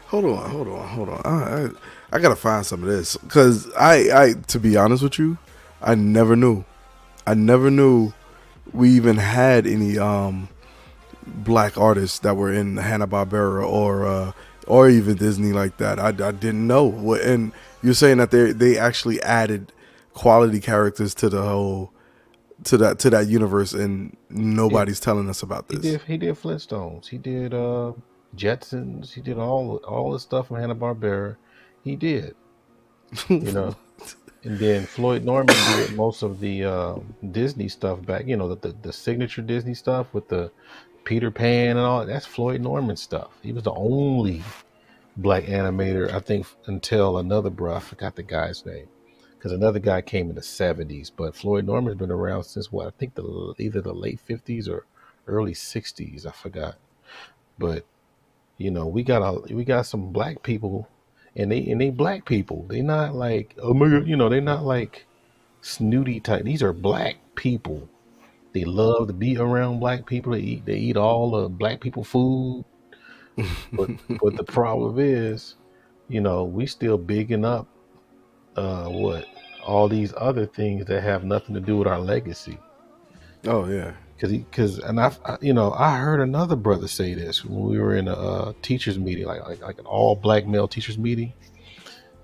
Hold on. I gotta find some of this because I to be honest with you, I never knew we even had any black artists that were in Hanna-Barbera or even Disney like that. I didn't know. And you're saying that they actually added quality characters to the whole to that universe, and nobody's telling us about this. He did Flintstones. He did Jetsons. He did all the stuff from Hanna-Barbera. He did, you know. And then Floyd Norman did most of the Disney stuff back. You know, the signature Disney stuff with the Peter Pan and all. That's Floyd Norman stuff. He was the only black animator, I think, until another bro. I forgot the guy's name, because another guy came in the 70s. But Floyd Norman's been around since what? I think either the late 50s or early 60s. I forgot. But you know, we got some black people, and they black people. They not like, oh my God, you know, they're not like snooty type. These are black people. They love to be around black people. They eat all the black people food. But the problem is, you know, we still bigging up all these other things that have nothing to do with our legacy. Oh yeah. I heard another brother say this when we were in a teachers meeting, like an all black male teachers meeting,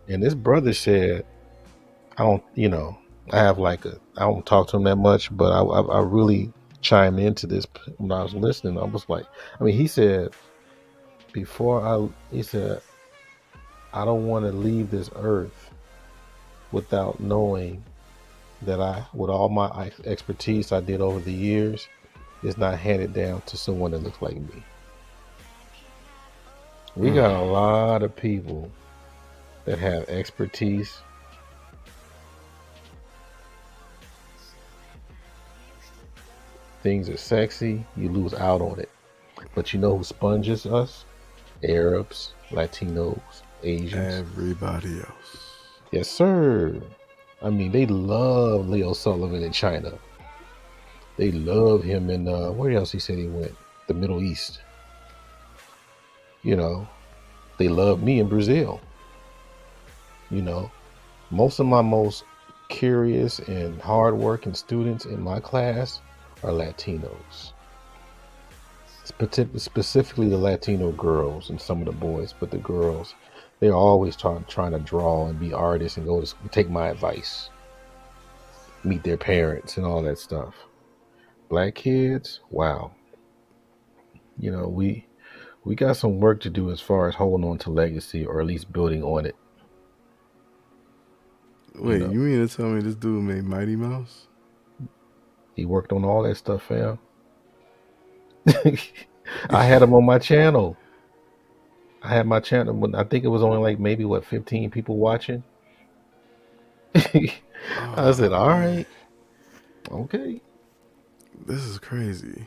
and this brother said, I don't talk to him that much, but I really chimed into this when I was listening. I was like, he said, I don't want to leave this earth without knowing that with all my expertise I did over the years, is not handed down to someone that looks like me. We got a lot of people that have expertise. Things are sexy, you lose out on it. But you know who sponges us? Arabs, Latinos, Asians. Everybody else. Yes, sir. They love Leo Sullivan in China. They love him in, where else he said he went? The Middle East. You know, they love me in Brazil. You know, most of my most curious and hardworking students in my class are Latinos. Specifically the Latino girls and some of the boys, but the girls, they're always trying to draw and be artists and go to school, take my advice, meet their parents and all that stuff. Black kids, wow. You know, we got some work to do as far as holding on to legacy, or at least building on it. Wait, you mean to tell me this dude made Mighty Mouse? He worked on all that stuff, fam. I had him on my channel. I had my channel, but I think it was only like maybe 15 people watching. I said, all right, okay. This is crazy.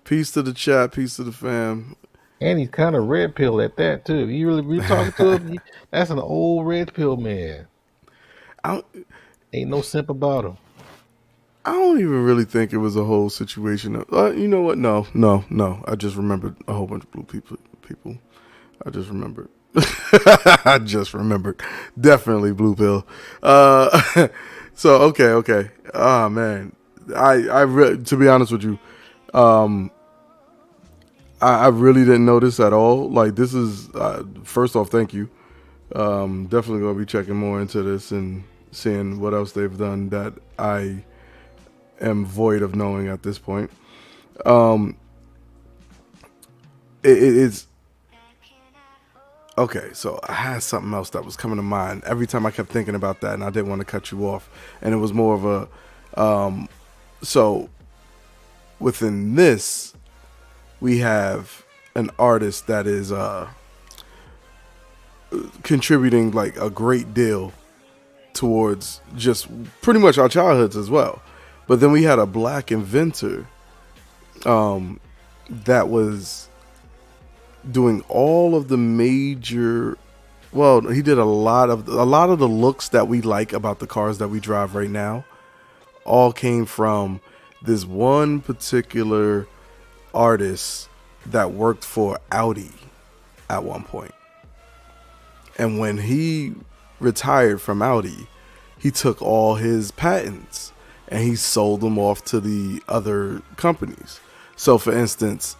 Peace to the chat, peace to the fam. And he's kind of red pill at that too. You really talking to him? That's an old red pill man. Ain't no simp about him. I don't even really think it was a whole situation. You know what? No. I just remembered a whole bunch of blue people. I just remembered. Definitely blue pill. So okay. Oh man, to be honest with you, I really didn't know this at all. Like, this is first off, thank you. Definitely gonna be checking more into this and seeing what else they've done that I am void of knowing at this point. It's okay. So I had something else that was coming to mind every time I kept thinking about that, and I didn't want to cut you off. And it was more of a so within this, we have an artist that is contributing like a great deal towards just pretty much our childhoods as well. But then we had a black inventor that was doing all of the major, well, he did a lot of the looks that we like about the cars that we drive right now all came from this one particular artist that worked for Audi at one point. And when he retired from Audi, he took all his patents and he sold them off to the other companies. So for instance,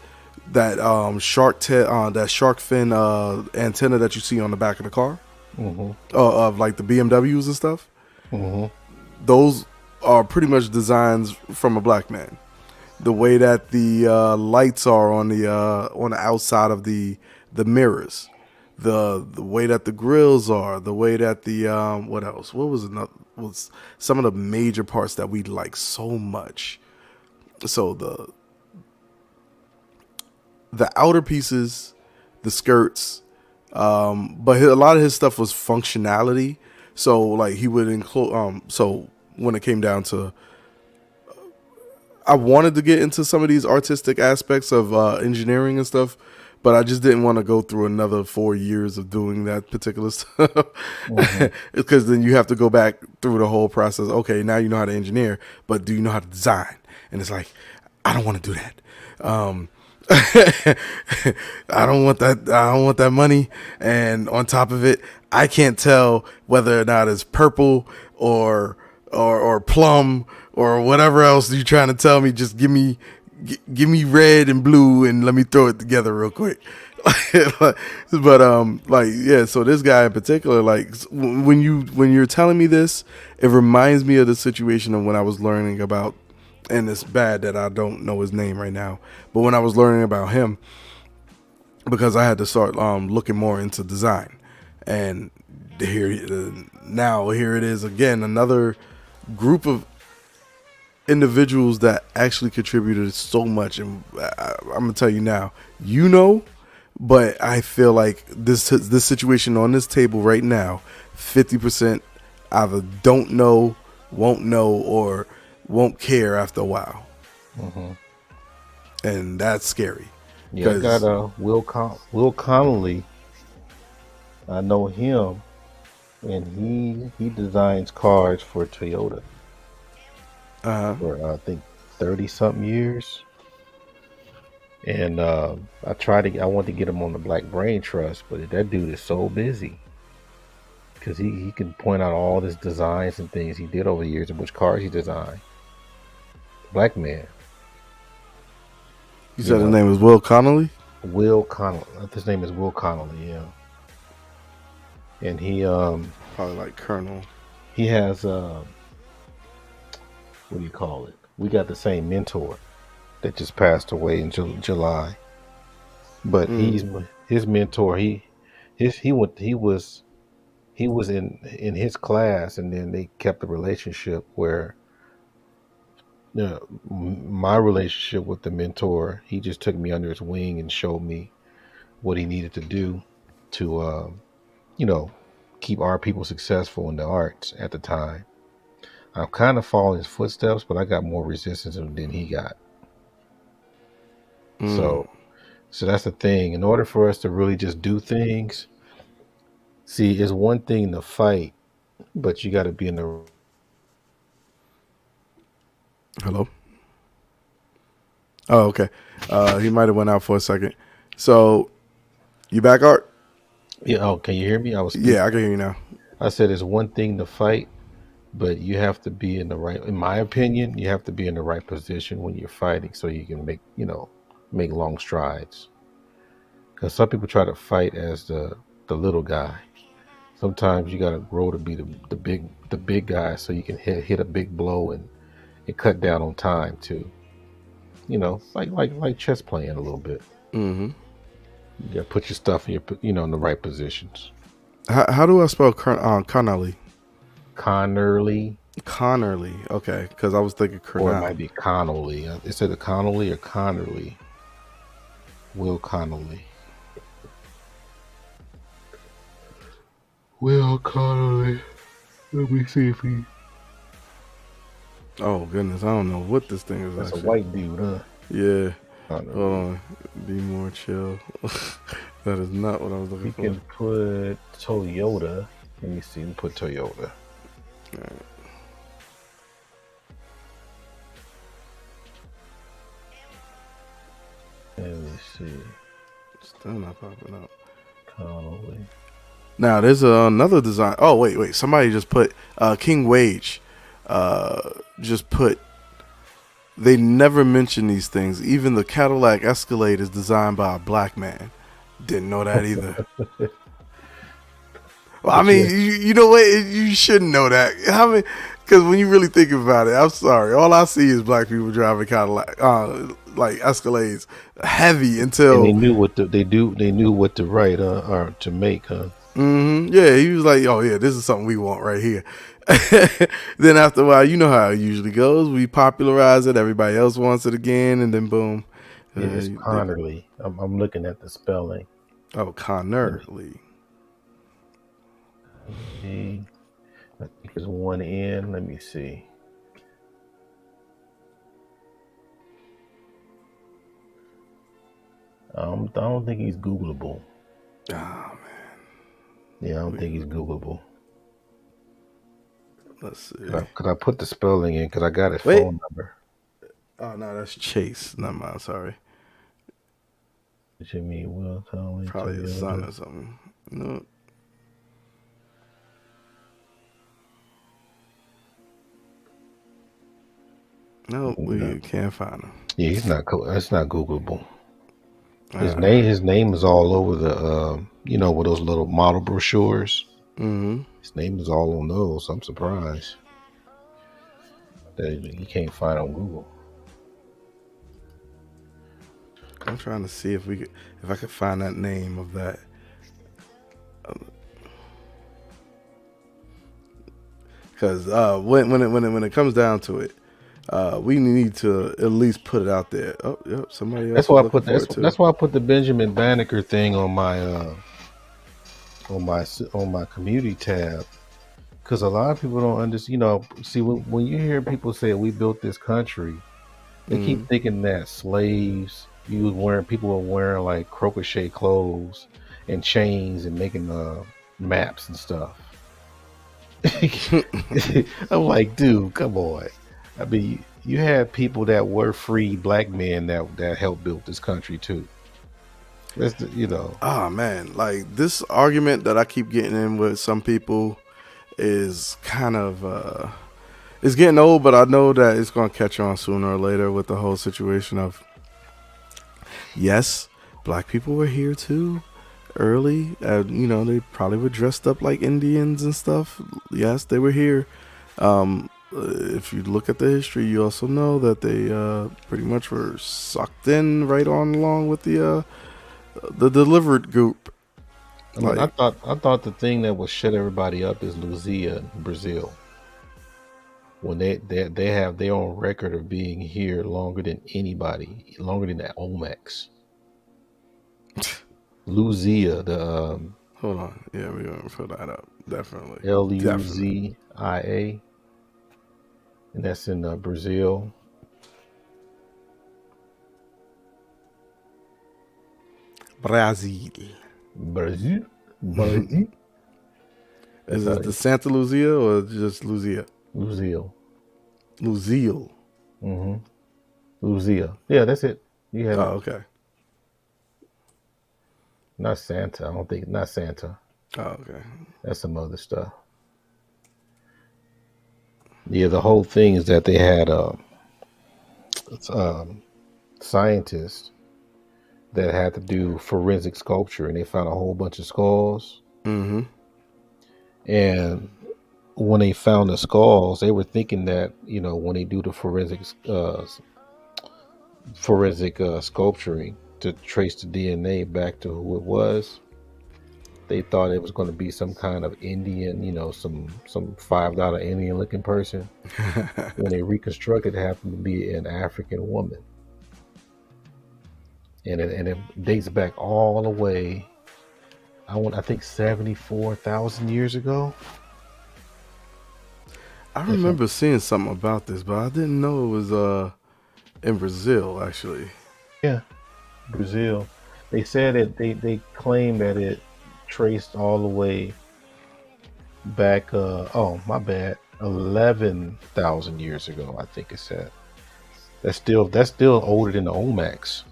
that shark fin antenna that you see on the back of the car, of like the BMWs and stuff, those are pretty much designs from a black man. The way that the lights are on the outside of the mirrors, the way that the grills are, the way that the what else? What was another? Was some of the major parts that we like so much. So the outer pieces, the skirts, but a lot of his stuff was functionality. So like he would include. So when it came down to, I wanted to get into some of these artistic aspects of engineering and stuff, but I just didn't want to go through another 4 years of doing that particular stuff. Because then you have to go back through the whole process. Okay, now you know how to engineer, but do you know how to design? And it's like, I don't want to do that. I don't want that. I don't want that money. And on top of it, I can't tell whether or not it's purple or plum or whatever else you're trying to tell me. Just give me red and blue and let me throw it together real quick. But yeah, so this guy in particular, like when you're telling me this, it reminds me of the situation of when I was learning about, and it's bad that I don't know his name right now, but when I was learning about him, because I had to start looking more into design, and here it is again, another group of individuals that actually contributed so much. And I'm gonna tell you now, but I feel like this situation on this table right now, 50% either don't know, won't know, or won't care after a while. And that's scary. Yeah, I got Will Connolly. I know him, and he designs cars for Toyota. For I think 30-something years. And I want to get him on the Black Brain Trust, but that dude is so busy because he can point out all his designs and things he did over the years and which cars he designed. Black man. You said his name was Will Connolly? Will Connolly. His name is Will Connolly, yeah. And he probably like Colonel. He has what do you call it? We got the same mentor that just passed away in July. But his mentor, he was in his class, and then they kept the relationship where my relationship with the mentor, he just took me under his wing and showed me what he needed to do to keep our people successful in the arts at the time. I'm kind of following his footsteps, but I got more resistance than he got. So that's the thing. In order for us to really just do things, see, it's one thing to fight, but you got to be in the... Hello? Oh, okay. He might have went out for a second. So, you back, Art? Yeah. Oh, can you hear me? Yeah, I can hear you now. I said it's one thing to fight, but you have to be in the right, in my opinion, you have to be in the right position when you're fighting so you can make long strides. Because some people try to fight as the little guy. Sometimes you got to grow to be the big guy so you can hit a big blow and cut down on time too. Like chess playing a little bit. You got to put your stuff in in the right positions. How do I spell Connolly? Connerly. Okay, because I was thinking Colonel. Or it might be Connolly. Is it a Connolly or Connerly? Will Connolly. Will Connolly. Let me see if he. Oh goodness, I don't know what this thing is. That's actually. a white dude, huh? Yeah. Hold on. Be more chill. That is not what I was looking for. We can put Toyota. Let me see. We put Toyota. All right. Let me see. Still not popping up. Connolly. Now there's another design. Oh wait. Somebody just put King Wage. Just put. They never mention these things. Even the Cadillac Escalade is designed by a black man. Didn't know that either. Well, I mean, you know what? You shouldn't know that. I mean, because when you really think about it, I'm sorry. All I see is black people driving Cadillac, like Escalades, heavy until. And they knew what they knew what to write or to make, huh? Mm-hmm. Yeah, he was like, "Oh yeah, this is something we want right here." Then after a while, you know how it usually goes. We popularize it. Everybody else wants it again, and then boom. It's Connerly. I'm looking at the spelling. Oh, Connerly. I think it's one N. Let me see. I don't think he's Googleable. Oh man. Yeah, I don't think he's Googleable. Let's see. Because I put the spelling in because I got his phone number. Oh no, that's Chase. Not mine. Sorry. What you mean, Will Connolly? Probably his son or something. No. No, we can't find him. Yeah, he's not. That's not Googleable. His name is all over the with those little model brochures. Mm-hmm. His name is all on those. I'm surprised that you can't find on Google. I'm trying to see if I could find that name of that. Because when it comes down to it, we need to at least put it out there. Oh, yep, somebody else. That's why I put that's why I put the Benjamin Banneker thing on my community tab, because a lot of people don't understand. See, when you hear people say we built this country, they keep thinking that slaves. People were wearing like crochet clothes and chains and making maps and stuff. I'm like, dude, come on. I mean, you had people that were free black men that helped build this country too. That's Oh man, like this argument that I keep getting in with some people is kind of it's getting old, but I know that it's gonna catch on sooner or later with the whole situation of yes, black people were here too early. They probably were dressed up like Indians and stuff. Yes, they were here. If you look at the history, you also know that they pretty much were sucked in right on along with the delivered group. I thought the thing that would shut everybody up is Luzia, Brazil. When they have their own record of being here longer than anybody, longer than the Olmecs. Luzia, the hold on, yeah, we're gonna fill that up definitely. Luzia, and that's in Brazil. Brazil. Is it the Santa Luzia or just Luzia? Lucille. Mm-hmm. Luzia. Yeah, that's it. You have. Oh, okay. Not Santa. I don't think. Not Santa. Oh, okay. That's some other stuff. Yeah, the whole thing is that they had scientists that had to do forensic sculpture, and they found a whole bunch of skulls. Mm-hmm. And when they found the skulls, they were thinking that when they do the forensic sculpturing to trace the DNA back to who it was, they thought it was going to be some kind of Indian, some $5 Indian looking person. When they reconstructed, it happened to be an African woman. and it dates back all the way. I think 74,000 years ago. I remember seeing something about this, but I didn't know it was in Brazil actually. Yeah, Brazil. They said that they claim that it traced all the way back. Oh, my bad. 11,000 years ago, I think it said. That's still older than the Olmecs.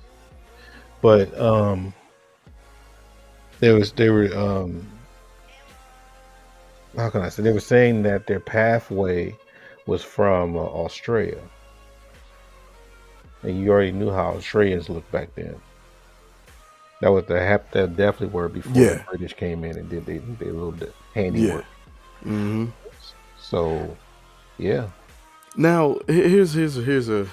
But they were how can I say? They were saying that their pathway was from Australia, and you already knew how Australians looked back then. That was that definitely were before the British came in and did their little handiwork. Yeah. Mm-hmm. So, yeah. Now here's a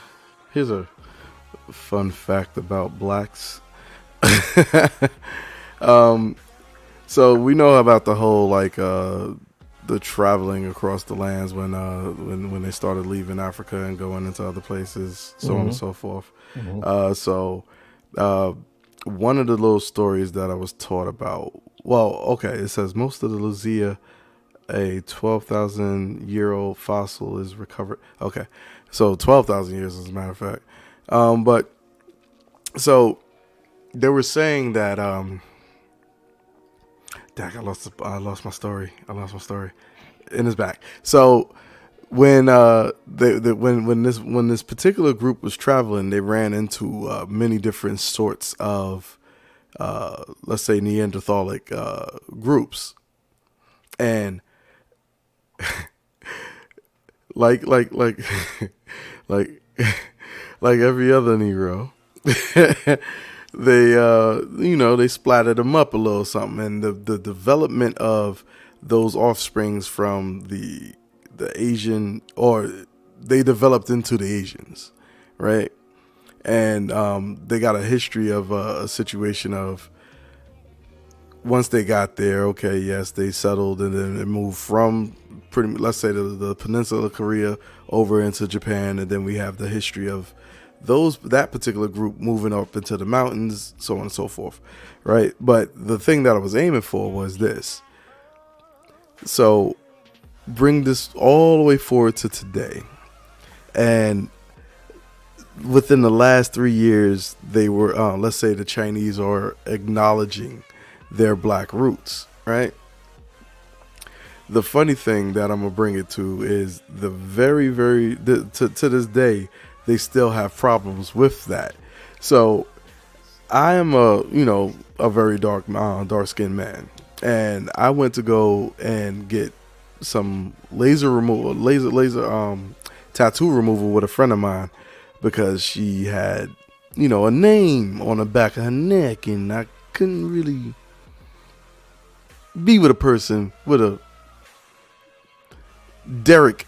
fun fact about blacks. So we know about the whole the traveling across the lands when they started leaving Africa and going into other places, so on and so forth. Mm-hmm. One of the little stories that I was taught about. Well, okay, it says most of the Luzia, a 12,000-year-old fossil, is recovered. Okay, so 12,000 years, as a matter of fact. But so they were saying that. Dang, I lost my story. And it's back. So when when this particular group was traveling, they ran into many different sorts of let's say Neanderthalic groups, and like like every other Negro. They splattered them up a little something, and the development of those offsprings from the Asian, or they developed into the Asians, right? And they got a history of a situation of once they got there, okay, yes, they settled, and then it moved from let's say the peninsula of Korea over into Japan, and then we have the history of that particular group moving up into the mountains, so on and so forth, right? But the thing that I was aiming for was this. So bring this all the way forward to today, and within the last 3 years, they were, let's say the Chinese are acknowledging their black roots, right? The funny thing that I'm gonna bring it to is the very, very to this day, they still have problems with that. So I am a very dark-skinned man, and I went to go and get some laser tattoo removal with a friend of mine because she had a name on the back of her neck, and I couldn't really be with a person with a Derek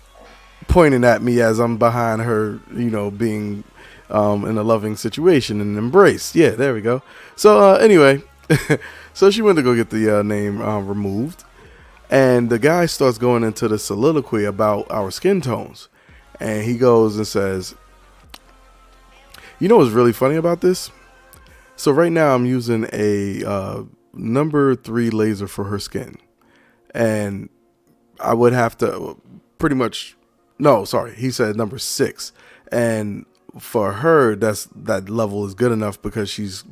pointing at me as I'm behind her, being in a loving situation and embrace. Yeah, there we go. So anyway, so she went to go get the name removed, and the guy starts going into the soliloquy about our skin tones, and he goes and says, what's really funny about this? So right now I'm using a number 3 laser for her skin, and I would have to pretty much. No, sorry. He said number 6, and for her, that level is good enough because she was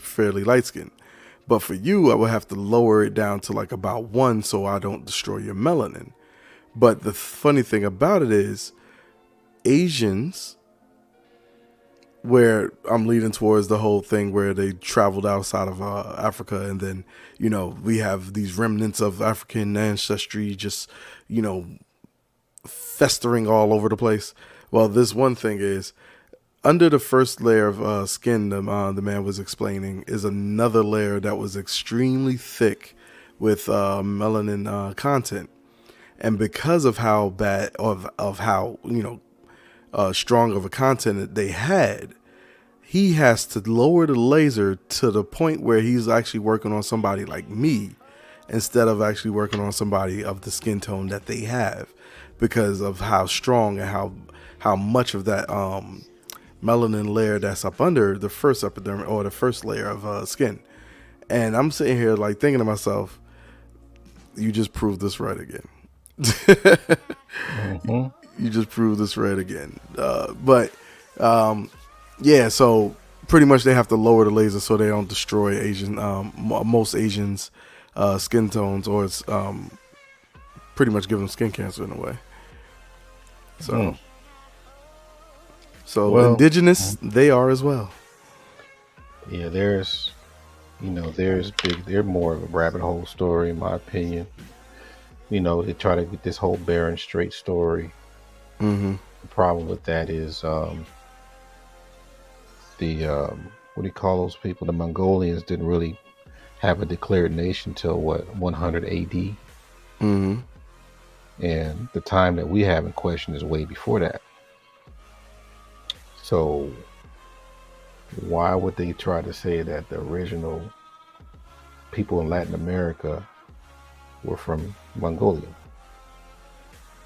fairly light skinned. But for you, I would have to lower it down to like about 1 so I don't destroy your melanin. But the funny thing about it is, Asians, where I'm leading towards the whole thing where they traveled outside of Africa, and then we have these remnants of African ancestry, just festering all over the place. Well, this one thing is, under the first layer of skin, the man was explaining, is another layer that was extremely thick with melanin content, and because of how bad of how strong of a content they had, he has to lower the laser to the point where he's actually working on somebody like me instead of actually working on somebody of the skin tone that they have, because of how strong and how much of that melanin layer that's up under the first epidermis or the first layer of skin. And I'm sitting here like thinking to myself, you just proved this right again. You just proved this right again. Yeah, so pretty much they have to lower the laser so they don't destroy most Asians' skin tones, or it's pretty much give them skin cancer in a way. So indigenous, they are as well. Yeah, there's they're more of a rabbit hole story, in my opinion. They try to get this whole Bering Strait story. Mm-hmm. The problem with that is what do you call those people? The Mongolians didn't really have a declared nation till 100 AD. Mm-hmm. And the time that we have in question is way before that. So why would they try to say that the original people in Latin America were from Mongolia?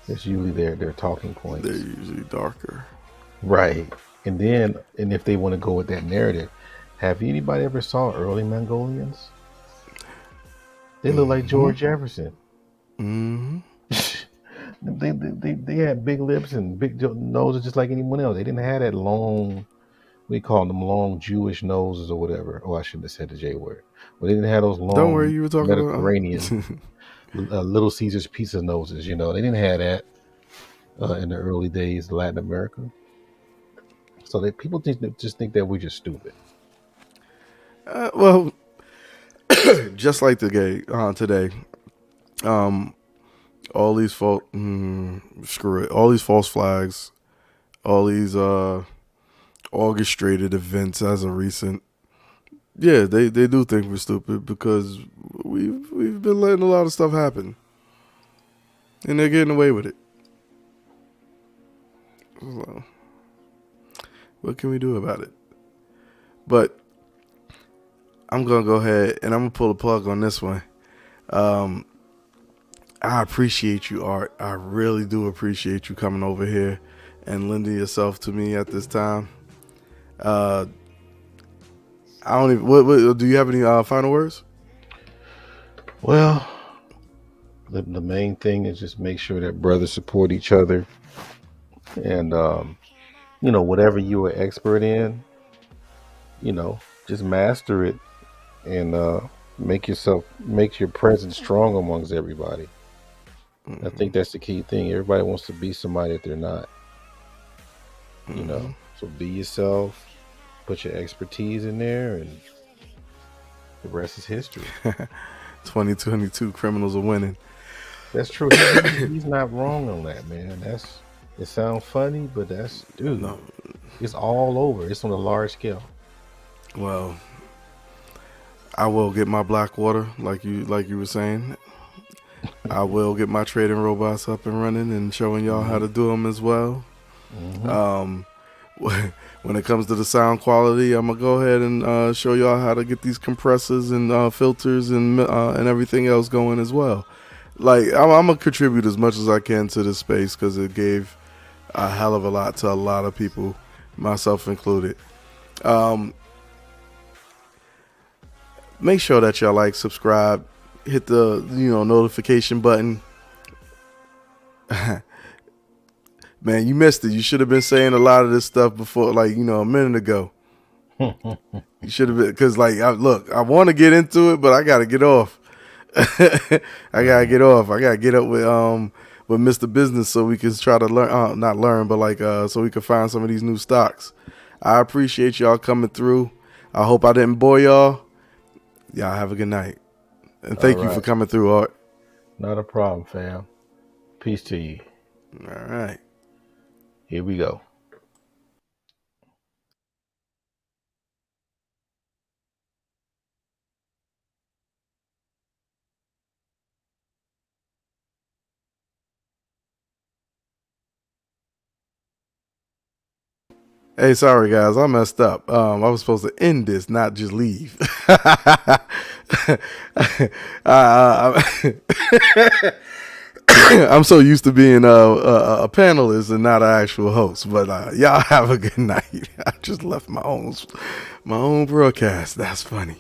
It's usually their talking points. They're usually darker. Right. And if they want to go with that narrative, have anybody ever saw early Mongolians? They look like George Jefferson. Mm-hmm. They had big lips and big noses just like anyone else. They didn't have that long, we call them long Jewish noses or whatever. Oh, I shouldn't have said the J word. But they didn't have those long, don't worry, you were talking Mediterranean Little Caesar's pizza noses. They didn't have that in the early days of Latin America. So people just think that we're just stupid. Well, just like today, all these all these false flags, all these orchestrated events as of recent. Yeah, they do think we're stupid because we've been letting a lot of stuff happen, and they're getting away with it. So, what can we do about it? But I'm gonna go ahead and I'm gonna pull a plug on this one. I appreciate you, Art. I really do appreciate you coming over here and lending yourself to me at this time. I don't even. What do you have any final words? Well, the main thing is just make sure that brothers support each other, and whatever you are expert in, just master it, and make your presence strong amongst everybody. I think that's the key thing. Everybody wants to be somebody that they're not. So be yourself, put your expertise in there, and the rest is history. 2022 criminals are winning. That's true. He's not wrong on that, man. It sounds funny, but no. It's all over. It's on a large scale. Well, I will get my Blackwater, like you were saying. I will get my trading robots up and running and showing y'all how to do them as well. When it comes to the sound quality, I'm gonna go ahead and show y'all how to get these compressors and filters and everything else going as well. Like I'm gonna contribute as much as I can to this space because it gave a hell of a lot to a lot of people, myself included. Make sure that y'all like, subscribe, hit the notification button. Man, you missed it. You should have been saying a lot of this stuff before, a minute ago. You should have been, because I want to get into it, but I gotta get off. I gotta get off. I gotta get up with Mr. Business so we can try to learn, not learn, but so we can find some of these new stocks. I appreciate y'all coming through. I hope I didn't bore y'all. Y'all have a good night. And thank you for coming through, Art. Not a problem, fam. Peace to you. All right. Here we go. Hey, sorry guys, I messed up. I was supposed to end this, not just leave. I'm so used to being a panelist and not an actual host. But y'all have a good night. I just left my own broadcast. That's funny.